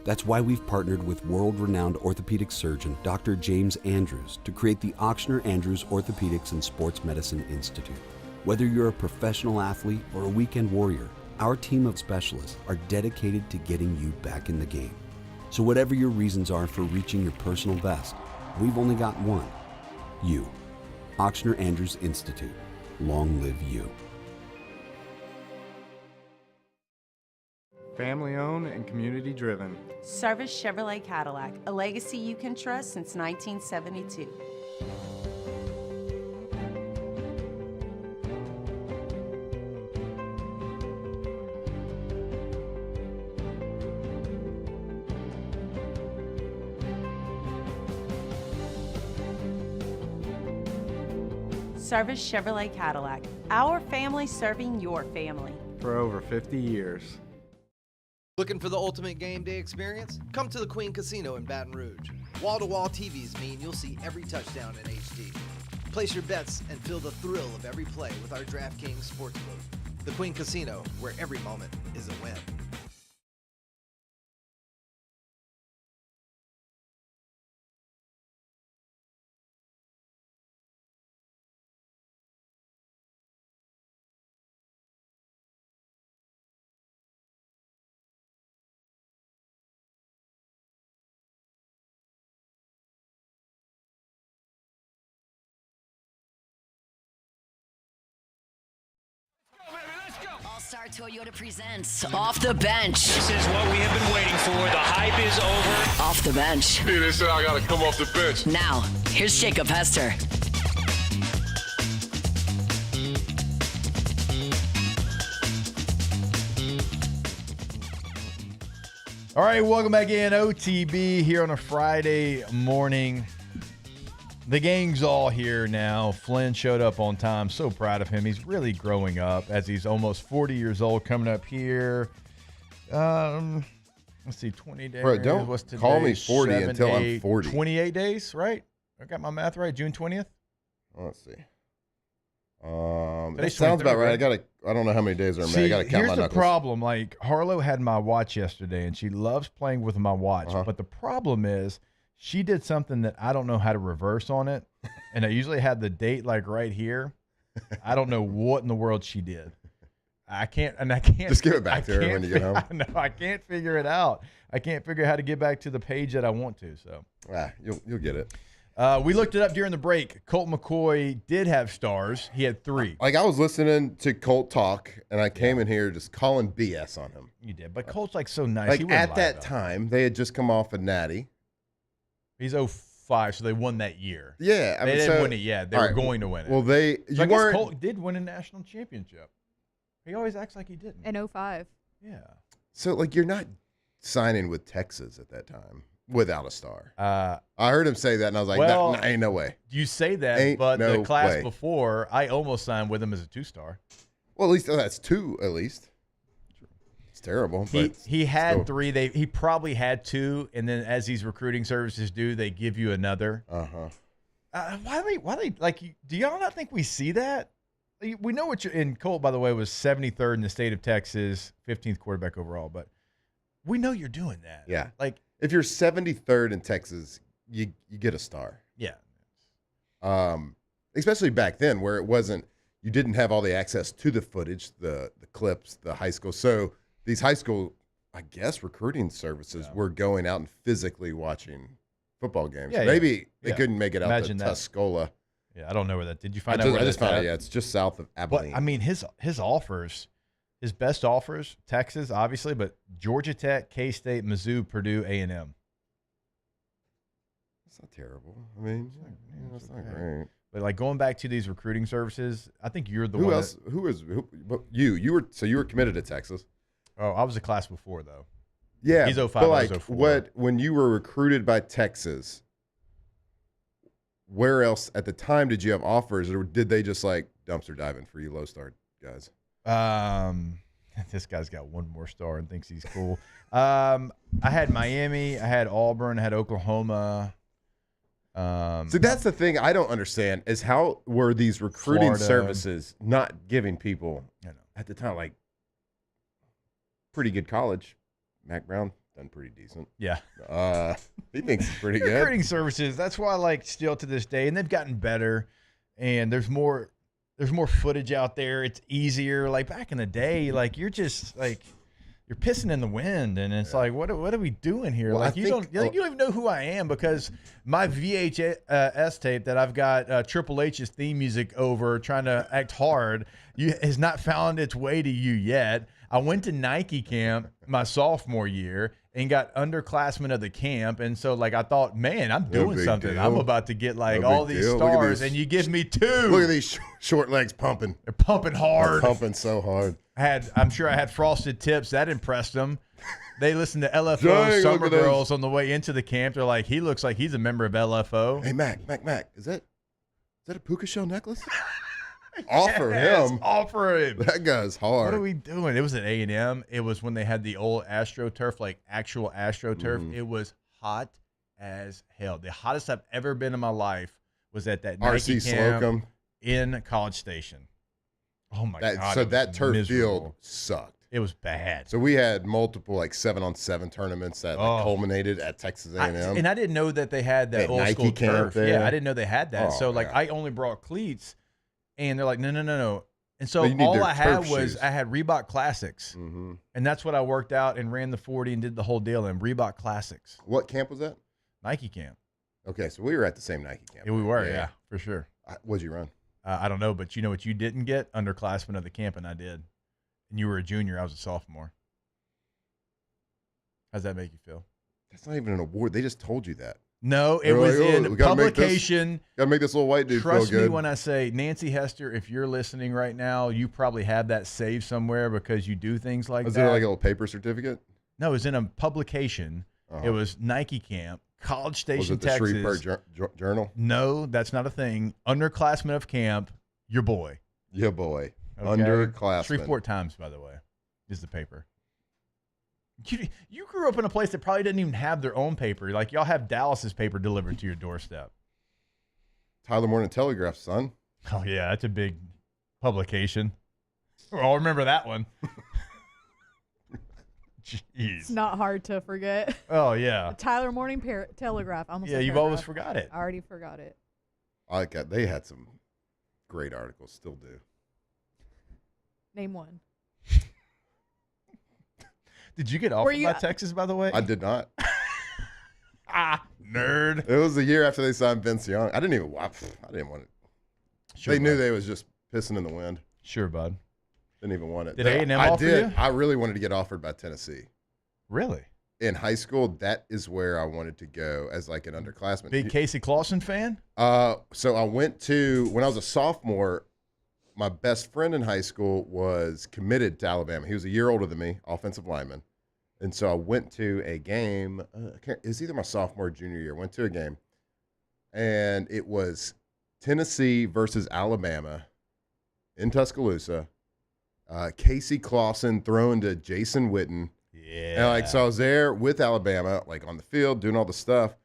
That's why we've partnered with world-renowned orthopedic surgeon Dr. James Andrews to create the Auctioner Andrews Orthopedics and Sports Medicine Institute. Whether you're a professional athlete or a weekend warrior, our team of specialists are dedicated to getting you back in the game. So whatever your reasons are for reaching your personal best, we've only got one: you. Auctioner Andrews Institute. Long live you. Family owned and community driven. Service Chevrolet Cadillac, a legacy you can trust since 1972. Service Chevrolet Cadillac, our family serving your family. For over 50 years. Looking for the ultimate game day experience? Come to the Queen Casino in Baton Rouge. Wall-to-wall TVs mean you'll see every touchdown in HD. Place your bets and feel the thrill of every play with our DraftKings Sportsbook. The Queen Casino, where every moment is a win. All-Star Toyota presents Off the Bench. This is what we have been waiting for. The hype is over. Off the Bench. Hey, they said I gotta come off the bench. Now, here's Jacob Hester. All right, welcome back in. OTB here on a Friday morning. The gang's all here now. Flynn showed up on time. So proud of him. He's really growing up as he's almost 40 years old coming up here. Let's see, 20 days. Bro, don't What's today? call me 40 until I'm 40. 28 days, right? I got my math right. June 20th? Let's see. That Today's sounds about 23rd, right. I don't know how many days are. See, I gotta count my here's the knuckles. problem. Like, Harlow had my watch yesterday, and she loves playing with my watch. Uh-huh. But the problem is she did something that I don't know how to reverse on it. And I usually had the date, like, right here. I don't know what in the world she did. I can't. Just give it back to her when you get home. No, I can't figure it out. I can't figure out how to get back to the page that I want to. So you'll get it. We looked it up during the break. Colt McCoy did have stars. He had 3. Like, I was listening to Colt talk, and I came in here just calling BS on him. You did, but Colt's like so nice. Like, He wouldn't at lie that about it. time, they had just come off a natty. He's 05, so they won that year. Yeah, I they mean, didn't win it yet. They all were right, going to win it. Well, So I guess Colt did win a national championship. He always acts like he didn't. In 05. Yeah. So, like, you're not signing with Texas at that time without a star. I heard him say that, and I was like, well, that ain't no way. You say that, Ain't but no the class way. before, I almost signed with him as a 2-star. Well, at least that's 2, at least. It's terrible. But He had still. 3. He probably had 2, and then as these recruiting services do, they give you another. Why they like? Do y'all not think we see that? We know what you're in. Colt, by the way, was 73rd in the state of Texas, 15th quarterback overall, but we know you're doing that. Yeah. Like, if you're 73rd in Texas, you get a star. Yeah. Especially back then where it wasn't, you didn't have all the access to the footage, the clips, the high school. So these high school, I guess, recruiting services were going out and physically watching football games. Yeah, Maybe they yeah. couldn't make it out Imagine to that. Tuscola. Yeah, I don't know where that. Did you find out? I just found out. Yeah, it's just south of Abilene. But I mean, his offers, his best offers, Texas, obviously, but Georgia Tech, K-State, Mizzou, Purdue, A&M. It's not terrible. I mean, that's not great. But like going back to these recruiting services, I think you're the Who one. else? You were committed to Texas. Oh, I was a class before though. Yeah, he's 05. But like, I was 04. when you were recruited by Texas, where else at the time did you have offers, or did they just like dumpster diving for you low star guys? This guy's got one more star and thinks he's cool. I had Miami, I had Auburn, I had Oklahoma. So that's the thing I don't understand is how were these recruiting Florida. services not giving people at the time like pretty good college? Mac Brown done pretty decent. Yeah. He thinks he's pretty good. Recruiting services. That's why, like, still to this day, and they've gotten better. And there's more footage out there. It's easier. Like back in the day, like you're just like you're pissing in the wind, and it's like, what are we doing here? Well, like I you think- don't even know who I am because my VHS tape that I've got Triple H's theme music over, trying to act hard, has not found its way to you yet. I went to Nike camp my sophomore year and got underclassmen of the camp. And so, like, I thought, man, I'm doing big something. deal. I'm about to get, like, No all big these deal. Look at stars, these- and you give me 2. Look at these short legs pumping. They're pumping hard. They're pumping so hard. I'm sure I had frosted tips. That impressed them. They listened to LFO Dang, Summer look at those. Girls on the way into the camp. They're like, he looks like he's a member of LFO. Hey, Mac, is that a puka shell necklace? Offer Yes, him. offer him. That guy's hard. What are we doing? It was at A&M. It was when they had the old AstroTurf, like actual AstroTurf. Mm-hmm. It was hot as hell. The hottest I've ever been in my life was at that RC Nike camp Slocum. in College Station. Oh my God. So that turf miserable. field sucked. It was bad. So we had multiple like 7-on-7 tournaments that culminated at Texas A&M. And I didn't know that they had that old Nike school camp turf. there. Yeah, I didn't know they had that. Oh, So like man. I only brought cleats, and they're like, no. And so But you need all their I had turf was shoes. I had Reebok Classics, and that's what I worked out and ran the 40 and did the whole deal in Reebok Classics. What camp was that? Nike camp. Okay, so we were at the same Nike camp. Yeah, we were, yeah, for sure. What'd you run? I don't know, but you know what you didn't get? Underclassmen of the camp, and I did. And you were a junior. I was a sophomore. How's that make you feel? That's not even an award. They just told you that. No, it They're was like, in we gotta publication. Got to make this little white dude Trust feel me good. when I say, Nancy Hester, if you're listening right now, you probably have that saved somewhere because you do things like Was that. there like a little paper certificate? No, it was in a publication. It was Nike camp, College Station, Was it the Texas. Shreveport Journal? No, that's not a thing. Underclassmen of camp, your boy. Yeah, boy. Okay? Underclassmen. Shreveport Times, by the way, is the paper. You grew up in a place that probably didn't even have their own paper. Like, y'all have Dallas's paper delivered to your doorstep. Tyler Morning Telegraph, son. Oh, yeah, that's a big publication. I'll remember that one. Jeez. It's not hard to forget. Oh, yeah. The Tyler Morning Telegraph. I almost said you've paragraph. always forgot it. I already forgot it. They had some great articles, still do. Name one. Did you get offered by Texas, by the way? I did not. Nerd. It was the year after they signed Vince Young. I didn't even want it. Sure, they knew bud. they was just pissing in the wind. Sure, bud. Didn't even want it. Did A&M I offer did. you? I really wanted to get offered by Tennessee. Really? In high school, that is where I wanted to go as like an underclassman. Big Casey Clausen fan? So I went to, when I was a sophomore, my best friend in high school was committed to Alabama. He was a year older than me, offensive lineman. And so I went to a game. It was either my sophomore or junior year. Went to a game, and it was Tennessee versus Alabama in Tuscaloosa. Casey Clausen throwing to Jason Witten. Yeah. And so I was there with Alabama, like on the field, doing all the stuff.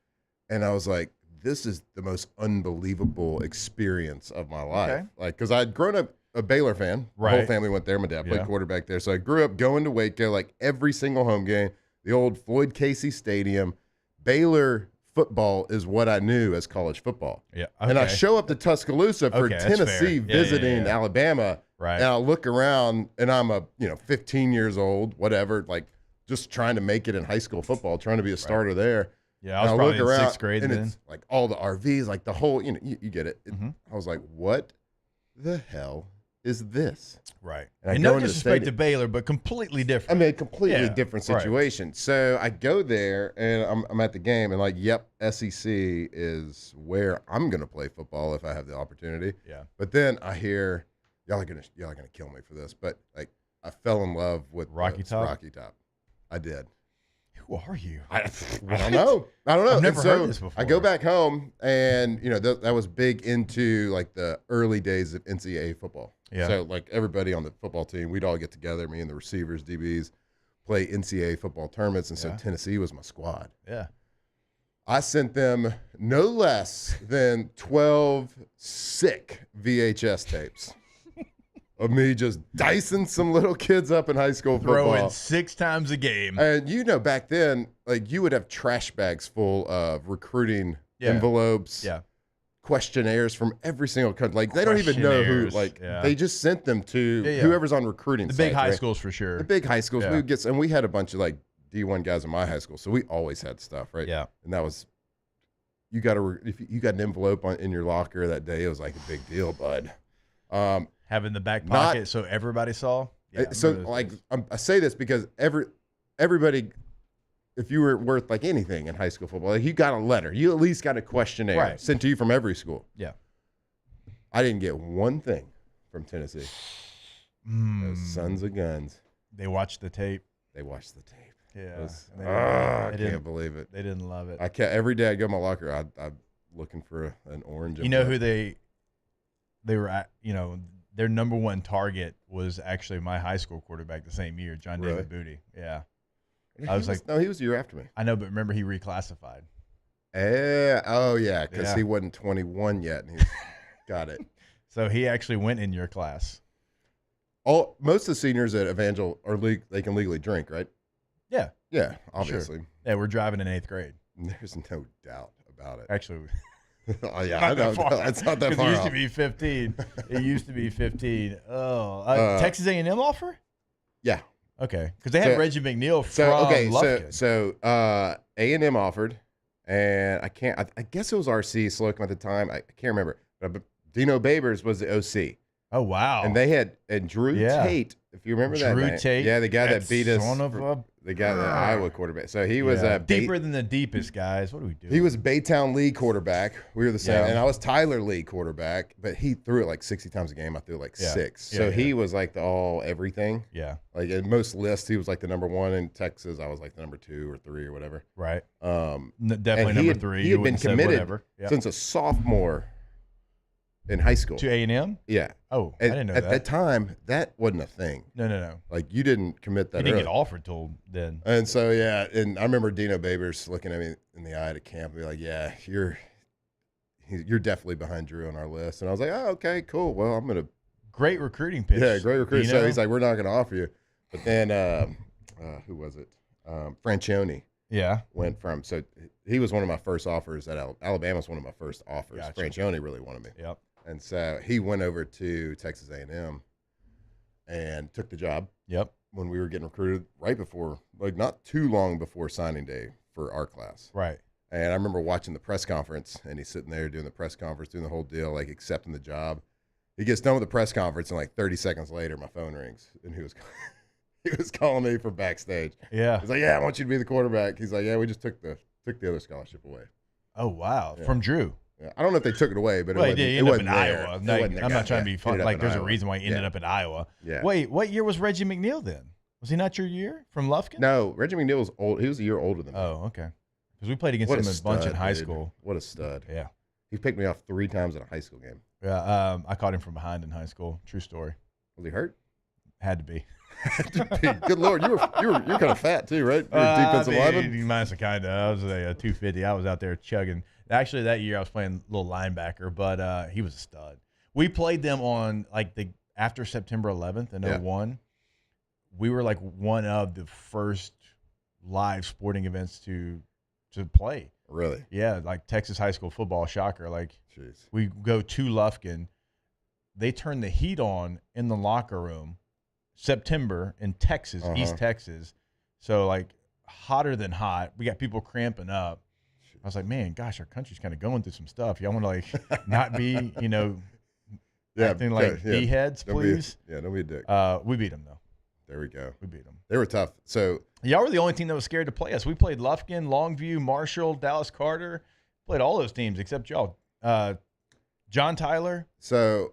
And I was like, this is the most unbelievable experience of my life. Okay. Like, because I'd grown up a Baylor fan. My Right. whole family went there. My dad played Yeah. quarterback there. So I grew up going to Waco, like every single home game, the old Floyd Casey Stadium. Baylor football is what I knew as college football. Yeah. And I okay. show up to Tuscaloosa for Okay, that's fair. Tennessee Yeah, visiting yeah. Alabama. Right. And I look around and I'm 15 years old, whatever, like just trying to make it in high school football, trying to be a starter there. Yeah, I was probably in sixth grade and then. it's like all the RVs, like the whole, you get it. Mm-hmm. I was like, what the hell is this? Right. And I And go no into the disrespect to stadium. Baylor, but completely different. I mean, a completely Yeah, different right. situation. So I go there and I'm at the game and like, yep, SEC is where I'm gonna play football if I have the opportunity. Yeah. But then I hear y'all are gonna kill me for this, but like I fell in love with Rocky Top? Rocky Top. I did. Who are you? I don't know. I don't know. I've never And so heard this before. I go back home, and that was big into like the early days of NCAA football. Yeah. So like everybody on the football team, we'd all get together, me and the receivers, DBs, play NCAA football tournaments, and so Yeah. Tennessee was my squad. Yeah. I sent them no less than 12 sick VHS tapes of me just dicing some little kids up in high school football. Throwing 6 times a game. And back then, like you would have trash bags full of recruiting envelopes, questionnaires from every single country. Like they don't even know who. Questionnaires, Like yeah. they just sent them to Yeah. whoever's on recruiting. The big sites, high right? schools for sure. The big high schools. Yeah. We had a bunch of like D1 guys in my high school, so we always had stuff, right? Yeah. And that was if you got an envelope in your locker that day, it was like a big deal, bud. Having the back Not- pocket so everybody saw. Yeah, so remember those like days. I say this because everybody, if you were worth like anything in high school football, like you got a letter, you at least got a questionnaire Right. sent to you from every school. Yeah. I didn't get one thing from Tennessee. Those sons of guns. They watched the tape. They watched the tape. Yeah. I can't believe it. They didn't love it. I can't. Every day I go to my locker, I'm looking for an orange. You know envelope. who they were at, their number one target was actually my high school quarterback the same year, John Really? David Booty. Yeah. He I was like, no, he was a year after me. I know, but remember he reclassified. Oh yeah, because Yeah. he wasn't 21 yet. And he's got it. So he actually went in your class. most of the seniors at Evangel they can legally drink, right? Yeah. Yeah, obviously. Sure. Yeah, we're driving in 8th grade. There's no doubt about it. Actually, oh yeah, I know. It's not that far. It used to be 15. It used to be 15. Oh, Texas A&M offer? Yeah. Okay, because they had Reggie McNeil from Lufkin. So A&M offered, and I guess it was RC Slocum at the time. I can't remember. But Dino Babers was the OC. Oh wow! And they had Drew Tate. If you remember that, Drew Tate. Yeah, the guy that beat us. The guy, the Iowa quarterback. So he was deeper than the deepest, guys. What do we do? He was Baytown Lee quarterback. We were the same, and I was Tyler Lee quarterback. But he threw it like 60 times a game. I threw like 6. So he was like the all everything. Yeah. Like in most lists, he was like the number 1 in Texas. I was like the number 2 or 3 or whatever. Right. Definitely number 3. He had been committed since a sophomore in high school. To A&M? Yeah. Oh, I didn't know that. At that time, that wasn't a thing. No. Like, you didn't commit that He didn't early. get offered till then. And so, and I remember Dino Babers looking at me in the eye at a camp and be like, yeah, you're definitely behind Drew on our list. And I was like, oh, okay, cool. Well, I'm going to. Great recruiting pitch. Yeah, great recruiting. Dino. So he's like, we're not going to offer you. But then, who was it? Francione. Yeah. Went from, so he was one of my first offers at Alabama was one of my first offers. Gotcha. Francione really wanted me. Yep. And so he went over to Texas A&M and took the job. Yep. When we were getting recruited right before, like not too long before signing day for our class. Right. And I remember watching the press conference, and he's sitting there doing the press conference, doing the whole deal, like accepting the job. He gets done with the press conference, and like 30 seconds later, my phone rings, and he was calling me from backstage. Yeah. He's like, yeah, I want you to be the quarterback. He's like, yeah, we just took the other scholarship away. Oh, wow. Yeah. From Drew. Yeah. I don't know if they took it away, but well, it in wasn't Iowa. there. No, It wasn't there. I'm not trying to be fun. Like, there's a Iowa. reason why he ended up in Iowa. Yeah. Wait, what year was Reggie McNeil then? Was he not your year from Lufkin? No, Reggie McNeil was old. He was a year older than me. Oh, okay. Because we played against him a bunch in high school. What a stud. Yeah. He picked me off 3 times in a high school game. Yeah, I caught him from behind in high school. True story. Was he hurt? Had to be. Good Lord, you're kind of fat too, right? You're a defensive lineman. Minus a kind of. I was a 250. I was out there chugging. Actually, that year I was playing little linebacker, but he was a stud. We played them on like after September 11th in 01. We were like one of the first live sporting events to play. Really? Yeah, like Texas high school football, shocker. Like, jeez. We go to Lufkin. They turn the heat on in the locker room. September in Texas, East Texas. So, like, hotter than hot. We got people cramping up. I was like, man, gosh, our country's kind of going through some stuff. Y'all want to, like, not be, acting like D-heads, please? Don't be a dick. We beat them, though. There we go. We beat them. They were tough. So y'all were the only team that was scared to play us. We played Lufkin, Longview, Marshall, Dallas Carter. Played all those teams except y'all. John Tyler. So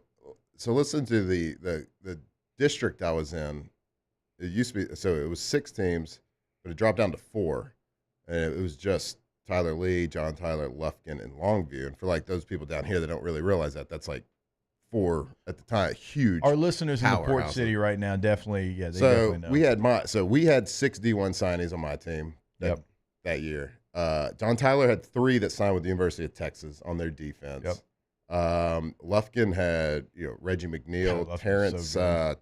listen to the district I was in. It used to be, so it was 6 teams, but it dropped down to 4. And it was just Tyler Lee, John Tyler, Lufkin, and Longview. And for like those people down here that don't really realize that's like 4 at the time, huge. Our listeners in the Port City right now definitely, they so definitely know. we had 6 D1 signees on my team that year. John Tyler had 3 that signed with the University of Texas on their defense. Yep. Lufkin had Reggie McNeil, Terrence, the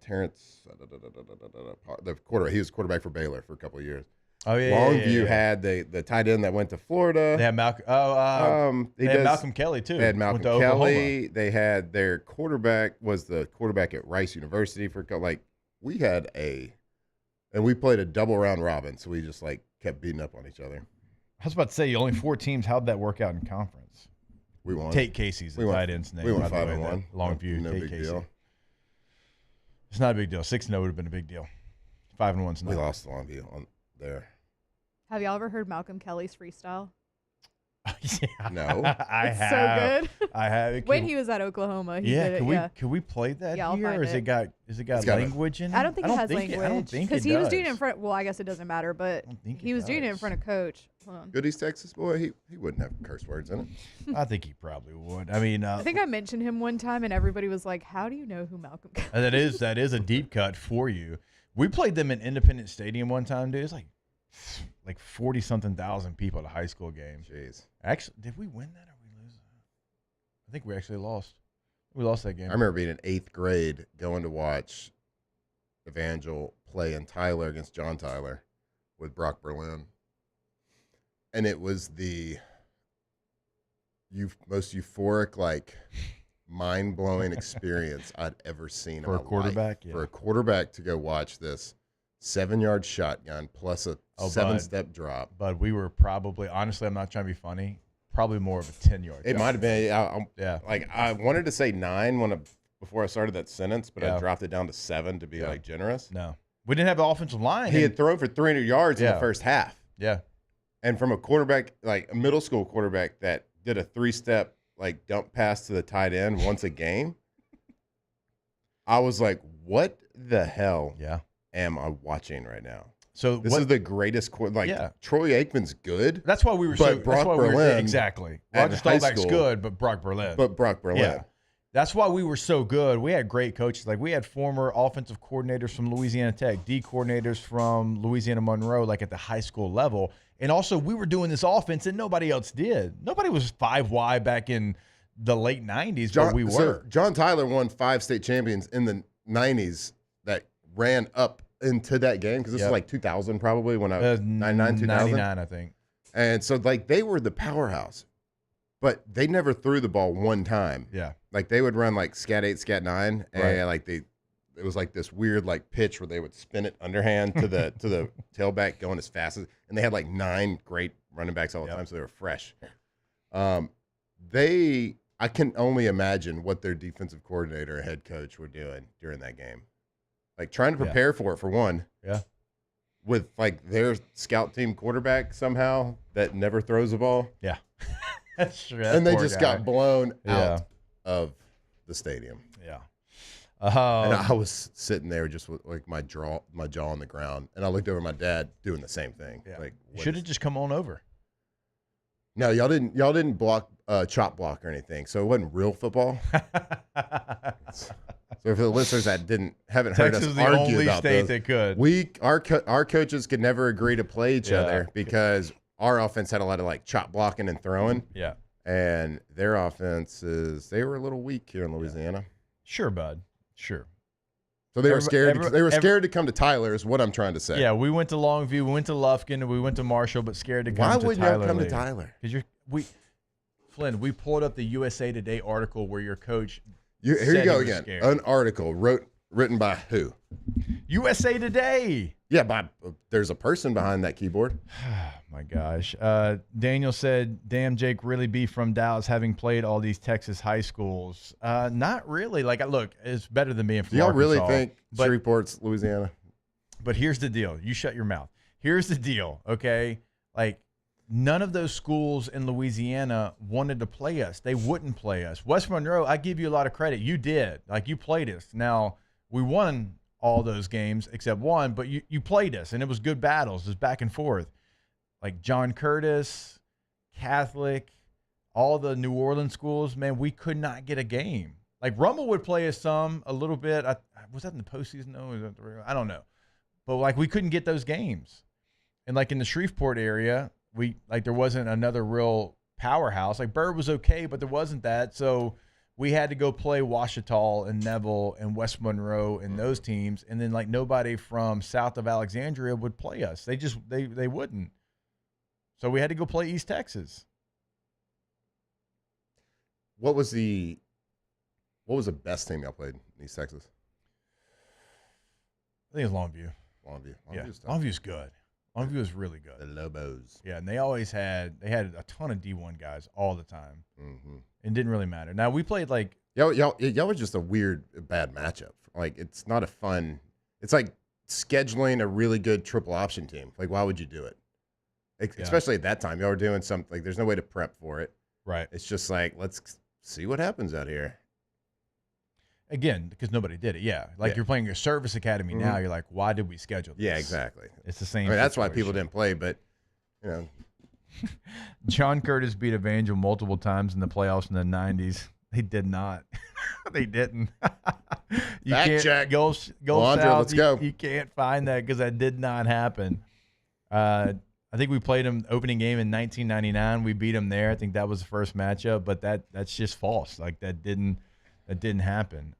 quarterback. He was quarterback for Baylor for a couple of years. Oh yeah. Longview had the tight end that went to Florida. They had Malcolm. They had Malcolm Kelly too. They had Malcolm Kelly. They had their quarterback was the quarterback at Rice University for we had and we played a double round robin, so we just like kept beating up on each other. I was about to say only 4 teams. How'd that work out in conference? We won. Tate Casey's the tight end's name. We won 5-1. Longview. No Tate big Casey. deal. It's not a big deal. 6-0 would have been a big deal. 5-1's not. We lost to Longview on there. Have y'all ever heard Malcolm Kelly's freestyle? Yeah. No. I it's have. so good. I have. When he was at Oklahoma, he did it. Can we play that I'll here? find Or has it got language in it? I don't think it has language. I don't think because it he was does. doing it in front. Well, I guess it doesn't matter, but he was doing it in front of Coach. Hold on. Good East Texas boy. He wouldn't have curse words in it. I think he probably would. I mean, I think I mentioned him one time, and everybody was like, "How do you know who Malcolm Kelly is?" That is a deep cut for you. We played them in Independence Stadium one time, dude. It's like 40-something thousand people at a high school game. Jeez. Actually, did we win that or we lose that? I think we actually lost. We lost that game. I remember being in 8th grade going to watch Evangel play in Tyler against John Tyler with Brock Berlin. And it was the most euphoric, like mind-blowing experience I'd ever seen For in a my quarterback? life. Yeah. For a quarterback to go watch this 7-yard shotgun plus a 7-step drop. But we were probably, honestly, I'm not trying to be funny, probably more of a 10-yard. It might have been. Yeah. Like I wanted to say 9 before I started that sentence, but Yeah. I dropped it down to 7 to be like generous. No, we didn't have an offensive line. He had thrown for 300 yards in the first half. Yeah. And from a quarterback, like a middle school quarterback that did a 3-step like dump pass to the tight end once a game, I was like, what the hell am I watching right now? So this is the greatest Troy Aikman's good. That's why we were but Brock Berlin exactly. at Roger high Staubach's school- good, but Brock Berlin. But Brock Berlin. Yeah. That's why we were so good. We had great coaches. Like we had former offensive coordinators from Louisiana Tech, D coordinators from Louisiana Monroe, like at the high school level. And also we were doing this offense and nobody else did. Nobody was 5 wide back in the late 90s, but we were. So John Tyler won 5 state champions in the 90s that ran up into that game because this was like 2000 probably when I was 99, 2000. 99, I think. And so like they were the powerhouse, but they never threw the ball one time. Yeah. Like they would run like scat 8, scat 9, and Right. like it was like this weird like pitch where they would spin it underhand to the to the tailback going as fast as, and they had like 9 great running backs all the time, so they were fresh. I can only imagine what their defensive coordinator and head coach were doing during that game. Like trying to prepare for it for one. Yeah. With like their scout team quarterback somehow that never throws the ball. Yeah. That's true. And they just got blown out of the stadium. Yeah. And I was sitting there just with like my jaw on the ground, and I looked over at my dad doing the same thing. Yeah. Like, Should have just come on over. No, y'all didn't block chop block or anything, so it wasn't real football. So for the listeners that haven't heard Texas us was the argue only about state this, that could. Our coaches could never agree to play each other because our offense had a lot of like chop blocking and throwing. Yeah. And their offenses, they were a little weak here in Louisiana. Sure, bud. Sure. So they were scared. Scared to come to Tyler, is what I'm trying to say. Yeah, we went to Longview, we went to Lufkin, we went to Marshall, but scared to come Why to wouldn't Tyler. y'all come to later. Tyler? Because Flynn, we pulled up the USA Today article where your coach. Here said you go he was again. scared. An article written by who? USA Today. Yeah, there's a person behind that keyboard. My gosh. Daniel said, damn, Jake really be from Dallas having played all these Texas high schools. Not really. Like, look, it's better than being from Do y'all really Arkansas, think Shreveport's Louisiana? But here's the deal. You shut your mouth. Here's the deal, okay? Like, none of those schools in Louisiana wanted to play us. They wouldn't play us. West Monroe, I give you a lot of credit. You did. Like, you played us. Now, we won all those games except one, but you played us, and it was good battles. It was back and forth. Like John Curtis, Catholic, all the New Orleans schools, man, we could not get a game. Like Rummel would play us a little bit. Was that in the postseason? No, was that the regular? I don't know. But like we couldn't get those games. And like in the Shreveport area, there wasn't another real powerhouse. Like Bird was okay, but there wasn't that. So we had to go play Ouachita and Neville and West Monroe and those teams. And then like nobody from south of Alexandria would play us. They wouldn't. So we had to go play East Texas. What was the best team y'all played in East Texas? I think it's Longview. Longview. Longview's good. Longview is really good. The Lobos. Yeah, and they had a ton of D1 guys all the time. Mm-hmm. It didn't really matter. Now we played like y'all were just a weird bad matchup. Like it's not a fun. It's like scheduling a really good triple option team. Like why would you do it? Especially at that time, y'all were doing something like there's no way to prep for it. Right. It's just like let's see what happens out here. Again, because nobody did it. Yeah, like you're playing your service academy now. You're like, why did we schedule this? Yeah, exactly. It's the same. I mean, that's why people didn't play, but you know. John Curtis beat Evangel multiple times in the playoffs in the 90s. They did not. They didn't. You Fact can't check. Go Andre, south. let's go. You can't find that because that did not happen. I think we played them opening game in 1999. We beat them there. I think that was the first matchup, but that's just false. Like that didn't happen.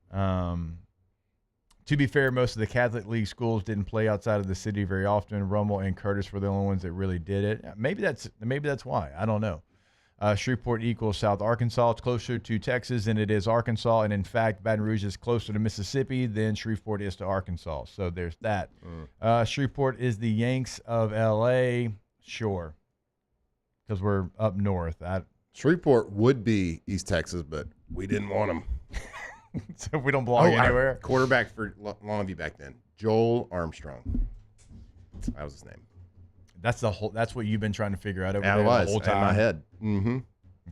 To be fair, most of the Catholic League schools didn't play outside of the city very often. Rummel and Curtis were the only ones that really did it. Maybe that's why. I don't know. Shreveport equals South Arkansas. It's closer to Texas than it is Arkansas. And, in fact, Baton Rouge is closer to Mississippi than Shreveport is to Arkansas. So there's that. Shreveport is the Yanks of L.A. Sure, because we're up north. Shreveport would be East Texas, but we didn't want them. So we don't belong anywhere. Quarterback for Longview back then, Joel Armstrong. That was his name. That's what you've been trying to figure out over there the whole time. In my head. Mm-hmm.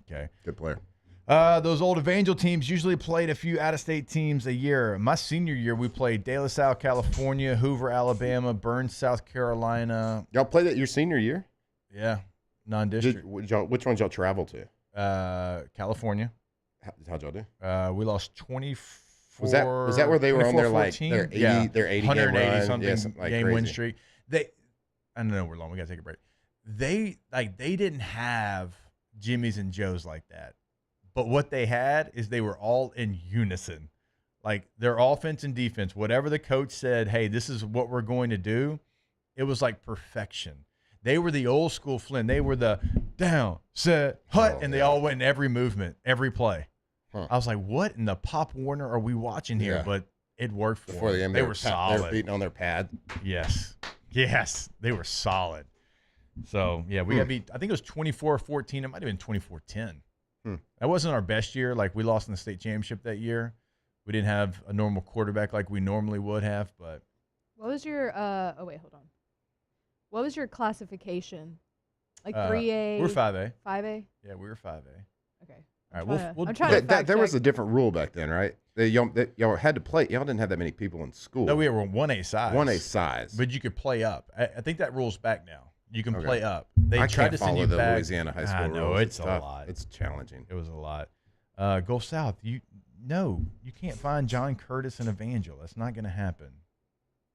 Okay. Good player. Those old Evangel teams usually played a few out-of-state teams a year. My senior year, we played De La Salle, California, Hoover, Alabama, Burns, South Carolina. Y'all played that your senior year? Yeah, non-district. Which ones y'all travel to? California. How'd y'all do? We lost 24. Was that where they were on their 80 game 180 something like game crazy. win streak? I don't know we're long. We gotta take a break. They didn't have Jimmys and Joes like that, but what they had is they were all in unison. Like their offense and defense, whatever the coach said, hey, this is what we're going to do. It was like perfection. They were the old school Flynn. They were the down, set, hut, and they all went in every movement, every play. I was like, what in the Pop Warner are we watching here? Yeah. But it worked for Before them. They were solid. They were beating on their pad. Yes, they were solid. So, yeah, we got beat. I think it was 24-14. It might have been 24-10. That wasn't our best year. Like, we lost in the state championship that year. We didn't have a normal quarterback like we normally would have. But what was your what was your classification? Like 3A? We're 5A. 5A? Yeah, we were 5A. Okay. All right, I'm trying to there was a different rule back then, right? Y'all had to play. Y'all didn't have that many people in school. No, we were 1A size. 1A size. But you could play up. I think that rule's back now. You can play up. I They tried can't to send follow you the back. Louisiana high school I know, rules. it's a tough. lot. It's challenging. It was a lot. Go south. You can't find John Curtis and Evangel. That's not going to happen.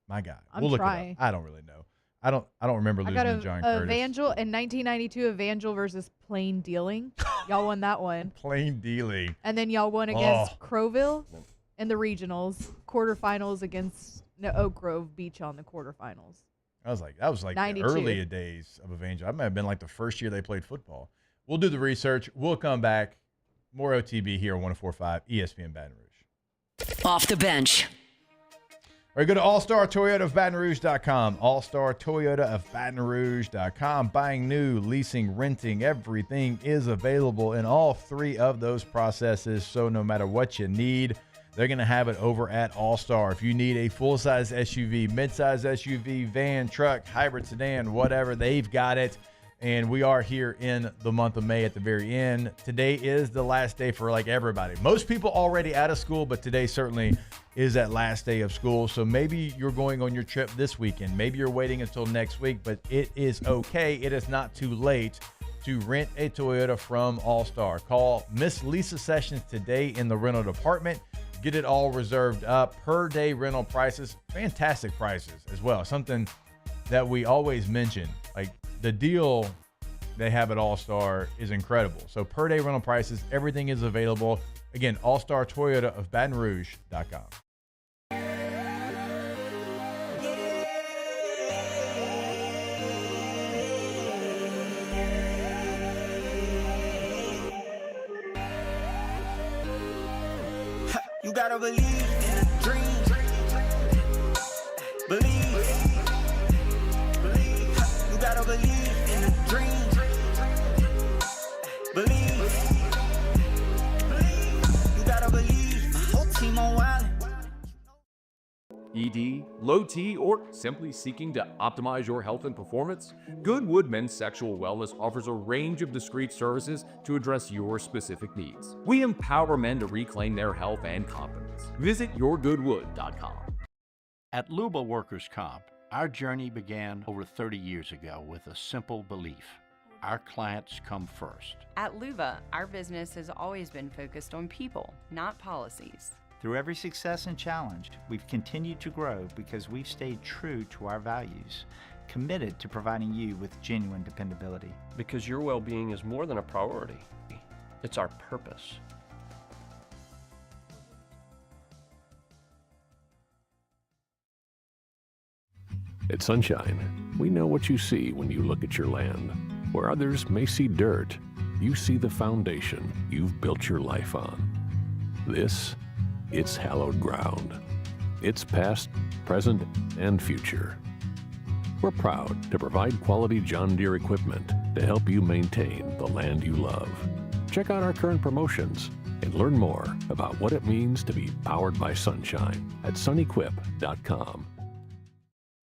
My God. I'm we'll trying. look it up. I don't really know. I don't remember I losing got to John Curtis. Evangel in 1992. Evangel versus Plain Dealing. Y'all won that one. Plain Dealing. And then y'all won against Crowville in the regionals. Quarterfinals against Oak Grove beat y'all in the quarterfinals. That was like the 92. early days of Evangel. That might have been like the first year they played football. We'll do the research. We'll come back. More OTB here on 104.5 ESPN Baton Rouge. Off the bench. All right, go to All-Star Toyota of BatonRouge.com. All-Star Toyota of BatonRouge.com. Buying new, leasing, renting, everything is available in all three of those processes. So no matter what you need, they're going to have it over at All-Star. If you need a full-size SUV, mid-size SUV, van, truck, hybrid sedan, whatever, they've got it. And we are here in the month of May at the very end. Today is the last day for like everybody. Most people already out of school, but today certainly is that last day of school. So maybe you're going on your trip this weekend. Maybe you're waiting until next week, but it is okay. It is not too late to rent a Toyota from All-Star. Call Miss Lisa Sessions today in the rental department. Get it all reserved up. Per day rental prices, fantastic prices as well. Something that we always mention, like the deal they have at All-Star is incredible. So per day rental prices, everything is available. Again, All-Star Toyota of BatonRouge.com. You gotta believe in a dream. Believe. You gotta believe in a dream. Believe. You gotta believe. Whole team on wild. ED, low T, or simply seeking to optimize your health and performance? Goodwood Men's Sexual Wellness offers a range of discreet services to address your specific needs. We empower men to reclaim their health and confidence. Visit yourgoodwood.com. At Luba Workers' Comp, our journey began over 30 years ago with a simple belief. Our clients come first. At Luba, our business has always been focused on people, not policies. Through every success and challenge, we've continued to grow because we've stayed true to our values, committed to providing you with genuine dependability. Because your well-being is more than a priority. It's our purpose. At Sunshine, we know what you see when you look at your land. Where others may see dirt, you see the foundation you've built your life on. It's hallowed ground. It's past, present, and future. We're proud to provide quality John Deere equipment to help you maintain the land you love. Check out our current promotions and learn more about what it means to be powered by sunshine at sunequip.com.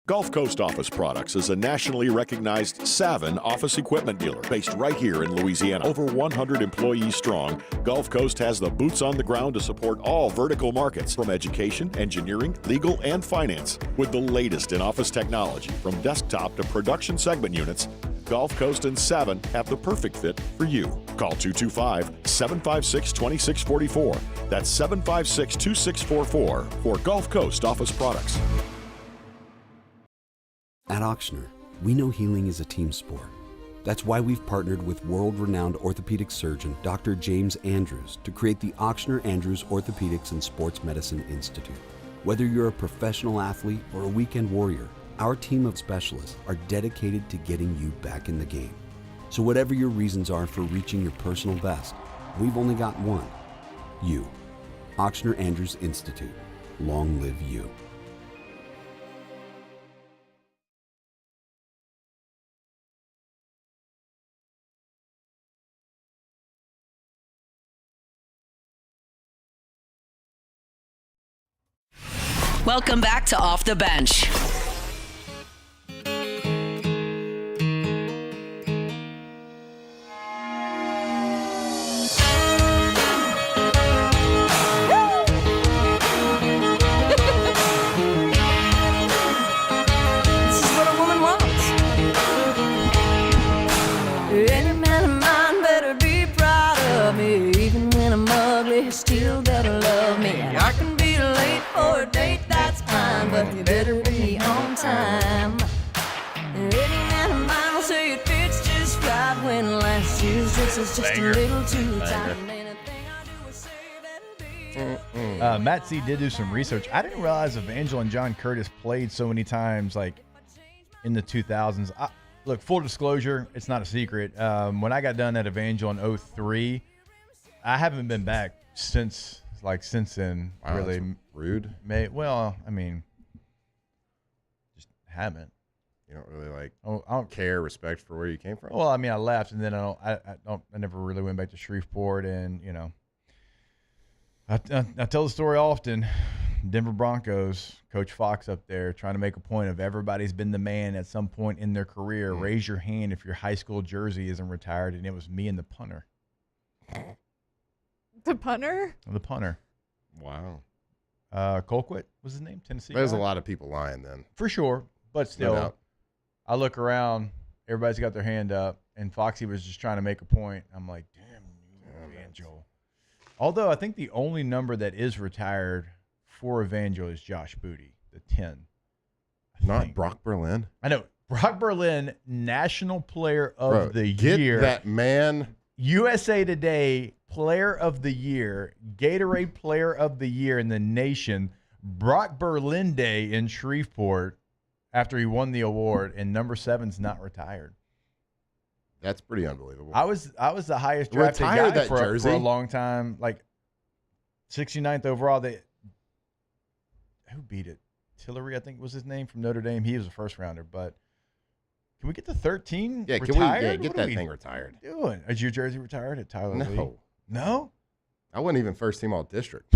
Gulf Coast Office Products is a nationally recognized Savin office equipment dealer based right here in Louisiana. Over 100 employees strong, Gulf Coast has the boots on the ground to support all vertical markets from education, engineering, legal, and finance. With the latest in office technology from desktop to production segment units, Gulf Coast and Savin have the perfect fit for you. Call 225-756-2644. That's 756-2644 for Gulf Coast Office Products. At Auctioner, we know healing is a team sport. That's why we've partnered with world-renowned orthopedic surgeon Dr. James Andrews to create the Auctioner Andrews Orthopedics and Sports Medicine Institute. Whether you're a professional athlete or a weekend warrior, our team of specialists are dedicated to getting you back in the game. So whatever your reasons are for reaching your personal best, we've only got one: you. Auctioner Andrews Institute. Long live you. Welcome back to Off the Bench. Still better love me. I can be late for a date, that's fine, but you better be on time. Any man of mine will say it fits just right when last year's dress is just a little too tight. Anything I do is say better be. Matt C did do some research. I didn't realize Evangel and John Curtis played so many times, like in the 2000s. Look, full disclosure, it's not a secret. When I got done at Evangel in 2003, I haven't been back since then. Wow, really that's rude. Well, I mean, just haven't. You don't really I don't care, respect for where you came from. Well, I mean, I left, and then I never really went back to Shreveport, and you know, I tell the story often. Denver Broncos, Coach Fox up there, trying to make a point of everybody's been the man at some point in their career. Raise your hand if your high school jersey isn't retired, and it was me and the punter. The punter? The punter. Wow. Colquitt was his name, Tennessee. There's guy? a lot of people lying then. For sure, but still, doubt. I look around, everybody's got their hand up, and Foxy was just trying to make a point. I'm like, damn, Evangel. Although I think the only number that is retired for Evangel is Josh Booty, the 10. Not Brock Berlin. I know. Brock Berlin, National Player of the get Year. That man. USA Today Player of the Year, Gatorade Player of the Year in the nation. Brock Berlin Day in Shreveport after he won the award, and number 7's not retired. That's pretty unbelievable. I was the highest drafted guy that for jersey? a long time, like 69th overall. Who beat it? Tillery, I think was his name, from Notre Dame. He was a first rounder, but can we get the 13 Yeah, retired? get that thing retired. What are we doing? Is your jersey retired at Tyler Lee? No. No? I wasn't even first team all district.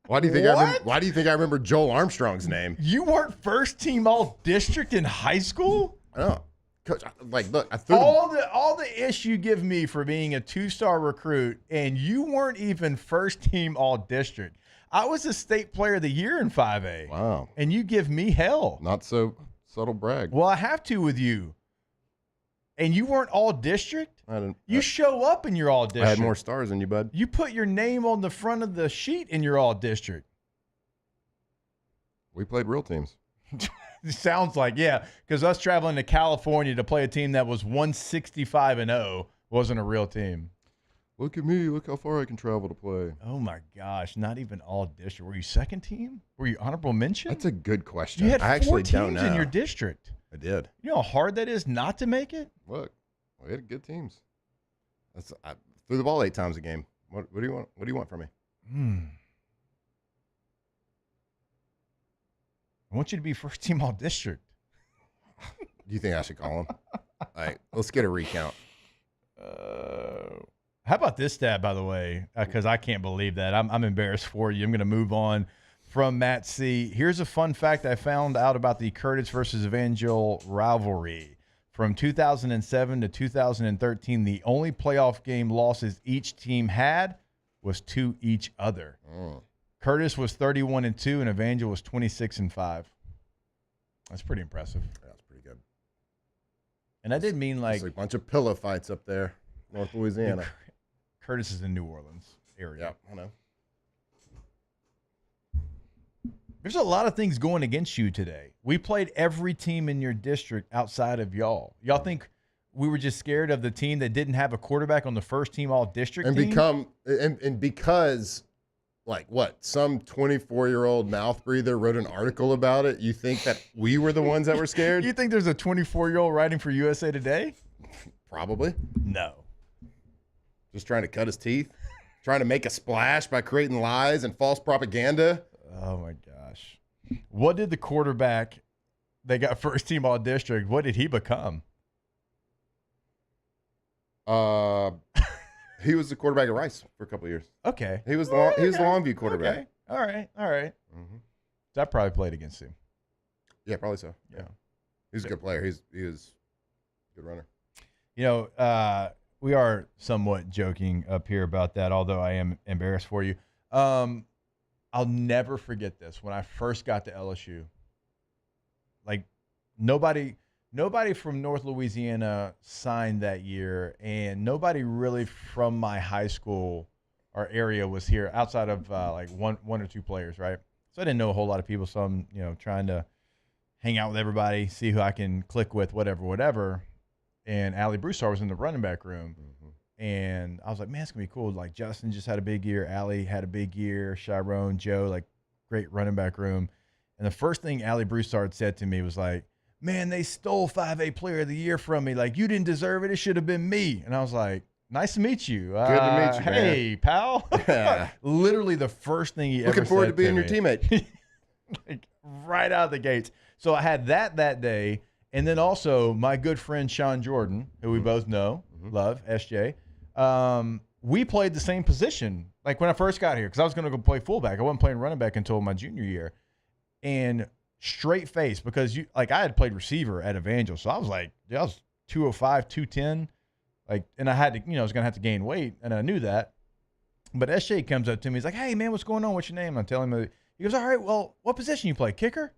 Why do you think I remember Joel Armstrong's name? You weren't first team all district in high school? No. Coach, look, I threw all the ish you give me for being a 2-star recruit, and you weren't even first team all district. I was a state player of the year in 5A. Wow. And you give me hell. Not so subtle brag. Well, I have to with you. And you weren't all district? I didn't. You show up in your all district. I had more stars than you, bud. You put your name on the front of the sheet in your all district. We played real teams. It sounds like, yeah, because us traveling to California to play a team that was 165-0 wasn't a real team. Look at me. Look how far I can travel to play. Oh, my gosh. Not even all district. Were you second team? Were you honorable mention? That's a good question. You had I four actually don't teams know. in your district. I did. You know how hard that is not to make it? Look, we had good teams. I threw the ball 8 times a game. What do you want? What do you want from me? I want you to be first team all district. Do you think I should call him? All right, let's get a recount. How about this stat, by the way? Because I can't believe that. I'm embarrassed for you. I'm going to move on from Matt C. Here's a fun fact I found out about the Curtis versus Evangel rivalry. From 2007 to 2013, the only playoff game losses each team had was to each other. Curtis was 31-2, and Evangel was 26-5. That's pretty impressive. That's pretty good. And I did mean like a bunch of pillow fights up there, North Louisiana. Curtis is in New Orleans area. Yeah, I know. There's a lot of things going against you today. We played every team in your district outside of y'all. Y'all think we were just scared of the team that didn't have a quarterback on the first team all district team? And because like what, some 24-year-old mouth breather wrote an article about it, you think that we were the ones that were scared? You think there's a 24-year-old writing for USA Today? Probably. No. Just trying to cut his teeth? Trying to make a splash by creating lies and false propaganda? Oh, my gosh. What did the quarterback that got first team all district, what did he become? He was the quarterback at Rice for a couple of years. Okay. He was the Longview quarterback. Okay. All right. Mm-hmm. So I probably played against him. Yeah, probably so. Yeah. He's a good player. He is a good runner. You know, we are somewhat joking up here about that, although I am embarrassed for you. I'll never forget this. When I first got to LSU, like nobody from North Louisiana signed that year, and nobody really from my high school or area was here outside of like one or two players, right? So I didn't know a whole lot of people. So I'm, trying to hang out with everybody, see who I can click with, whatever. And Allie Broussard was in the running back room. And I was like, man, it's going to be cool. Like, Justin just had a big year. Allie had a big year. Chiron, Joe, like, great running back room. And the first thing Allie Broussard said to me was like, man, they stole 5A Player of the Year from me. Like, you didn't deserve it. It should have been me. And I was like, nice to meet you. Good to meet you, hey, man. pal. Yeah. Literally the first thing he ever said. Looking forward to being your teammate. Like, right out of the gates. So I had that day. And then also my good friend Sean Jordan, who we both know, love, SJ. We played the same position like when I first got here because I was going to go play fullback. I wasn't playing running back until my junior year. And straight face because I had played receiver at Evangel. So I was like, I was 205, 210. Like, and I had to, I was going to have to gain weight, and I knew that. But SJ comes up to me. He's like, hey, man, what's going on? What's your name? I'm telling him. He goes, all right, well, what position you play? Kicker?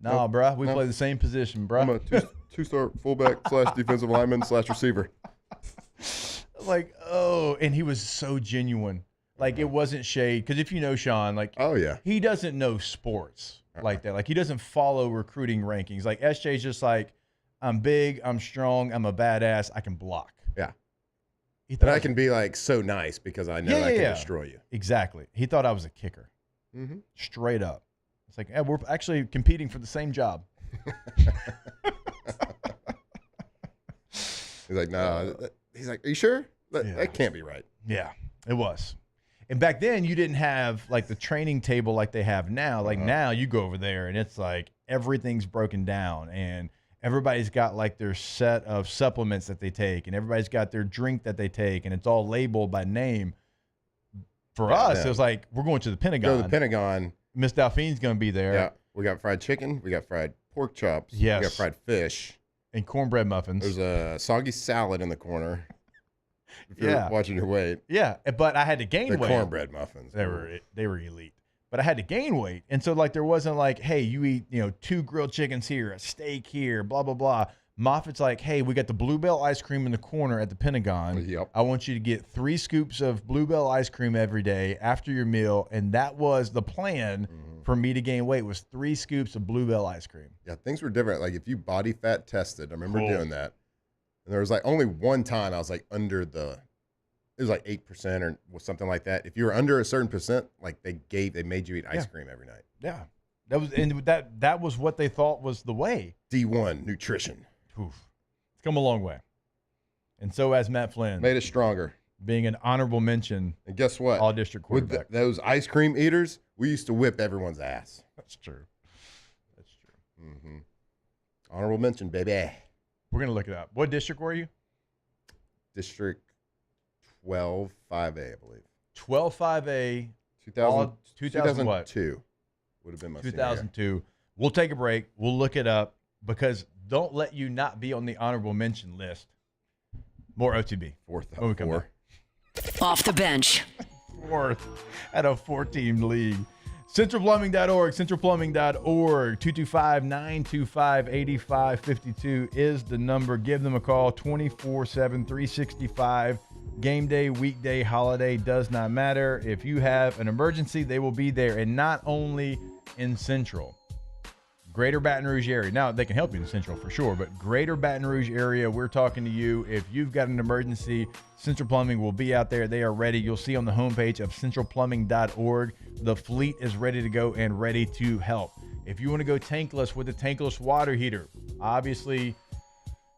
Nah, bruh. We play the same position, bruh. I'm a two-star fullback / defensive lineman / receiver. Like, oh, and he was so genuine. Like, it wasn't shade. Because if you know Sean, like, oh, yeah, he doesn't know sports like that. Like, he doesn't follow recruiting rankings. Like, SJ's just like, I'm big, I'm strong, I'm a badass, I can block. Yeah. And I can be, like, so nice because I know I can destroy you. Exactly. He thought I was a kicker. Straight up. It's like, we're actually competing for the same job. He's like, no. He's like, are you sure? That can't be right. Yeah, it was. And back then, you didn't have, like, the training table like they have now. Like, now you go over there, and it's like everything's broken down, and everybody's got, like, their set of supplements that they take, and everybody's got their drink that they take, and it's all labeled by name. For us, it was like, we're going to the Pentagon. Go to the Pentagon. Miss Delphine's going to be there. Yeah, we got fried chicken. We got fried pork chops. Yes. We got fried fish. And cornbread muffins. There's a soggy salad in the corner. If you're watching your weight. Yeah, but I had to gain weight. The cornbread muffins. They were elite. But I had to gain weight. And so, like, there wasn't like, hey, you eat, 2 grilled chickens here, a steak here, blah, blah, blah. Moffitt's like, hey, we got the Bluebell ice cream in the corner at the Pentagon. Yep. I want you to get 3 scoops of Bluebell ice cream every day after your meal. And that was the plan for me to gain weight, was 3 scoops of Bluebell ice cream. Yeah, things were different. Like, if you body fat tested, I remember doing that. And there was like only one time I was like under it was like 8% or something like that. If you were under a certain percent, like they made you eat ice cream every night. Yeah. That was what they thought was the way. D1 nutrition. Oof. It's come a long way. And so has Matt Flynn. Made us stronger. Being an honorable mention. And guess what? All district quarterback. With those ice cream eaters, we used to whip everyone's ass. That's true. That's true. Mm-hmm. Honorable mention, baby. We're going to look it up. What district were you? District 12, 5A, I believe. 12, 5A. 2002 what? Would have been my 2002. senior year. We'll take a break. We'll look it up because don't let you not be on the honorable mention list. More OTB. Fourth when we come back. Off the bench. Fourth at a 4-team league. CentralPlumbing.org, CentralPlumbing.org, 225-925-8552 is the number. Give them a call, 24/7, 365. Game day, weekday, holiday, does not matter. If you have an emergency, they will be there. And not only in Central, Greater Baton Rouge area. Now, they can help you in Central for sure, but Greater Baton Rouge area, we're talking to you. If you've got an emergency, Central Plumbing will be out there. They are ready. You'll see on the homepage of centralplumbing.org, the fleet is ready to go and ready to help. If you want to go tankless with a tankless water heater, obviously,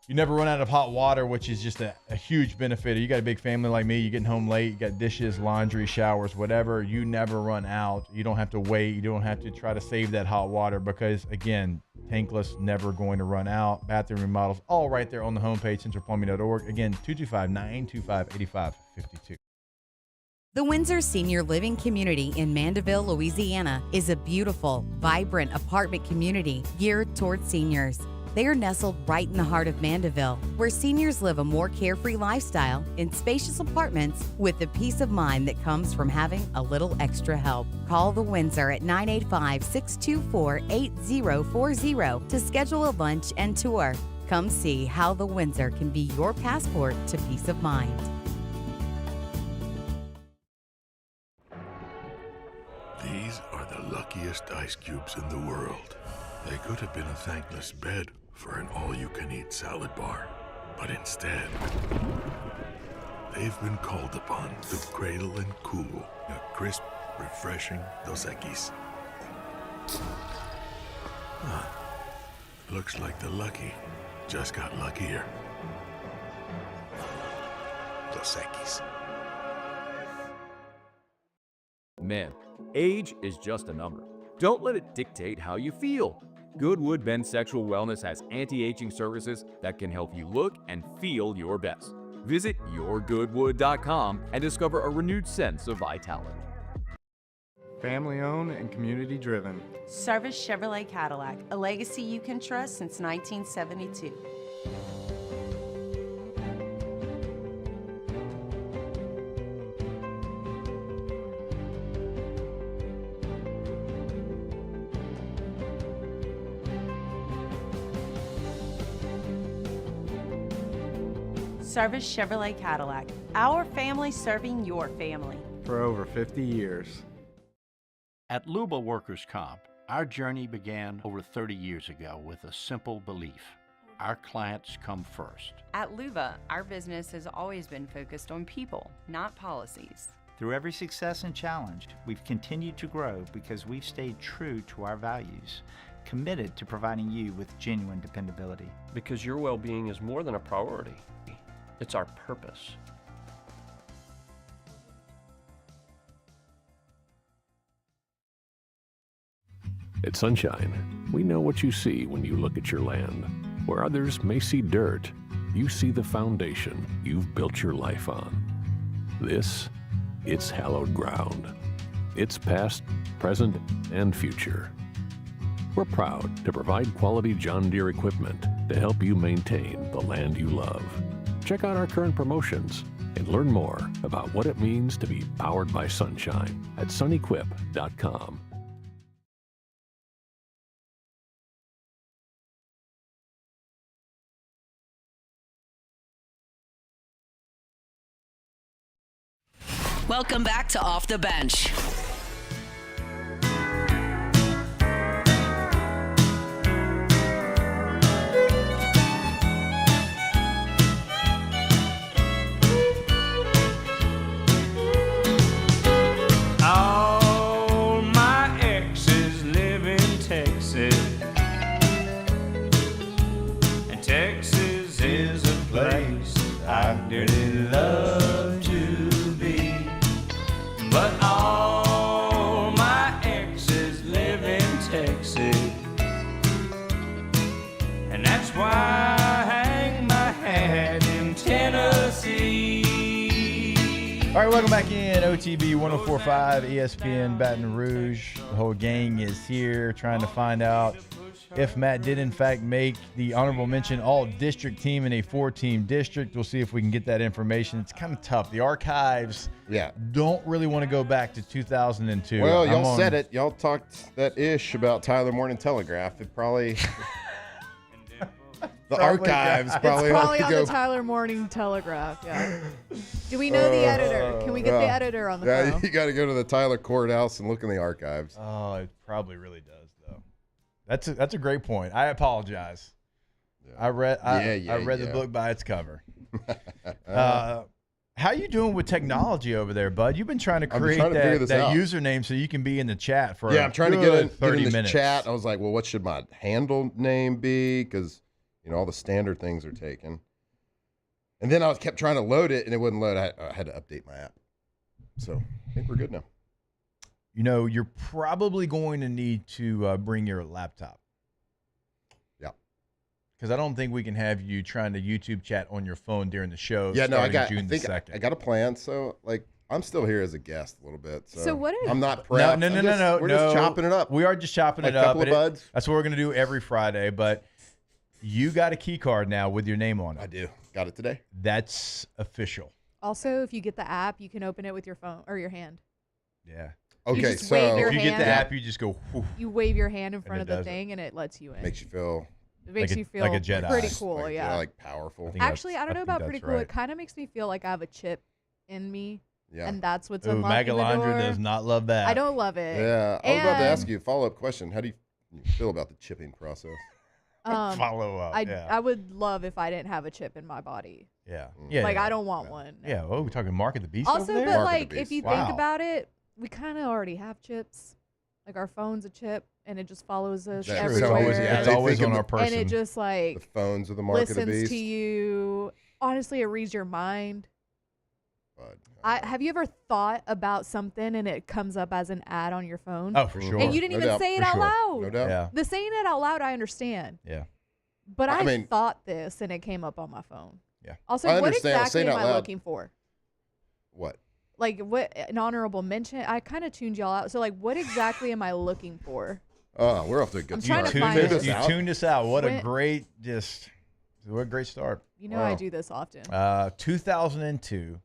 you never run out of hot water, which is just a huge benefit. You got a big family like me, you're getting home late, you got dishes, laundry, showers, whatever. You never run out. You don't have to wait. You don't have to try to save that hot water because, again, tankless, never going to run out. Bathroom remodels, all right there on the homepage, centralplumbing.org. Again, 225-925-8552. The Windsor Senior Living Community in Mandeville, Louisiana is a beautiful, vibrant apartment community geared towards seniors. They are nestled right in the heart of Mandeville, where seniors live a more carefree lifestyle in spacious apartments with the peace of mind that comes from having a little extra help. Call the Windsor at 985-624-8040 to schedule a lunch and tour. Come see how the Windsor can be your passport to peace of mind. These are the luckiest ice cubes in the world. They could have been a thankless bed for an all-you-can-eat salad bar. But instead, they've been called upon to cradle and cool a crisp, refreshing Dos Equis. Looks like the lucky just got luckier. Dos Equis. Men, age is just a number. Don't let it dictate how you feel. Goodwood Men's Sexual Wellness has anti-aging services that can help you look and feel your best. Visit yourgoodwood.com and discover a renewed sense of vitality. Family owned and community driven. Service Chevrolet Cadillac, a legacy you can trust since 1972. Service Chevrolet Cadillac, our family serving your family. For over 50 years. At Luba Workers' Comp, our journey began over 30 years ago with a simple belief. Our clients come first. At Luba, our business has always been focused on people, not policies. Through every success and challenge, we've continued to grow because we've stayed true to our values, committed to providing you with genuine dependability. Because your well-being is more than a priority. It's our purpose. At Sunshine, we know what you see when you look at your land. Where others may see dirt, you see the foundation you've built your life on. It's hallowed ground. It's past, present, and future. We're proud to provide quality John Deere equipment to help you maintain the land you love. Check out our current promotions and learn more about what it means to be powered by sunshine at sunequip.com. Welcome back to Off the Bench. All right, welcome back in. OTB 104.5 ESPN Baton Rouge. The whole gang is here trying to find out if Matt did, in fact, make the honorable mention all-district team in a 4-team district. We'll see if we can get that information. It's kind of tough. The archives don't really want to go back to 2002. Well, y'all said it. Y'all talked that ish about Tyler Morning Telegraph. It probably... The archives probably it's have probably to on go. the Tyler Morning Telegraph. Yeah. Do we know the editor? Can we get the editor on the phone? Yeah, you got to go to the Tyler courthouse and look in the archives. Oh, it probably really does, though. That's a great point. I apologize. I read the book by its cover. How you doing with technology over there, bud? You've been trying to create that username so you can be in the chat for I'm trying to get in 30 this minutes. chat. I was like, well, what should my handle name be? Because all the standard things are taken. And then I kept trying to load it, and it wouldn't load. I had to update my app. So I think we're good now. You're probably going to need to bring your laptop. Yeah. Because I don't think we can have you trying to YouTube chat on your phone during the show. Yeah, no, I got June the 2nd. I got a plan. So, I'm still here as a guest a little bit. So what is... I'm not prepped. No. We're just chopping it up. We are just chopping it a up. couple of buds. That's what we're going to do every Friday. But you got a key card now with your name on it. I do. Got it today. That's official. Also, if you get the app, you can open it with your phone or your hand. Yeah. Okay, so if you get the app, you just go. Whoof, you wave your hand in front of the it. thing, and it lets you in. Makes you feel. It makes you feel like a Jedi. pretty cool. Like powerful. Actually, I don't know about pretty cool. Right. It kind of makes me feel like I have a chip in me. Yeah. And that's what's Ooh, unlocking the door. Magalandra does not love that. I don't love it. Yeah. I was about to ask you a follow-up question. How do you feel about the chipping process? Follow up. I would love if I didn't have a chip in my body. Yeah. I don't want one. Yeah. Oh, we're talking Mark of the Beast Also, over there? but Mark of the if you Beast. think about it, we kind of already have chips. Like our phone's a chip, and it just follows us That's true. everywhere. It's always on our person. And it just The phones are the Mark of the listens Beast. to you. Honestly, it reads your mind. Have you ever thought about something and it comes up as an ad on your phone? Oh, for sure. And you didn't even say it out loud. No doubt. Yeah. The saying it out loud, I understand. Yeah. But I mean, thought this and it came up on my phone. Yeah. Also, I what understand. exactly Saying am out I loud. looking for? What? Like what an honorable mention? I kind of tuned y'all out. So what exactly am I looking for? Oh, we're off to a good I'm start. trying to find it. You tuned us out. What a When- great start. You know I do this often. 2002.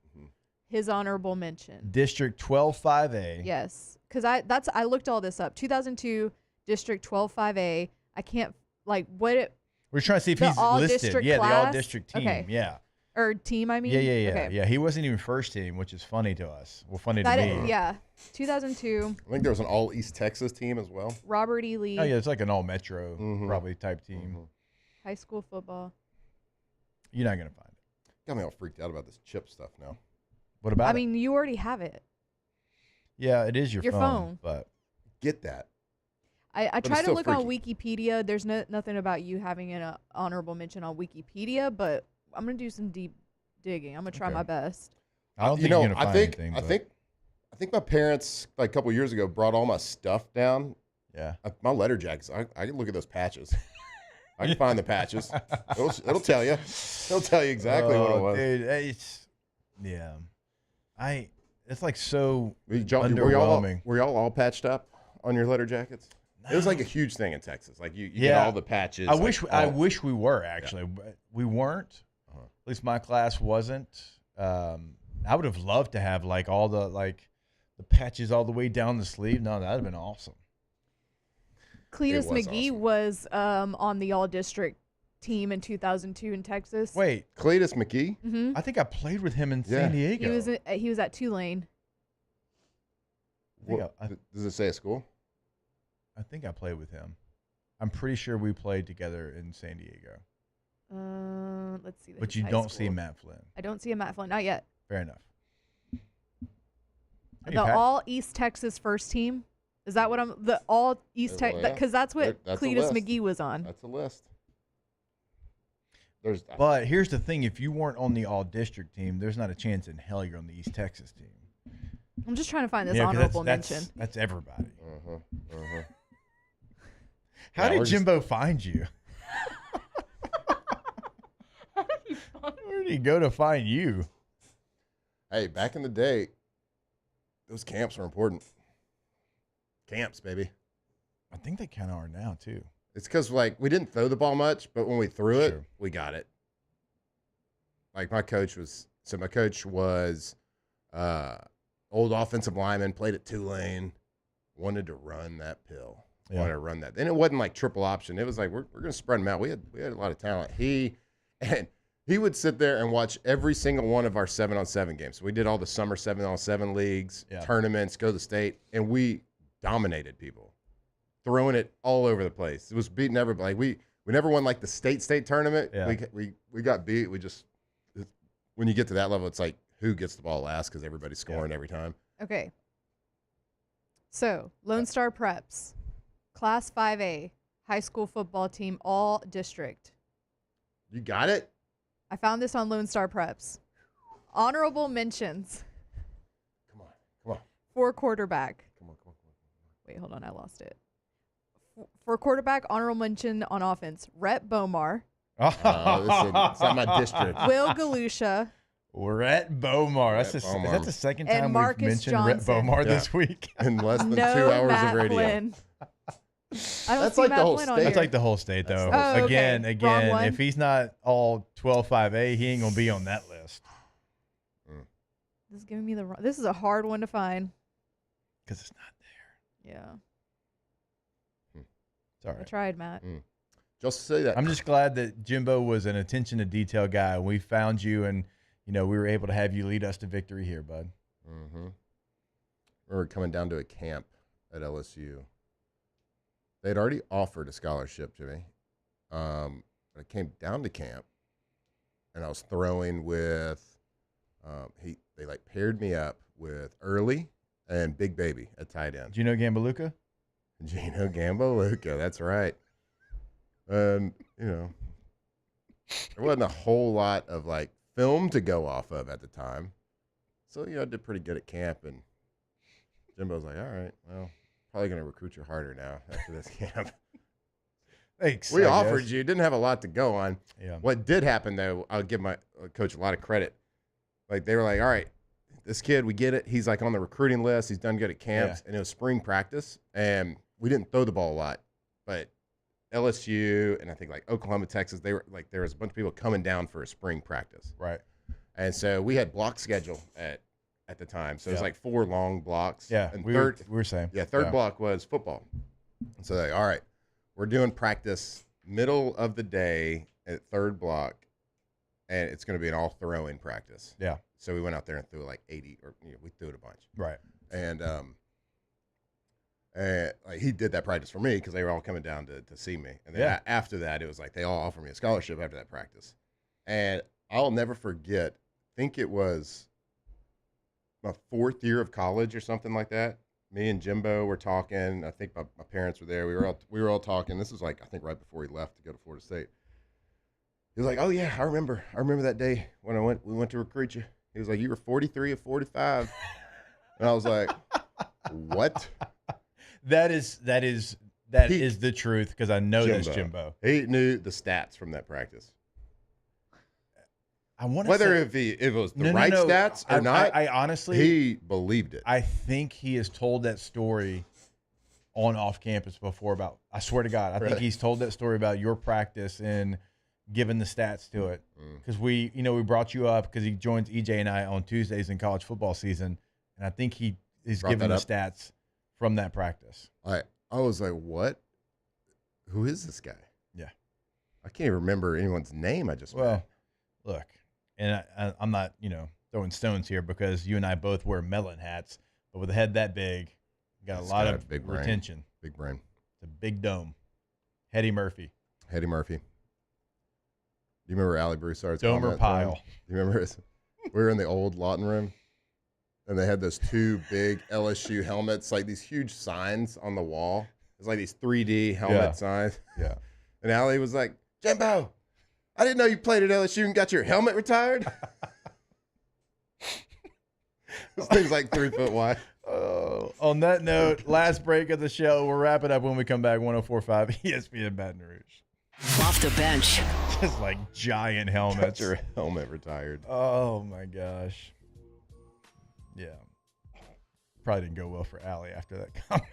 His honorable mention. District 125A. Yes, because I looked all this up. 2002 District 125A. I can't what. We're trying to see if The he's listed. all-district Yeah, the class? all-district team. Okay. Yeah. Or team, I mean. Yeah. Okay. Yeah, he wasn't even first team, which is funny to us. Well, funny to me. Yeah. 2002. I think there was an all East Texas team as well. Robert E. Lee. Oh, yeah, it's like an all-metro probably type team. High school football. You're not going to find it. Got me all freaked out about this chip stuff now. What about I it? mean, you already have it. Yeah, it is your phone. But get that. I But tried it's to still look on Wikipedia. There's nothing about you having an honorable mention on Wikipedia, but I'm going to do some deep digging. I'm going to try my best. I don't think you're going to find anything. I think my parents, like a couple years ago, brought all my stuff down. Yeah. My letter jackets. I can look at those patches. I can find the patches. It'll tell you. It'll tell you exactly what it was. Dude, it's like so Were underwhelming. y'all all patched up on your letter jackets? It was like a huge thing in Texas. Like you get all the patches. I wish we were actually, but we weren't. At least my class wasn't. I would have loved to have all the patches all the way down the sleeve. No, that'd have been awesome. Cletus McGee was on the all-district team in 2002 in Texas. Wait, Cletus McGee? Mm-hmm. I think I played with him in San Diego. He was at Tulane. Does it say a school? I think I played with him. I'm pretty sure we played together in San Diego. Let's see. But you don't see Matt Flynn. I don't see a Matt Flynn. Not yet. Fair enough. The all East Texas first team. Is that what the all East Texas? Because that's what Cletus McGee was on. That's a list. But here's the thing: if you weren't on the all-district team, there's not a chance in hell you're on the East Texas team. I'm just trying to find this honorable mention. That's everybody. How did Jimbo find you? Where did he go to find you? Hey, back in the day, those camps were important. Camps, baby. I think they kind of are now, too. It's because, like, we didn't throw the ball much, but when we threw it, we got it. Like, my coach was old offensive lineman, played at Tulane, wanted to run that pill. Yeah. Wanted to run that. And it wasn't like triple option. It was like, we're going to spread them out. We had a lot of talent. He would sit there and watch every single one of our 7-on-7 games. So we did all the summer 7-on-7 leagues, tournaments, go to the state, and we dominated people, throwing it all over the place. It was beating everybody. We never won like the state tournament. Yeah. We got beat. When you get to that level, it's like who gets the ball last because everybody's scoring every time. Okay. So Lone Star Preps, Class 5A, high school football team, all district. You got it? I found this on Lone Star Preps. Honorable mentions. Come on. For quarterback. Come on. Wait, hold on. I lost it. For quarterback, honorable mention on offense. Rhett Bomar. It's not my district. Will Galusha. Rhett Bomar. Is that the second And time Marcus we've mentioned Johnson. Rhett Bomar this week? In less than No 2 hours Matt of radio. Flynn. I don't That's see like Matt the whole Flynn on state. here. That's like the whole state, though. Oh, okay. Again, Wrong one. if he's not all 12-5A, he ain't going to be on that list. This is giving me the wrong. This is a hard one to find. Because it's not there. Yeah. It's all I right. tried, Matt. Just say that. I'm just glad that Jimbo was an attention to detail guy. We found you, and we were able to have you lead us to victory here, bud. Mm-hmm. We were coming down to a camp at LSU. They'd already offered a scholarship to me. I came down to camp, and I was throwing with they like paired me up with Early and Big Baby at tight end. Gino Gambaluka? Gino Gambaluka, that's right. And, there wasn't a whole lot of, like, film to go off of at the time. So, I did pretty good at camp, and Jimbo's like, all right, well, probably going to recruit you harder now after this camp. Thanks. We I offered guess. you. Didn't have a lot to go on. Yeah. What did happen, though, I'll give my coach a lot of credit. Like, they were like, all right, this kid, we get it. He's, like, on the recruiting list. He's done good at camps. And it was spring practice, and we didn't throw the ball a lot. But LSU and I think, like, Oklahoma, Texas, they were, like, there was a bunch of people coming down for a spring practice. Right. And so we had block schedule at the time. So it was, like, 4 long blocks. Yeah, And we were saying. Yeah, third block was football. And so they're like, all right, we're doing practice middle of the day at third block, and it's going to be an all throwing practice. Yeah. So we went out there and threw like 80, or we threw it a bunch. Right. And like he did that practice for me because they were all coming down to see me. And then after that, it was like they all offered me a scholarship after that practice. And I'll never forget, I think it was my 4th year of college or something like that. Me and Jimbo were talking. I think my parents were there. We were all talking. This was like, I think right before he left to go to Florida State. He was like, "Oh yeah, I remember that day when we went to recruit you." He was like, "You were 43 of 45." And I was like, "What?" That is the truth because I know that's Jimbo. He knew the stats from that practice. I want to whether if it was the right stats or not. I honestly, he believed it. I think he has told that story on off campus before about. I swear to God, I think he's told that story about your practice and given the stats to it because we brought you up because he joins EJ and I on Tuesdays in college football season, and I think he is giving the stats from that practice. I was like, "What? Who is this guy?" Yeah, I can't even remember anyone's name. I just met. Look. And I'm not, throwing stones here because you and I both wear melon hats, but with a head that big, you got a lot of big retention. Big brain. It's a big dome. Hetty Murphy. Do you remember Allie Broussard's Domer Pile. Do you remember this? We were in the old Lawton room, and they had those 2 big LSU helmets, like these huge signs on the wall. It's like these 3D helmet signs. Yeah. And Allie was like, "Jimbo, I didn't know you played at LSU and got your helmet retired." This thing's like 3 foot wide. On that note, last break of the show. We'll wrap it up when we come back. 104.5 ESPN Baton Rouge. Off the bench. Just like giant helmets. Got your helmet retired. Oh, my gosh. Yeah. Probably didn't go well for Allie after that comment.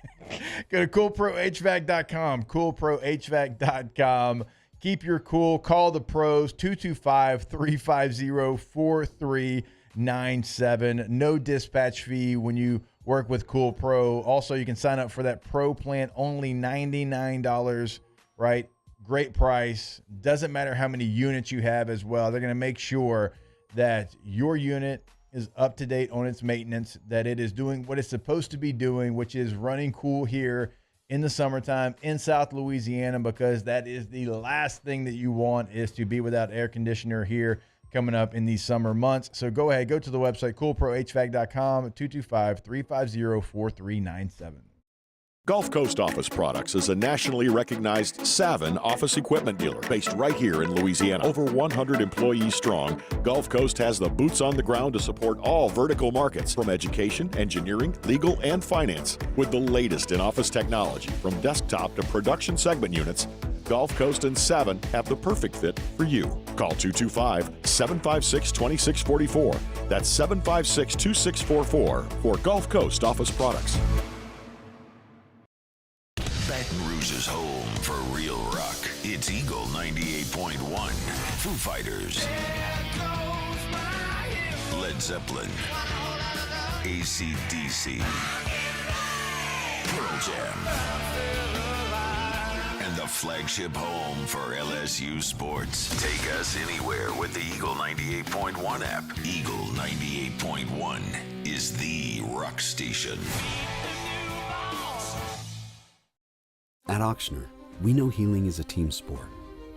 Go to coolprohvac.com, coolprohvac.com. Keep your cool. Call the pros, 225-350-4397. No dispatch fee when you work with Cool Pro. Also, you can sign up for that pro plan, only $99, right? Great price. Doesn't matter how many units you have as well. They're going to make sure that your unit is up to date on its maintenance, that it is doing what it's supposed to be doing, which is running cool here in the summertime in South Louisiana, because that is the last thing that you want, is to be without air conditioner here coming up in these summer months. So go ahead, go to the website, coolprohvac.com, 225-350-4397. Gulf Coast Office Products is a nationally recognized Savin office equipment dealer based right here in Louisiana. Over 100 employees strong, Gulf Coast has the boots on the ground to support all vertical markets, from education, engineering, legal, and finance. With the latest in office technology, from desktop to production segment units, Gulf Coast and Savin have the perfect fit for you. Call 225-756-2644. That's 756-2644 for Gulf Coast Office Products. Baton Rouge is home for real rock. It's Eagle 98.1. Foo Fighters. Led Zeppelin. AC/DC. Pearl Jam. And the flagship home for LSU sports. Take us anywhere with the Eagle 98.1 app. Eagle 98.1 is the rock station. At Auctioner, we know healing is a team sport.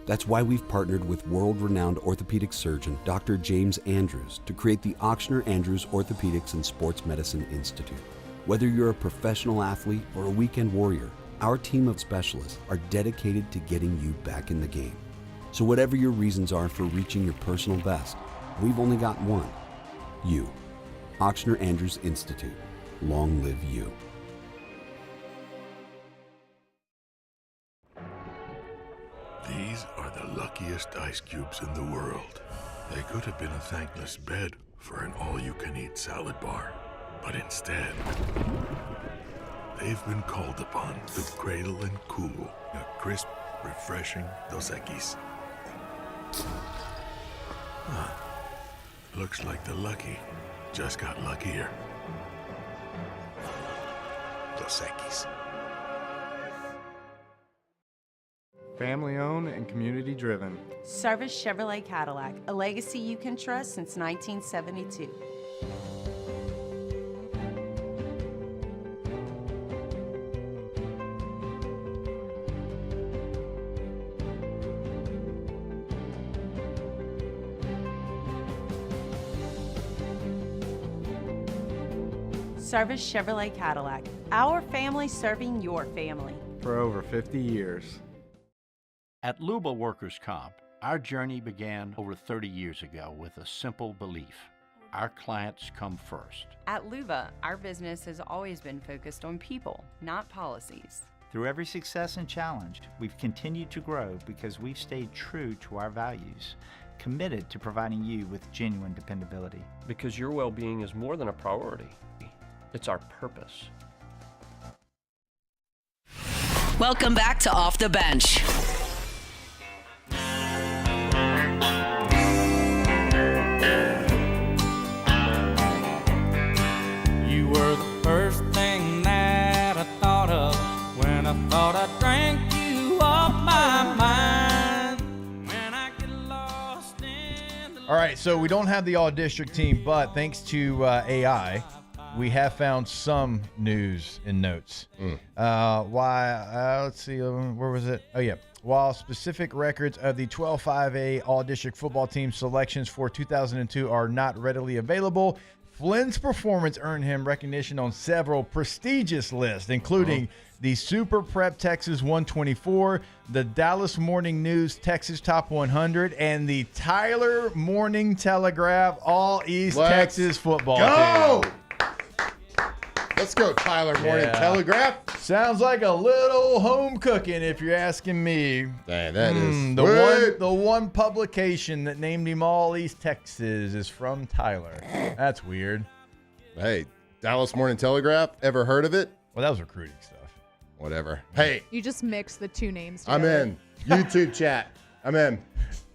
That's why we've partnered with world-renowned orthopedic surgeon Dr. James Andrews to create the Auctioner Andrews Orthopedics and Sports Medicine Institute. Whether you're a professional athlete or a weekend warrior, our team of specialists are dedicated to getting you back in the game. So whatever your reasons are for reaching your personal best, we've only got one: you. Auctioner Andrews Institute. Long live you. These are the luckiest ice cubes in the world. They could have been a thankless bed for an all-you-can-eat salad bar. But instead, they've been called upon to cradle and cool a crisp, refreshing Dos Equis. Looks like the lucky just got luckier. Dos Equis. Family owned and community driven. Service Chevrolet Cadillac, a legacy you can trust since 1972. Service Chevrolet Cadillac, our family serving your family. For over 50 years. At Luba Workers' Comp, our journey began over 30 years ago with a simple belief: our clients come first. At Luba, our business has always been focused on people, not policies. Through every success and challenge, we've continued to grow because we've stayed true to our values, committed to providing you with genuine dependability. Because your well-being is more than a priority. It's our purpose. Welcome back to Off the Bench. You were the first thing that I thought of when I thought I drank you off my mind. When I get lost in the... All right, so we don't have the all-district team, but thanks to AI, we have found some news and notes. Let's see, where was it? Oh, yeah. While specific records of the 12-5A all-district football team selections for 2002 are not readily available, Flynn's performance earned him recognition on several prestigious lists, including the Super Prep Texas 124, the Dallas Morning News Texas Top 100, and the Tyler Morning Telegraph All-East Texas football team. Let's go, Tyler Morning Telegraph. Sounds like a little home cooking, if you're asking me. Dang, that is the one publication that named him All East Texas is from Tyler. That's weird. Hey, Dallas Morning Telegraph. Ever heard of it? Well, that was recruiting stuff. Whatever. Hey, You just mix the two names I'm together. in. YouTube chat. I'm in.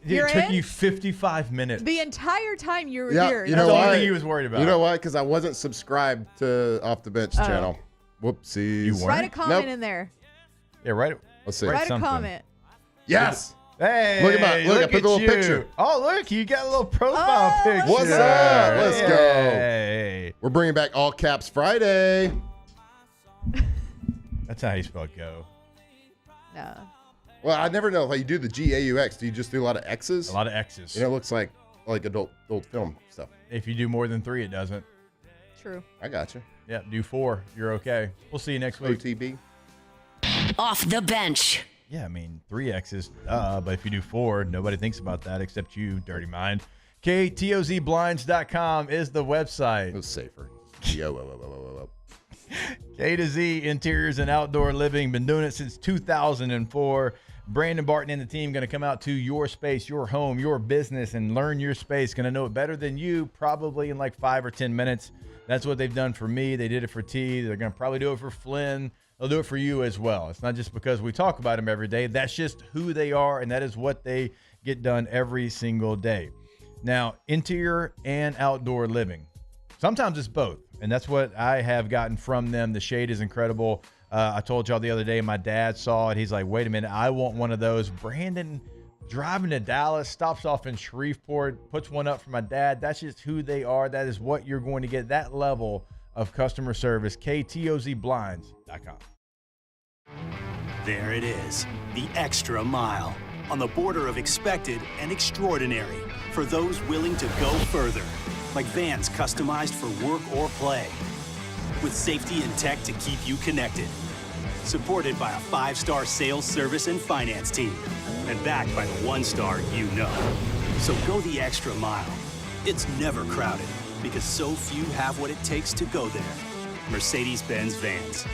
You're it took in? you 55 minutes. The entire time you were Yeah, here. you know That's the only why? thing he was worried about. You know why? Because I wasn't subscribed to Off the Bench Oh. channel. Whoopsies. You weren't? Write a comment Nope. in there. Yeah, right. Let's see. Write something. a comment. Yes. Hey, Look at I put a little you. picture. Oh, look, you got a little profile Oh, picture. What's up? Let's go. Hey. We're bringing back All Caps Friday. That's how you spell go. No. Well, I never know how you do the GAUX. Do you just do a lot of X's? A lot of X's. You know, it looks like adult film stuff. If you do more than 3, it doesn't. True. I got you. Yeah, do 4. You're okay. We'll see you next week. OTB. Off the bench. Yeah, I mean, 3 X's, but if you do 4, nobody thinks about that except you, dirty mind. KTOZBlinds.com is the website. It was safer. K to Z Interiors and Outdoor Living. Been doing it since 2004. Brandon Barton and the team going to come out to your space, your home, your business, and learn your space. Going to know it better than you probably in like 5 or 10 minutes. That's what they've done for me. They did it for T. They're going to probably do it for Flynn. They'll do it for you as well. It's not just because we talk about them every day. That's just who they are, and that is what they get done every single day. Now, interior and outdoor living. Sometimes it's both, and that's what I have gotten from them. The shade is incredible. I told y'all the other day, my dad saw it. He's like, wait a minute, I want one of those. Brandon driving to Dallas, stops off in Shreveport, puts one up for my dad. That's just who they are. That is what you're going to get, that level of customer service. KTOZBlinds.com. There it is, the extra mile, on the border of expected and extraordinary, for those willing to go further, like vans customized for work or play, with safety and tech to keep you connected, supported by a 5-star sales, service, and finance team, and backed by the 1-star you know. So go the extra mile. It's never crowded, because so few have what it takes to go there. Mercedes-Benz Vans.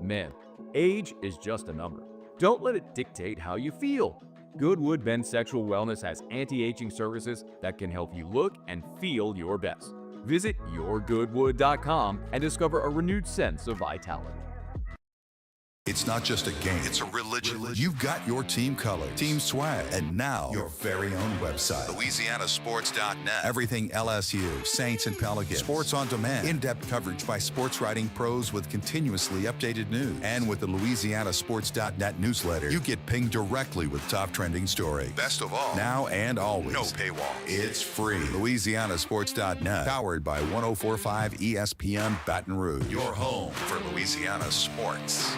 Men, age is just a number. Don't let it dictate how you feel. Goodwood Men's Sexual Wellness has anti-aging services that can help you look and feel your best. Visit yourgoodwood.com and discover a renewed sense of vitality. It's not just a game, it's a religion. You've got your team colors, team swag, and now your very own website. LouisianaSports.net. Everything LSU, Saints, and Pelicans. Sports on demand. In-depth coverage by sports writing pros with continuously updated news. And with the LouisianaSports.net newsletter, you get pinged directly with top trending stories. Best of all, now and always, no paywall. It's free. LouisianaSports.net. Powered by 104.5 ESPN Baton Rouge. Your home for Louisiana sports.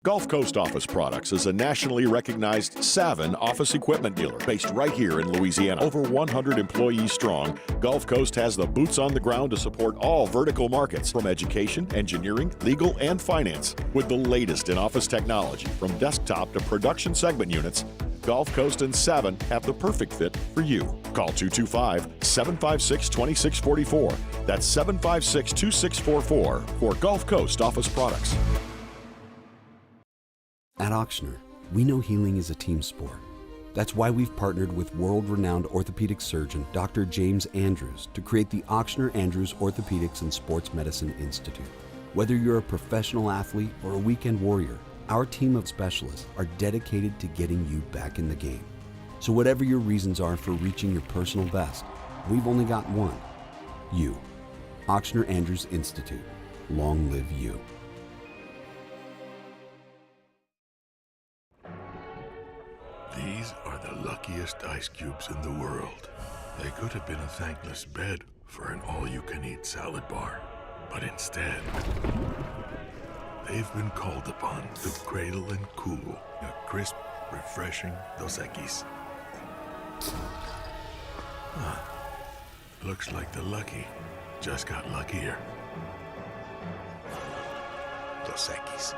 Gulf Coast Office Products is a nationally recognized Savin office equipment dealer based right here in Louisiana. Over 100 employees strong, Gulf Coast has the boots on the ground to support all vertical markets, from education, engineering, legal, and finance. With the latest in office technology, from desktop to production segment units, Gulf Coast and Savin have the perfect fit for you. Call 225-756-2644. That's 756-2644 for Gulf Coast Office Products. At Auctioner, we know healing is a team sport. That's why we've partnered with world-renowned orthopedic surgeon Dr. James Andrews to create the Auctioner Andrews Orthopedics and Sports Medicine Institute. Whether you're a professional athlete or a weekend warrior, our team of specialists are dedicated to getting you back in the game. So whatever your reasons are for reaching your personal best, we've only got one: you. Auctioner Andrews Institute. Long live you. These are the luckiest ice cubes in the world. They could have been a thankless bed for an all-you-can-eat salad bar. But instead, they've been called upon to cradle and cool a crisp, refreshing Dos Equis. Huh. Looks like the lucky just got luckier. Dos Equis.